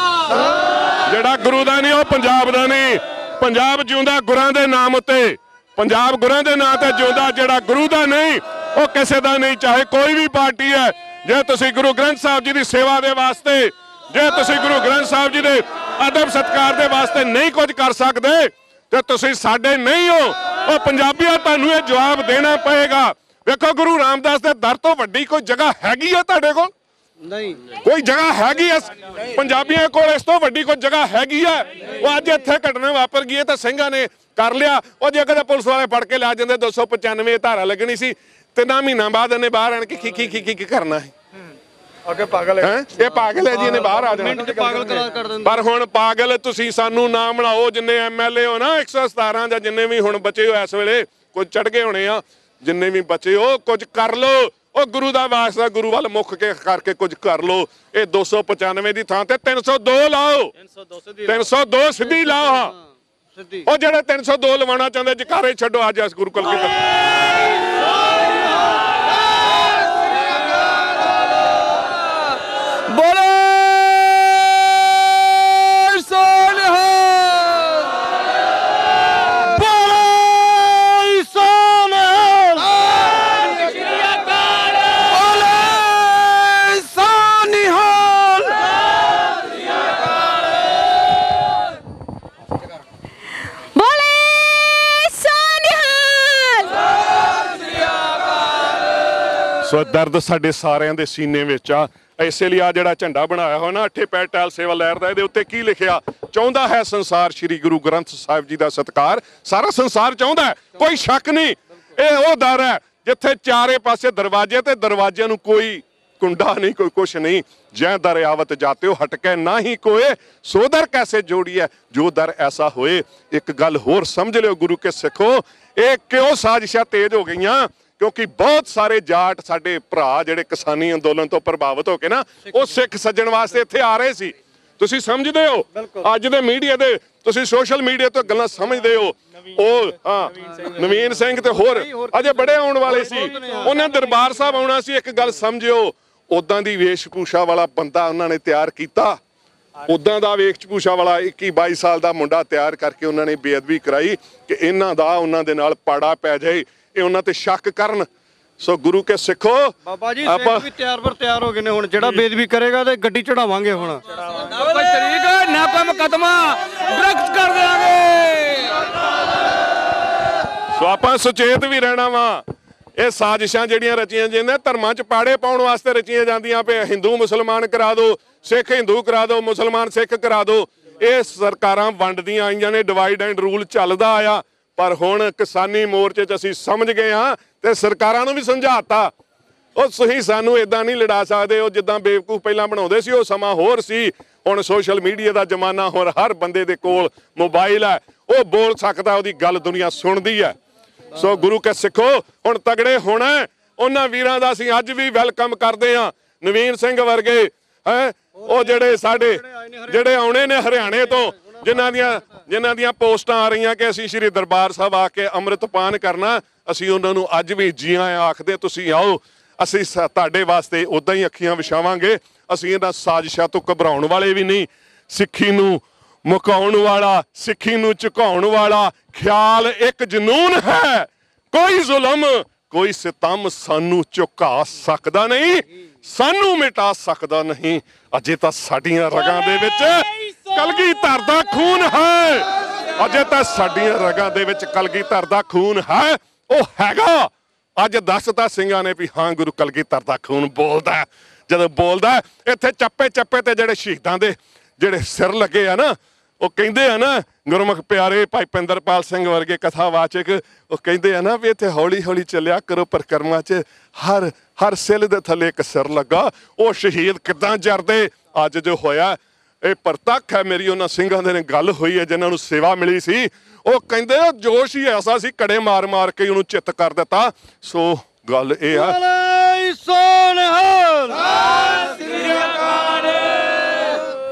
ਜਿਹੜਾ ਗੁਰੂ ਦਾ ਨਹੀਂ ਉਹ ਪੰਜਾਬ ਦਾ ਨਹੀਂ। ਪੰਜਾਬ ਜਿਉਂਦਾ ਗੁਰਾਂ ਦੇ ਨਾਮ ਉੱਤੇ, ਪੰਜਾਬ ਗੁਰਾਂ ਦੇ ਨਾਂ ਤੇ ਜਿਉਂਦਾ। ਜਿਹੜਾ ਗੁਰੂ ਦਾ ਨਹੀਂ ਉਹ ਕਿਸੇ ਦਾ ਨਹੀਂ, ਚਾਹੇ ਕੋਈ ਵੀ ਪਾਰਟੀ ਹੈ। ਜੇ ਤੁਸੀਂ ਗੁਰੂ ਗ੍ਰੰਥ ਸਾਹਿਬ ਜੀ ਦੀ ਸੇਵਾ ਦੇ ਵਾਸਤੇ, ਜੇ ਤੁਸੀਂ ਗੁਰੂ ਗ੍ਰੰਥ ਸਾਹਿਬ ਜੀ ਦੇ ਅਦਬ ਸਤਿਕਾਰ ਦੇ ਵਾਸਤੇ ਨਹੀਂ ਕੁਝ ਕਰ ਸਕਦੇ ਤੇ ਤੁਸੀਂ ਸਾਡੇ ਨਹੀਂ ਹੋ। ਉਹ ਪੰਜਾਬੀਆਂ, ਤੁਹਾਨੂੰ ਇਹ ਜਵਾਬ ਦੇਣਾ ਪਏਗਾ। ਵੇਖੋ, ਗੁਰੂ ਰਾਮਦਾਸ ਦੇ ਦਰ ਤੋਂ ਵੱਡੀ ਕੋਈ ਜਗ੍ਹਾ ਹੈਗੀ ਆ ਤੁਹਾਡੇ ਕੋਲ? ਨਹੀਂ, ਕੋਈ ਜਗ੍ਹਾ ਹੈਗੀ ਐ ਪੰਜਾਬੀਆਂ ਕੋਲ? ਇਸ ਤੋਂ ਵੱਡੀ ਕੋਈ ਜਗ੍ਹਾ ਹੈਗੀ ਹੈ? ਉਹ ਅੱਜ ਇੱਥੇ ਘਟਨਾ ਵਾਪਰ ਗਈ ਹੈ ਤਾਂ ਸਿੰਘਾਂ ਨੇ ਕਰ ਲਿਆ। ਉਹ ਜੇ ਕਦੇ ਪੁਲਿਸ ਵਾਲੇ ਫੜ ਕੇ ਲੈ ਜਾਂਦੇ 295 ਧਾਰਾ ਲੱਗਣੀ ਸੀ, 3 ਮਹੀਨਾ ਬਾਅਦ ਇਹਨੇ ਬਾਹਰ ਆਣ ਕੇ ਕੀ ਕਰਨਾ ਹੈ। ਅੱਗੇ ਪਾਗਲ ਹੈ, ਇਹ ਪਾਗਲ ਹੈ ਜੀ, ਇਹਨੇ ਬਾਹਰ ਆ ਜਾਣਾ। ਪਰ ਹੁਣ ਪਾਗਲ ਤੁਸੀਂ ਸਾਨੂੰ ਨਾ ਬਣਾਓ। ਜਿੰਨੇ MLA ਹੋ ਨਾ 117 ਜਾਂ ਜਿੰਨੇ ਵੀ ਹੁਣ ਬਚੇ ਹੋ ਇਸ ਵੇਲੇ, ਕੁਝ ਚੜ ਗਏ ਹੋਣੇ ਆ, ਜਿੰਨੇ ਵੀ ਬਚੇ ਹੋ ਕੁਝ ਕਰ ਲਓ। ਉਹ ਗੁਰੂ ਦਾ ਵਾਸਤਾ, ਗੁਰੂ ਵੱਲ ਮੁੱਖ ਕੇ ਕਰਕੇ ਕੁਝ ਕਰ ਲਓ। ਇਹ 295 ਦੀ ਥਾਂ ਤੇ 302 ਲਾਓ, 302 ਸਿੱਧੀ ਲਾਓ। ਹਾਂ, ਉਹ ਜਿਹੜੇ 302 ਲਵਾਉਣਾ ਚਾਹੁੰਦੇ ਜਕਾਰੇ ਛੱਡੋ ਅੱਜ ਇਸ ਗੁਰੂ ਕਲਗੀਧਰ। ਬੋਲੇ ਸੋਨਿਹਾਲ, ਬੋਲੇ ਸੋਨਿਹਾਲ, ਸ਼੍ਰੀ ਅਕਾਲ, ਬੋਲੇ ਸੋਨਿਹਾਲ, ਸ਼੍ਰੀ ਅਕਾਲ, ਬੋਲੇ ਸੋਨਿਹਾਲ, ਸ਼੍ਰੀ ਅਕਾਲ। ਸੋ ਦਰਦ ਸਾਡੇ ਸਾਰਿਆਂ ਦੇ ਸੀਨੇ ਵਿੱਚ ਆ। ਇਸੇ ਲਈ ਆ ਜਿਹੜਾ ਝੰਡਾ ਬਣਾਇਆ ਹੋਇਆ ਨਾ ਅੱਠੇ ਪੈਰ ਟੈਲ ਸੇਵਾ ਲਹਿਰ ਦਾ, ਇਹਦੇ ਉੱਤੇ ਕੀ ਲਿਖਿਆ? ਚਾਹੁੰਦਾ ਹੈ ਸੰਸਾਰ ਸ਼੍ਰੀ ਗੁਰੂ ਗ੍ਰੰਥ ਸਾਹਿਬ ਜੀ ਦਾ ਸਤਿਕਾਰ। ਸਾਰਾ ਸੰਸਾਰ ਚਾਹੁੰਦਾ ਹੈ, ਕੋਈ ਸ਼ੱਕ ਨਹੀਂ। ਇਹ ਉਹ ਦਰ ਹੈ ਜਿੱਥੇ ਚਾਰੇ ਪਾਸੇ ਦਰਵਾਜ਼ੇ ਤੇ ਦਰਵਾਜ਼ਿਆਂ ਨੂੰ ਕੋਈ ਕੁੰਡਾ ਨਹੀਂ, ਕੋਈ ਕੁਛ ਨਹੀਂ। ਜੈ ਦਰ ਆਵਤ ਜਾਤੇ ਹੋ ਹਟਕੇ ਨਾ ਹੀ ਕੋਏ, ਸੋ ਦਰ ਕੈਸੇ ਜੋੜੀਏ ਜੋ ਦਰ ਐਸਾ ਹੋਏ। ਇੱਕ ਗੱਲ ਹੋਰ ਸਮਝ ਲਿਓ ਗੁਰੂ ਕੇ ਸਿੱਖੋ, ਇਹ ਕਿਉਂ ਸਾਜ਼ਿਸ਼ਾਂ ਤੇਜ਼ ਹੋ ਗਈਆਂ? ਕਿਉਂਕਿ ਬਹੁਤ ਸਾਰੇ ਜਾਟ ਸਾਡੇ ਭਰਾ ਜਿਹੜੇ ਕਿਸਾਨੀ ਅੰਦੋਲਨ ਤੋਂ ਪ੍ਰਭਾਵਿਤ ਹੋ ਕੇ ਨਾ, ਉਹ ਸਿੱਖ ਸੱਜਣ ਵਾਸਤੇ ਇੱਥੇ ਆ ਰਹੇ ਸੀ। ਤੁਸੀਂ ਸਮਝਦੇ ਹੋ, ਅੱਜ ਦੇ ਮੀਡੀਆ ਦੇ, ਤੁਸੀਂ ਸੋਸ਼ਲ ਮੀਡੀਆ ਤੋਂ ਗੱਲਾਂ ਸਮਝਦੇ ਹੋ। ਉਹ ਹਾਂ, ਨਵੀਨ ਸਿੰਘ ਤੇ ਹੋਰ ਅਜੇ ਬੜੇ ਆਉਣ ਵਾਲੇ ਸੀ, ਉਹਨਾਂ ਦਰਬਾਰ ਸਾਹਿਬ ਆਉਣਾ ਸੀ। ਇੱਕ ਗੱਲ ਸਮਝਿਓ, ਉਦਾਂ ਦੀ ਵੇਸ਼ਭੂਸ਼ਾ ਵਾਲਾ ਬੰਦਾ ਉਹਨਾਂ ਨੇ ਤਿਆਰ ਕੀਤਾ, ਉਦਾਂ ਦਾ ਵੇਸ਼ਭੂਸ਼ਾ ਵਾਲਾ 21-22 ਸਾਲ ਦਾ ਮੁੰਡਾ ਤਿਆਰ ਕਰਕੇ ਉਹਨਾਂ ਨੇ ਬੇਅਦਬੀ ਕਰਾਈ ਕਿ ਇਹਨਾਂ ਦਾ ਉਹਨਾਂ ਦੇ ਨਾਲ ਪਾੜਾ ਪੈ ਜਾਏ, ਇਹ ਉਹਨਾਂ ਤੇ ਸ਼ੱਕ ਕਰਨ। ਸੋ ਗੁਰੂ ਕੇ ਸਿੱਖੋ, ਬਾਬਾ ਜੀ ਸਿੰਘ ਵੀ ਤਿਆਰ ਬਰ ਤਿਆਰ ਹੋ ਗਏ ਨੇ। ਹੁਣ ਜਿਹੜਾ ਬੇਦਬੀ ਕਰੇਗਾ ਤੇ ਗੱਡੀ ਚੜਾਵਾਂਗੇ। ਹੁਣ ਨਾ ਕੋਈ ਤਰੀਕਾ, ਨਾ ਕੋਈ ਮੁਕੱਦਮਾ, ਡਾਇਰੈਕਟ ਕਰ ਦੇਵਾਂਗੇ। ਸੋ ਆਪਾਂ ਸੁਚੇਤ ਵੀ ਰਹਿਣਾ ਵਾ। ਇਹ ਸਾਜ਼ਿਸ਼ਾਂ ਜਿਹੜੀਆਂ ਰਚੀਆਂ ਜਾਂਦੀਆਂ ਧਰਮਾਂ 'ਚ ਪਾੜੇ ਪਾਉਣ ਵਾਸਤੇ ਰਚੀਆਂ ਜਾਂਦੀਆਂ ਪਏ। ਹਿੰਦੂ ਮੁਸਲਮਾਨ ਕਰਾ ਦਿਓ, ਸਿੱਖ ਹਿੰਦੂ ਕਰਾ ਦਿਓ, ਮੁਸਲਮਾਨ ਸਿੱਖ ਕਰਾ ਦਿਓ। ਇਹ ਸਰਕਾਰਾਂ ਵੰਡਦੀਆਂ ਆਈਆਂ ਨੇ, ਡਿਵਾਈਡ ਐਂਡ ਰੂਲ ਚੱਲਦਾ ਆਇਆ। ਪਰ ਹੁਣ ਕਿਸਾਨੀ ਮੋਰਚੇ 'ਚ ਅਸੀਂ ਸਮਝ ਗਏ ਹਾਂ ਤੇ ਸਰਕਾਰਾਂ ਨੂੰ ਵੀ ਸਮਝਾਤਾ, ਉਹ ਤੁਸੀਂ ਸਾਨੂੰ ਇਦਾਂ ਨਹੀਂ ਲੜਾ ਸਕਦੇ। ਉਹ ਜਿੱਦਾਂ ਬੇਵਕੂਫ ਪਹਿਲਾਂ ਬਣਾਉਂਦੇ ਸੀ, ਉਹ ਸਮਾਂ ਹੋਰ ਸੀ। ਹੁਣ ਸੋਸ਼ਲ ਮੀਡੀਆ ਦਾ ਜ਼ਮਾਨਾ, ਹੁਣ ਹਰ ਬੰਦੇ ਦੇ ਕੋਲ ਮੋਬਾਈਲ ਹੈ, ਉਹ ਬੋਲ ਸਕਦਾ, ਉਹਦੀ ਗੱਲ ਦੁਨੀਆ ਸੁਣਦੀ ਹੈ। ਸੋ ਗੁਰੂ ਕੇ ਸਿੱਖੋ, ਹੁਣ ਤਗੜੇ ਹੋਣਾ। ਉਹਨਾਂ ਵੀਰਾਂ ਦਾ ਅਸੀਂ ਅੱਜ ਵੀ ਵੈਲਕਮ ਕਰਦੇ ਹਾਂ। ਨਵੀਨ ਸਿੰਘ ਵਰਗੇ ਹੈ, ਉਹ ਜਿਹੜੇ ਸਾਡੇ ਜਿਹੜੇ ਆਉਣੇ ਨੇ ਹਰਿਆਣੇ ਤੋਂ, ਜਿਨ੍ਹਾਂ ਦੀਆਂ ਪੋਸਟਾਂ ਆ ਰਹੀਆਂ ਕਿ ਅਸੀਂ ਸ਼੍ਰੀ ਦਰਬਾਰ ਸਾਹਿਬ ਆ ਕੇ ਅੰਮ੍ਰਿਤਪਾਨ ਕਰਨਾ, ਅਸੀਂ ਉਹਨਾਂ ਨੂੰ ਅੱਜ ਵੀ ਜੀ ਆਇਆਂ ਆਖਦੇ। ਤੁਸੀਂ ਆਓ, ਅਸੀਂ ਤੁਹਾਡੇ ਵਾਸਤੇ ਉਦਾਂ ਹੀ ਅੱਖੀਆਂ ਵਿਛਾਵਾਂਗੇ। ਅਸੀਂ ਇਹਨਾਂ ਸਾਜ਼ਿਸ਼ਾਂ ਤੋਂ ਘਬਰਾਉਣ ਵਾਲੇ ਵੀ ਨਹੀਂ। ਸਿੱਖੀ ਨੂੰ ਮੁਕਾਉਣ ਵਾਲਾ, ਸਿੱਖੀ ਨੂੰ ਝੁਕਾਉਣ ਵਾਲਾ ਖਿਆਲ ਇੱਕ ਜਨੂਨ ਹੈ। ਕੋਈ ਜ਼ੁਲਮ, ਕੋਈ ਸਿਤਮ ਸਾਨੂੰ ਝੁਕਾ ਸਕਦਾ ਨਹੀਂ, ਸਾਨੂੰ ਮਿਟਾ ਸਕਦਾ ਨਹੀਂ। ਅਜੇ ਤਾਂ ਸਾਡੀਆਂ ਰਗਾਂ ਦੇ ਵਿੱਚ ਕਲਗੀਧਰ ਦਾ ਖੂਨ ਹੈ। ਅਜੇ ਤਾਂ ਸਾਡੀਆਂ ਰਗਾਂ ਦੇ ਵਿੱਚ ਕਲਗੀਧਰ ਦਾ ਖੂਨ ਹੈ। ਉਹ ਹੈਗਾ। ਅੱਜ ਦੱਸਤਾ ਸਿੰਘਾਂ ਨੇ ਵੀ ਹਾਂ ਗੁਰੂ ਕਲਗੀਧਰ ਦਾ ਖੂਨ ਬੋਲਦਾ। ਜਦੋਂ ਬੋਲਦਾ, ਇੱਥੇ ਚੱਪੇ ਚੱਪੇ ਤੇ ਜਿਹੜੇ ਸ਼ਹੀਦਾਂ ਦੇ ਜਿਹੜੇ ਸਿਰ ਲੱਗੇ ਆ ਨਾ, ਉਹ ਕਹਿੰਦੇ ਆ ਨਾ ਗੁਰਮੁਖ ਪਿਆਰੇ ਭਾਈ ਪਿੰਦਰਪਾਲ ਸਿੰਘ ਵਰਗੇ ਕਥਾਵਾਚਕ, ਉਹ ਕਹਿੰਦੇ ਆ ਨਾ ਵੀ ਇੱਥੇ ਹੌਲੀ ਹੌਲੀ ਚੱਲਿਆ ਕਰੋ ਪਰਿਕਰਮਾ 'ਚ, ਹਰ ਸਿਲ ਦੇ ਥੱਲੇ ਇੱਕ ਸਿਰ ਲੱਗਾ। ਉਹ ਸ਼ਹੀਦ ਕਿੱਦਾਂ ਜਰਦੇ। ਅੱਜ ਜੋ ਹੋਇਆ ਇਹ ਪ੍ਰਤੱਖ ਹੈ। ਮੇਰੀ ਉਹਨਾਂ ਸਿੰਘਾਂ ਦੇ ਨਾਲ ਗੱਲ ਹੋਈ ਹੈ ਜਿਨ੍ਹਾਂ ਨੂੰ ਸੇਵਾ ਮਿਲੀ ਸੀ। ਉਹ ਕਹਿੰਦੇ ਉਹ ਜੋਸ਼ ਹੀ ਐਸਾ ਸੀ, ਕੜੇ ਮਾਰ ਮਾਰ ਕੇ ਉਹਨੂੰ ਚਿੱਤ ਕਰ ਦਿੱਤਾ। ਸੋ ਗੱਲ ਇਹ ਆ,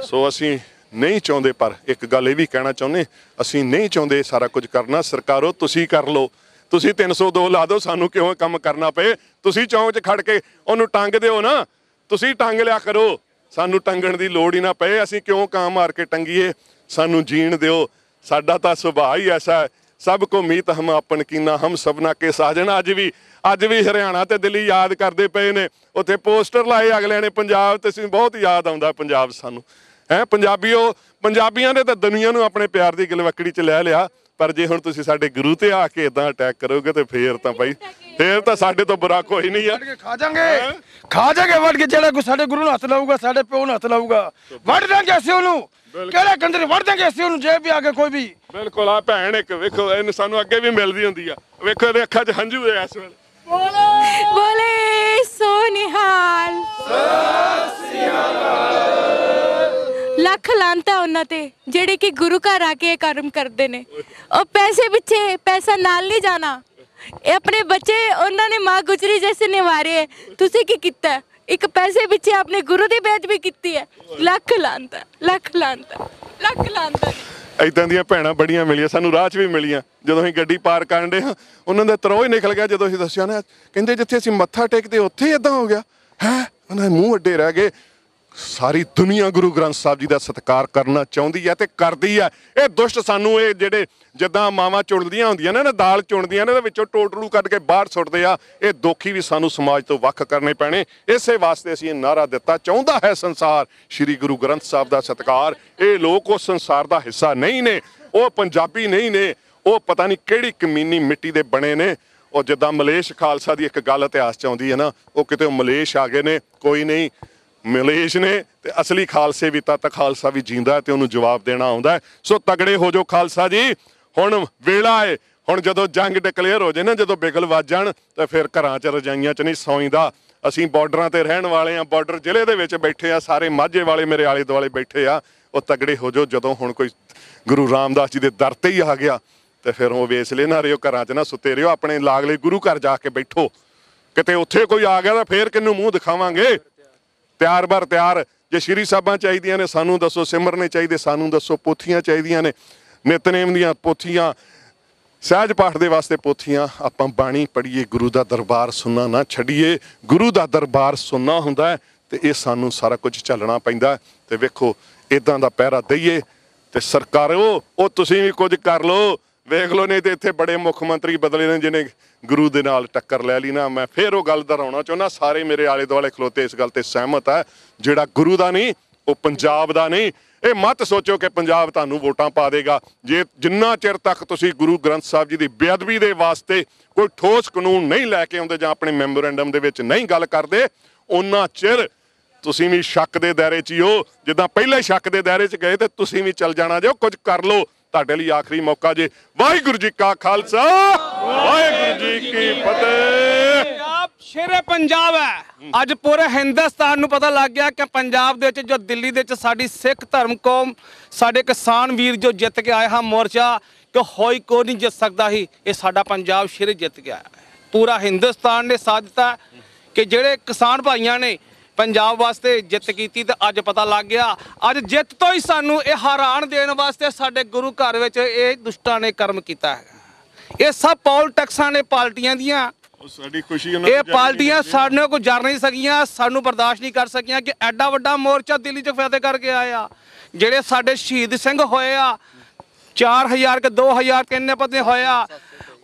ਸੋ ਅਸੀਂ ਨਹੀਂ ਚਾਹੁੰਦੇ, ਪਰ ਇੱਕ ਗੱਲ ਇਹ ਵੀ ਕਹਿਣਾ ਚਾਹੁੰਦੇ, ਅਸੀਂ ਨਹੀਂ ਚਾਹੁੰਦੇ ਸਾਰਾ ਕੁਝ ਕਰਨਾ। ਸਰਕਾਰੋ ਤੁਸੀਂ ਕਰ ਲਓ, ਤੁਸੀਂ 302 ਲਾ ਦਿਓ, ਸਾਨੂੰ ਕਿਉਂ ਕੰਮ ਕਰਨਾ ਪਏ। ਤੁਸੀਂ ਚੌਂਕ 'ਚ ਖੜ ਕੇ ਉਹਨੂੰ ਟੰਗ ਦਿਓ ਨਾ, ਤੁਸੀਂ ਟੰਗ ਲਿਆ ਕਰੋ, ਸਾਨੂੰ ਟੰਗਣ ਦੀ ਲੋੜ ਹੀ ਨਾ ਪਏ। ਅਸੀਂ ਕਿਉਂ ਕਾਂ ਮਾਰ ਕੇ ਟੰਗੀਏ, ਸਾਨੂੰ ਜੀਣ ਦਿਓ। ਸਾਡਾ ਤਾਂ ਸੁਭਾਅ ਹੀ ਐਸਾ ਹੈ, ਸਭ ਕੋ ਮੀਤ ਹਮ ਆਪਨ ਕੀਨਾ, ਹਮ ਸਭਨਾ ਕੇ ਸਾਜਨ। ਅੱਜ ਵੀ ਹਰਿਆਣਾ ਤੇ ਦਿੱਲੀ ਯਾਦ ਕਰਦੇ ਪਏ ਨੇ, ਉੱਥੇ ਪੋਸਟਰ ਲਾਏ ਅਗਲਿਆਂ ਨੇ ਪੰਜਾਬ ਤੇ। ਅਸੀਂ ਬਹੁਤ ਯਾਦ ਆਉਂਦਾ ਪੰਜਾਬ ਸਾਨੂੰ ਹੈ। ਪੰਜਾਬੀਆਂ ਨੇ ਤਾਂ ਦੁਨੀਆ ਨੂੰ ਆਪਣੇ ਪਿਆਰ ਦੀ ਗਲਵੱਕੜੀ 'ਚ ਲੈ ਲਿਆ। ਪਰ ਜੇ ਹੁਣ ਤੁਸੀਂ ਸਾਡੇ ਗੁਰੂ ਤੇ ਆ ਕੇ ਇਦਾਂ ਅਟੈਕ ਕਰੋਗੇ ਤੇ ਫੇਰ ਤਾਂ ਭਾਈ, ਫੇਰ ਤਾਂ ਸਾਡੇ ਤੋਂ ਬੁਰਾ ਕੋਈ ਨਹੀਂ ਆ। ਖਾ ਜਾਗੇ ਵੱਢ ਕੇ। ਜਿਹੜਾ ਕੋਈ ਸਾਡੇ ਗੁਰੂ ਨੂੰ ਹੱਥ ਲਾਊਗਾ, ਸਾਡੇ ਪਿਓ ਨੂੰ ਹੱਥ ਲਾਊਗਾ, ਵੱਢ ਦਾਂਗੇ ਅਸੀਂ ਉਹਨੂੰ। ਕਿਹੜੇ ਕੰਦਰੇ ਵੱਢ ਦਾਂਗੇ ਅਸੀਂ ਉਹਨੂੰ, ਜੇ ਵੀ ਆ ਕੇ ਕੋਈ ਵੀ ਬਿਲਕੁਲ ਆ ਭੈਣ ਇੱਕ ਵੇਖੋ ਇਹਨੂੰ ਸਾਨੂੰ ਅੱਗੇ ਵੀ ਮਿਲਦੀ ਹੁੰਦੀ ਆ ਵੇਖੋ ਇਹਦੇ ਅੱਖਾਂ 'ਚ ਹੰਝੂ ਆ ਇਸ ਵੇਲੇ ਬੋਲੇ ਸੋ ਨਿਹਾਲ ਲੱਖ ਲਾਂਤਾ ਉਹਨਾਂ ਤੇ ਜਿਹੜੇ ਕਿ ਗੁਰੂ ਘਰ ਆ ਕੇ ਇਹ ਕਰਮ ਕਰਦੇ ਨੇ ਉਹ ਪੈਸੇ ਪਿੱਛੇ ਪੈਸਾ ਨਾਲ ਨਹੀਂ ਜਾਣਾ ਇਹ ਆਪਣੇ ਬੱਚੇ ਉਹਨਾਂ ਨੇ ਮਾਂ ਗੁਜਰੀ ਜੈਸੇ ਨਿਵਾਰੇ ਤੁਸੀਂ ਕੀ ਕੀਤਾ ਇੱਕ ਪੈਸੇ ਪਿੱਛੇ ਆਪਣੇ ਗੁਰੂ ਦੀ ਬੇਅਦਬੀ ਕੀਤੀ ਹੈ ਲੱਖ ਲਾਂਤਾ ਲੱਖ ਲਾਂਤਾ ਲੱਖ ਲਾਂਤਾ ਇਦਾਂ ਦੀਆਂ ਭੈਣਾਂ ਬੜੀਆਂ ਮਿਲੀਆਂ ਸਾਨੂੰ ਰਾਹ 'ਚ ਵੀ ਮਿਲੀਆਂ ਜਦੋਂ ਅਸੀਂ ਗੱਡੀ ਪਾਰ ਕਰਨ ਦੇ ਹਾਂ ਉਹਨਾਂ ਦਾ ਤਰੋਹ ਹੀ ਨਿਕਲ ਗਿਆ ਜਦੋਂ ਅਸੀਂ ਦੱਸਿਆ ਨਾ ਕਹਿੰਦੇ ਜਿੱਥੇ ਅਸੀਂ ਮੱਥਾ ਟੇਕਦੇ ਉੱਥੇ ਇਦਾਂ ਹੋ ਗਿਆ ਹੈ ਉਹਨਾਂ ਦੇ ਮੂੰਹ ਅੱਡੇ ਰਹਿ ਗਏ ਸਾਰੀ ਦੁਨੀਆ ਗੁਰੂ ਗ੍ਰੰਥ ਸਾਹਿਬ ਜੀ ਦਾ ਸਤਿਕਾਰ ਕਰਨਾ ਚਾਹੁੰਦੀ ਹੈ ਤੇ ਕਰਦੀ ਹੈ ਇਹ ਦੁਸ਼ਟ ਸਾਨੂੰ ਇਹ ਜਿਹੜੇ ਜਿੱਦਾਂ ਮਾਵਾਂ ਚੁਣਦੀਆਂ ਹੁੰਦੀਆਂ ਨੇ ਨਾ ਦਾਲ ਚੁਣਦੀਆਂ ਨੇ ਉਹਦੇ ਵਿੱਚੋਂ ਟੋਟਲੂ ਕੱਢ ਕੇ ਬਾਹਰ ਸੁੱਟਦੇ ਆ ਇਹ ਦੋਖੀ ਵੀ ਸਾਨੂੰ ਸਮਾਜ ਤੋਂ ਵੱਖ ਕਰਨੇ ਪੈਣੇ ਇਸੇ ਵਾਸਤੇ ਅਸੀਂ ਇਹ ਨਾਰਾ ਦਿੱਤਾ ਚਾਹੁੰਦਾ ਹੈ ਸੰਸਾਰ ਸ਼੍ਰੀ ਗੁਰੂ ਗ੍ਰੰਥ ਸਾਹਿਬ ਦਾ ਸਤਿਕਾਰ ਇਹ ਲੋਕ ਉਸ ਸੰਸਾਰ ਦਾ ਹਿੱਸਾ ਨਹੀਂ ਨੇ ਉਹ ਪੰਜਾਬੀ ਨਹੀਂ ਨੇ ਉਹ ਪਤਾ ਨਹੀਂ ਕਿਹੜੀ ਕਮੀਨੀ ਮਿੱਟੀ ਦੇ ਬਣੇ ਨੇ ਉਹ ਜਿੱਦਾਂ ਮਲੇਸ਼ ਖਾਲਸਾ ਦੀ ਇੱਕ ਗੱਲ ਇਤਿਹਾਸ 'ਚ ਆਉਂਦੀ ਹੈ ਨਾ ਉਹ ਕਿਤੇ ਮਲੇਸ਼ ਆ ਗਏ ਨੇ ਕੋਈ ਨਹੀਂ ਮਲੇਸ਼ ਨੇ ਤੇ ਅਸਲੀ ਖਾਲਸੇ ਵੀ ਤਦ ਤੱਕ ਖਾਲਸਾ ਵੀ ਜਿੰਦਾ ਤੇ ਉਹਨੂੰ ਜਵਾਬ ਦੇਣਾ ਆਉਂਦਾ ਸੋ ਤਗੜੇ ਹੋ ਜਾਓ ਖਾਲਸਾ ਜੀ ਹੁਣ ਵੇਲਾ ਏ ਹੁਣ ਜਦੋਂ ਜੰਗ ਡਿਕਲੇਅਰ ਹੋ ਜਾਏ ਨਾ ਜਦੋਂ ਬਿਗਲ ਵੱਜ ਜਾਣ ਤਾਂ ਫਿਰ ਘਰਾਂ 'ਚ ਰਜਾਈਆਂ 'ਚ ਨਹੀਂ ਸੌਂਦਾ ਅਸੀਂ ਬਾਰਡਰਾਂ ਤੇ ਰਹਿਣ ਵਾਲੇ ਆ ਬਾਰਡਰ ਜ਼ਿਲ੍ਹੇ ਦੇ ਵਿੱਚ ਬੈਠੇ ਆ ਸਾਰੇ ਮਾਝੇ ਵਾਲੇ ਮੇਰੇ ਆਲੇ ਦੁਆਲੇ ਬੈਠੇ ਆ ਉਹ ਤਗੜੇ ਹੋ ਜਾਓ ਜਦੋਂ ਹੁਣ ਕੋਈ ਗੁਰੂ ਰਾਮਦਾਸ ਜੀ ਦੇ ਦਰ ਤੇ ਹੀ ਆ ਗਿਆ ਤੇ ਫਿਰ ਉਹ ਵੇਸਲੇ ਨਾ ਰਿਓ ਘਰਾਂ 'ਚ ਨਾ ਸੁੱਤੇ ਰਿਓ ਆਪਣੇ ਲਾਗਲੇ ਗੁਰੂ ਘਰ ਜਾ ਕੇ ਬੈਠੋ ਕਿਤੇ ਉੱਥੇ ਕੋਈ ਆ ਗਿਆ ਤਾਂ ਫੇਰ ਕਿਹਨੂੰ ਮੂੰਹ ਦਿਖਾਵਾਂਗੇ ਤਿਆਰ ਬਰ ਤਿਆਰ ਜੇ ਸ਼੍ਰੀ ਸਾਹਿਬਾਂ ਚਾਹੀਦੀਆਂ ਨੇ ਸਾਨੂੰ ਦੱਸੋ ਸਿਮਰਨੇ ਚਾਹੀਦੇ ਸਾਨੂੰ ਦੱਸੋ ਪੋਥੀਆਂ ਚਾਹੀਦੀਆਂ ਨੇ ਨਿਤਨੇਮ ਦੀਆਂ ਪੋਥੀਆਂ ਸਹਿਜ ਪਾਠ ਦੇ ਵਾਸਤੇ ਪੋਥੀਆਂ ਆਪਾਂ ਬਾਣੀ ਪੜ੍ਹੀਏ ਗੁਰੂ ਦਾ ਦਰਬਾਰ ਸੁਣਨਾ ਨਾ ਛੱਡੀਏ ਗੁਰੂ ਦਾ ਦਰਬਾਰ ਸੁਣਨਾ ਹੁੰਦਾ ਹੈ ਤੇ ਇਹ ਸਾਨੂੰ ਸਾਰਾ ਕੁਝ ਝੱਲਣਾ ਪੈਂਦਾ ਤੇ ਵੇਖੋ ਇਦਾਂ ਦਾ ਪਹਿਰਾ ਦਈਏ ਤੇ ਸਰਕਾਰੋ ਉਹ ਤੁਸੀਂ ਵੀ ਕੁਝ ਕਰ ਲਓ ਵੇਖ ਲਓ ਨਹੀਂ ਤੇ ਇੱਥੇ ਬੜੇ ਮੁੱਖ ਮੰਤਰੀ ਬਦਲੇ ਨੇ ਜਿਹਨੇ ਗੁਰੂ ਦੇ ਨਾਲ ਟੱਕਰ ਲੈ ਲਈ ਨਾ ਮੈਂ ਫੇਰ ਉਹ ਗੱਲ ਦੁਹਰਾਉਣਾ ਚਾਹੁੰਦਾ ਸਾਰੇ ਮੇਰੇ ਆਲੇ ਦੁਆਲੇ ਖਲੋਤੇ ਇਸ ਗੱਲ ਤੇ ਸਹਿਮਤ ਹੈ ਜਿਹੜਾ ਗੁਰੂ ਦਾ ਨਹੀਂ ਉਹ ਪੰਜਾਬ ਦਾ ਨਹੀਂ ਇਹ ਮਤ ਸੋਚੋ ਕਿ ਪੰਜਾਬ ਤੁਹਾਨੂੰ ਵੋਟਾਂ ਪਾ ਦੇਗਾ ਜੇ ਜਿੰਨਾ ਚਿਰ ਤੱਕ ਤੁਸੀਂ ਗੁਰੂ ਗ੍ਰੰਥ ਸਾਹਿਬ ਜੀ ਦੀ ਬੇਅਦਬੀ ਦੇ ਵਾਸਤੇ ਕੋਈ ਠੋਸ ਕਾਨੂੰਨ ਨਹੀਂ ਲੈ ਕੇ ਆਉਂਦੇ ਜਾਂ ਆਪਣੇ ਮੈਮੋਰੈਂਡਮ ਦੇ ਵਿੱਚ ਨਹੀਂ ਗੱਲ ਕਰਦੇ ਉਹਨਾਂ ਚਿਰ ਤੁਸੀਂ ਵੀ ਸ਼ੱਕ ਦੇ ਦਾਇਰੇ 'ਚ ਹੀ ਹੋ ਜਿੱਦਾਂ ਪਹਿਲੇ ਸ਼ੱਕ ਦੇ ਦਾਇਰੇ 'ਚ ਗਏ ਤੇ ਤੁਸੀਂ ਵੀ ਚੱਲ ਜਾਣਾ ਜੇ ਕੁਝ ਕਰ ਲਓ ਤੁਹਾਡੇ ਲਈ ਆਖਰੀ ਮੌਕਾ ਜੇ ਵਾਹਿਗੁਰੂ ਜੀ ਕਾ ਖਾਲਸਾ ਵਾਹਿਗੁਰੂ ਜੀ ਕੀ ਫਤਿਹ ਪੰਜਾਬ ਸ਼ੇਰੇ ਪੰਜਾਬ ਹੈ ਅੱਜ ਪੂਰੇ ਹਿੰਦੁਸਤਾਨ ਨੂੰ ਪਤਾ ਲੱਗ ਗਿਆ ਕਿ ਪੰਜਾਬ ਦੇ ਵਿੱਚ ਜੋ ਦਿੱਲੀ ਦੇ ਵਿੱਚ ਸਾਡੀ ਸਿੱਖ ਧਰਮ ਕੌਮ ਸਾਡੇ ਕਿਸਾਨ ਵੀਰ ਜੋ ਜਿੱਤ ਕੇ ਆਏ ਹਾਂ ਮੋਰਚਾ ਕਿ ਹੋਈ ਕੋਈ ਨਹੀਂ ਜਿੱਤ ਸਕਦਾ ਹੀ ਇਹ ਸਾਡਾ ਪੰਜਾਬ ਸ਼ੇਰੇ ਜਿੱਤ ਕੇ ਆਇਆ ਪੂਰਾ ਹਿੰਦੁਸਤਾਨ ਨੇ ਸਾਥ ਦਿੱਤਾ ਕਿ ਜਿਹੜੇ ਕਿਸਾਨ ਭਾਈਆਂ ਨੇ ਪੰਜਾਬ ਵਾਸਤੇ ਜਿੱਤ ਕੀਤੀ ਤੇ ਅੱਜ ਪਤਾ ਲੱਗ ਗਿਆ ਅੱਜ ਜਿੱਤ ਤੋਂ ਹੀ ਸਾਨੂੰ ਇਹ ਹੈਰਾਨ ਦੇਣ ਵਾਸਤੇ ਸਾਡੇ ਗੁਰੂ ਘਰ ਵਿੱਚ ਇਹ ਦੁਸ਼ਟਾਂ ਨੇ ਕਰਮ ਕੀਤਾ ਹੈਗਾ ਇਹ ਸਭ ਪੋਲਿਟਿਕਸਾਂ ਨੇ ਪਾਰਟੀਆਂ ਦੀਆਂ ਸਾਡੀ ਖੁਸ਼ੀ ਇਹ ਪਾਰਟੀਆਂ ਸਾਡੇ ਕੋਲ ਜਰ ਨਹੀਂ ਸਕੀਆਂ ਸਾਨੂੰ ਬਰਦਾਸ਼ਤ ਨਹੀਂ ਕਰ ਸਕੀਆਂ ਕਿ ਐਡਾ ਵੱਡਾ ਮੋਰਚਾ ਦਿੱਲੀ 'ਚ ਫਤਿਹ ਕਰਕੇ ਆਇਆ ਜਿਹੜੇ ਸਾਡੇ ਸ਼ਹੀਦ ਸਿੰਘ ਹੋਏ ਆ 4000 ਕਿ 2000 ਕਿੰਨੇ ਪਤੇ ਹੋਇਆ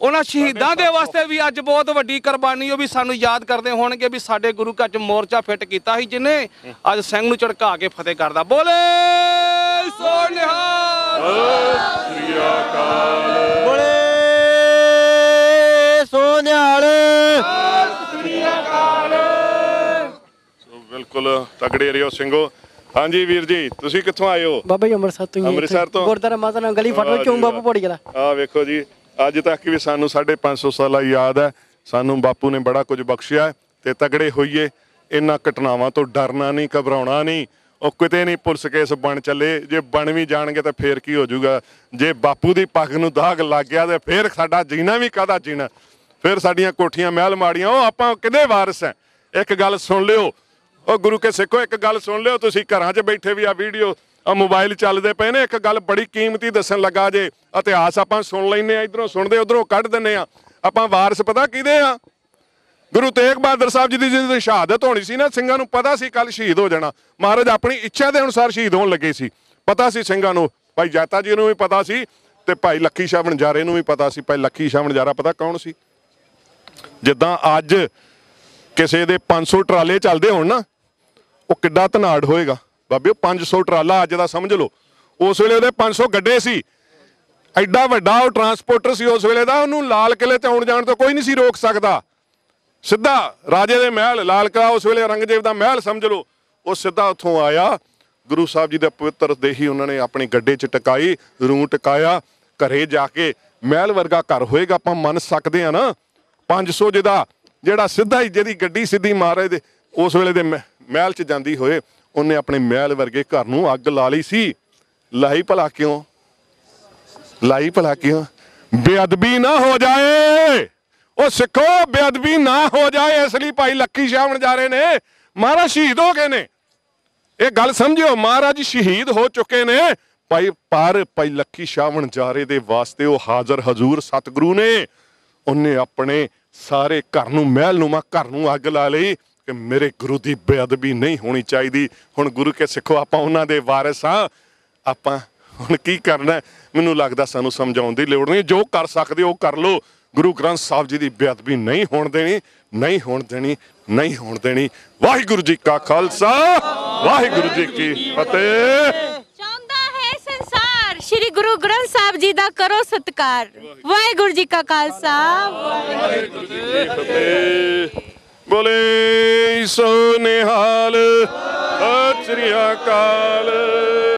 ਉਹਨਾਂ ਸ਼ਹੀਦਾਂ ਦੇ ਵਾਸਤੇ ਵੀ ਅੱਜ ਬਹੁਤ ਵੱਡੀ ਕੁਰਬਾਨੀ ਉਹ ਵੀ ਸਾਨੂੰ ਯਾਦ ਕਰਦੇ ਹੋਣਗੇ ਵੀ ਸਾਡੇ ਗੁਰੂ ਘਰ 'ਚ ਮੋਰਚਾ ਫਿੱਟ ਕੀਤਾ ਸੀ ਜਿਹਨੇ ਅੱਜ ਸਿੰਘ ਨੂੰ ਝੜਕਾ ਕੇ ਫਤਿਹ ਕਰਦਾ ਬੋਲੇ ਸੋ ਨਿਹਾਲ ਸ੍ਰੀ ਅਕਾਲ ਬੋਲੇ ਸੋ ਨਿਹਾਲ ਸ੍ਰੀ ਅਕਾਲ ਬਿਲਕੁਲ ਤਗੜੇ ਰਿਓ ਸਿੰਘੋ ਹਾਂਜੀ ਵੀਰ ਜੀ ਤੁਸੀਂ ਕਿੱਥੋਂ ਆਏ ਹੋ ਬਾਬਾ ਜੀ ਅੰਮ੍ਰਿਤਸਰ ਤੋਂ ਅੰਮ੍ਰਿਤਸਰ ਤੋਂ ਗੁਰਦੁਆਰਾ ਮਾਤਾ ਨਾਲ ਗਲੀ ਫਟੋ ਚੌਂਕ ਬਾਪੂ ਪੌੜੀ ਵਾਲਾ ਆ ਵੇਖੋ ਜੀ ਅੱਜ ਤੱਕ ਵੀ ਸਾਨੂੰ 550 ਸਾਲਾਂ ਯਾਦ ਹੈ ਸਾਨੂੰ ਬਾਪੂ ਨੇ ਬੜਾ ਕੁਝ ਬਖਸ਼ਿਆ ਤੇ ਤਗੜੇ ਹੋਈਏ ਇਹਨਾਂ ਘਟਨਾਵਾਂ ਤੋਂ ਡਰਨਾ ਨਹੀਂ ਘਬਰਾਉਣਾ ਨਹੀਂ ਉਹ ਕਿਤੇ ਨਹੀਂ ਪੁਲਿਸ ਕੇਸ ਬਣ ਚੱਲੇ ਜੇ ਬਣ ਵੀ ਜਾਣਗੇ ਤਾਂ ਫੇਰ ਕੀ ਹੋ ਜਾਊਗਾ ਜੇ ਬਾਪੂ ਦੀ ਪੱਗ ਨੂੰ ਦਾਗ ਲੱਗ ਗਿਆ ਤੇ ਫੇਰ ਸਾਡਾ ਜੀਣਾ ਵੀ ਕਾਹਦਾ ਜੀਣਾ ਫਿਰ ਸਾਡੀਆਂ ਕੋਠੀਆਂ ਮਹਿਲ ਮਾੜੀਆਂ ਉਹ ਆਪਾਂ ਕਿਹਦੇ ਵਾਰਸ ਹੈ ਇੱਕ ਗੱਲ ਸੁਣ ਲਿਓ ਉਹ ਗੁਰੂ ਕੇ ਸਿੱਖੋ ਇੱਕ ਗੱਲ ਸੁਣ ਲਿਓ ਤੁਸੀਂ ਘਰਾਂ 'ਚ ਬੈਠੇ ਵੀ ਆ ਵੀਡੀਓ ਆ ਮੋਬਾਈਲ ਚੱਲਦੇ ਪਏ ਨੇ ਇੱਕ ਗੱਲ ਬੜੀ ਕੀਮਤੀ ਦੱਸਣ ਲੱਗਾ ਜੇ ਇਤਿਹਾਸ ਆਪਾਂ ਸੁਣ ਲੈਂਦੇ ਆ ਇਧਰੋਂ ਸੁਣਦੇ ਉਧਰੋਂ ਕੱਢ ਦਿੰਦੇ ਆ ਆਪਾਂ ਵਾਰਸ ਪਤਾ ਕਿਹਦੇ ਆ ਗੁਰੂ ਤੇਗ ਬਹਾਦਰ ਸਾਹਿਬ ਜੀ ਦੀ ਜਦੋਂ ਸ਼ਹਾਦਤ ਹੋਣੀ ਸੀ ਨਾ ਸਿੰਘਾਂ ਨੂੰ ਪਤਾ ਸੀ ਕੱਲ ਸ਼ਹੀਦ ਹੋ ਜਾਣਾ ਮਹਾਰਾਜ ਆਪਣੀ ਇੱਛਾ ਦੇ ਅਨੁਸਾਰ ਸ਼ਹੀਦ ਹੋਣ ਲੱਗੇ ਸੀ ਪਤਾ ਸੀ ਸਿੰਘਾਂ ਨੂੰ ਭਾਈ ਜਾਤਾ ਜੀ ਨੂੰ ਵੀ ਪਤਾ ਸੀ ਤੇ ਭਾਈ ਲੱਖੀ ਸ਼ਾਹ ਵਣਜਾਰੇ ਨੂੰ ਵੀ ਪਤਾ ਸੀ ਭਾਈ ਲੱਖੀ ਸ਼ਾਹ ਵਣਜਾਰਾ ਪਤਾ ਕੌਣ ਸੀ ਜਿੱਦਾਂ ਅੱਜ ਕਿਸੇ ਦੇ 500 ਟਰਾਲੇ ਚੱਲਦੇ ਹੋਣ ਨਾ ਉਹ ਕਿੱਡਾ ਧਨਾੜ ਹੋਏਗਾ ਬਾਬਿਓ 500 ਟਰਾਲਾ ਅੱਜ ਦਾ ਸਮਝ ਲਓ ਉਸ ਵੇਲੇ ਉਹਦੇ 500 ਗੱਡੇ ਸੀ ਐਡਾ ਵੱਡਾ ਉਹ ਟਰਾਂਸਪੋਰਟਰ ਸੀ ਉਸ ਵੇਲੇ ਦਾ ਉਹਨੂੰ ਲਾਲ ਕਿਲੇ ਤੇ ਆਉਣ ਜਾਣ ਤੋਂ ਕੋਈ ਨਹੀਂ ਸੀ ਰੋਕ ਸਕਦਾ ਸਿੱਧਾ ਰਾਜੇ ਦੇ ਮਹਿਲ ਲਾਲ ਕਿਲਾ ਉਸ ਵੇਲੇ ਔਰੰਗਜ਼ੇਬ ਦਾ ਮਹਿਲ ਸਮਝ ਲਓ ਉਹ ਸਿੱਧਾ ਉੱਥੋਂ ਆਇਆ ਗੁਰੂ ਸਾਹਿਬ ਜੀ ਦੇ ਪਵਿੱਤਰ ਦੇਹੀ ਉਹਨਾਂ ਨੇ ਆਪਣੀ ਗੱਡੇ 'ਚ ਟਿਕਾਈ ਰੂੰ ਟਿਕਾਇਆ ਘਰੇ ਜਾ ਕੇ ਮਹਿਲ ਵਰਗਾ ਘਰ ਹੋਏਗਾ, ਆਪਾਂ ਮੰਨ ਸਕਦੇ ਆ ਨਾ। 500 ਜਿਹੜਾ ਸਿੱਧਾ ਹੀ ਜਿਹਦੀ ਗੱਡੀ ਸਿੱਧੀ ਮਹਾਰਾਜ ਦੇ ਉਸ ਵੇਲੇ ਦੇ ਮਹਿਲ 'ਚ ਜਾਂਦੀ ਹੋਏ, ਉਹਨੇ ਆਪਣੇ ਮਹਿਲ ਵਰਗੇ ਘਰ ਨੂੰ ਅੱਗ ਲਾ ਲਈ ਸੀ। ਲਾਈ ਭਲਾ ਕਿਉਂ? ਲਾਈ ਭਲਾ ਕਿਉਂ? ਬੇਅਦਬੀ ਨਾ ਹੋ ਜਾਏ, ਉਹ ਸਿੱਖੋ, ਬੇਅਦਬੀ ਨਾ ਹੋ ਜਾਏ, ਇਸ ਲਈ ਭਾਈ ਲੱਖੀ ਸ਼ਾਹ ਵਣਜਾਰੇ ਨੇ, ਮਹਾਰਾਜ ਸ਼ਹੀਦ ਹੋ ਗਏ ਨੇ। ਇਹ ਗੱਲ ਸਮਝਿਓ, ਮਹਾਰਾਜ ਸ਼ਹੀਦ ਹੋ ਚੁੱਕੇ ਨੇ ਭਾਈ ਲੱਖੀ ਸ਼ਾਹ ਵਣਜਾਰੇ ਦੇ ਵਾਸਤੇ ਉਹ ਹਾਜ਼ਰ ਹਜ਼ੂਰ ਸਤਿਗੁਰੂ ਨੇ। ਉਹਨੇ ਆਪਣੇ ਸਾਰੇ ਘਰ ਨੂੰ, ਮਹਿਲ ਨੂੰ, ਘਰ ਨੂੰ ਅੱਗ ਲਾ ਲਈ ਕਿ ਮੇਰੇ ਗੁਰੂ ਦੀ ਬੇਅਦਬੀ ਨਹੀਂ ਹੋਣੀ ਚਾਹੀਦੀ। ਹੁਣ ਗੁਰੂ ਕੇ ਸਿੱਖੋ, ਆਪਾਂ ਉਹਨਾਂ ਦੇ ਵਾਰਿਸ ਹਾਂ। ਆਪਾਂ ਹੁਣ ਕੀ ਕਰਨਾ? ਮੈਨੂੰ ਲੱਗਦਾ ਸਾਨੂੰ ਸਮਝਾਉਣ ਦੀ ਲੋੜ ਨਹੀਂ। ਜੋ ਕਰ ਸਕਦੇ ਹੋ ਕਰ ਲਓ। ਗੁਰੂ ਗ੍ਰੰਥ ਸਾਹਿਬ ਜੀ ਦੀ ਬੇਅਦਬੀ ਨਹੀਂ ਹੋਣ ਦੇਣੀ, ਨਹੀਂ ਹੋਣ ਦੇਣੀ, ਨਹੀਂ ਹੋਣ ਦੇਣੀ। ਵਾਹਿਗੁਰੂ ਜੀ ਕਾ ਖਾਲਸਾ, ਵਾਹਿਗੁਰੂ ਜੀ ਕੀ ਫਤਿਹ। ਚਾਹੁੰਦਾ ਹੈ ਸੰਸਾਰ, ਸ੍ਰੀ ਗੁਰੂ ਗ੍ਰੰਥ ਸਾਹਿਬ ਜੀ ਦਾ ਕਰੋ ਸਤਿਕਾਰ। ਵਾਹਿਗੁਰੂ ਜੀ ਕਾ ਖਾਲਸਾ, ਵਾਹਿਗੁਰੂ ਜੀ ਕੀ ਫਤਿਹ। ਬੋਲੇ ਸੋ ਨਿਹਾਲ, ਸਤਿ ਸ੍ਰੀ ਅਕਾਲ।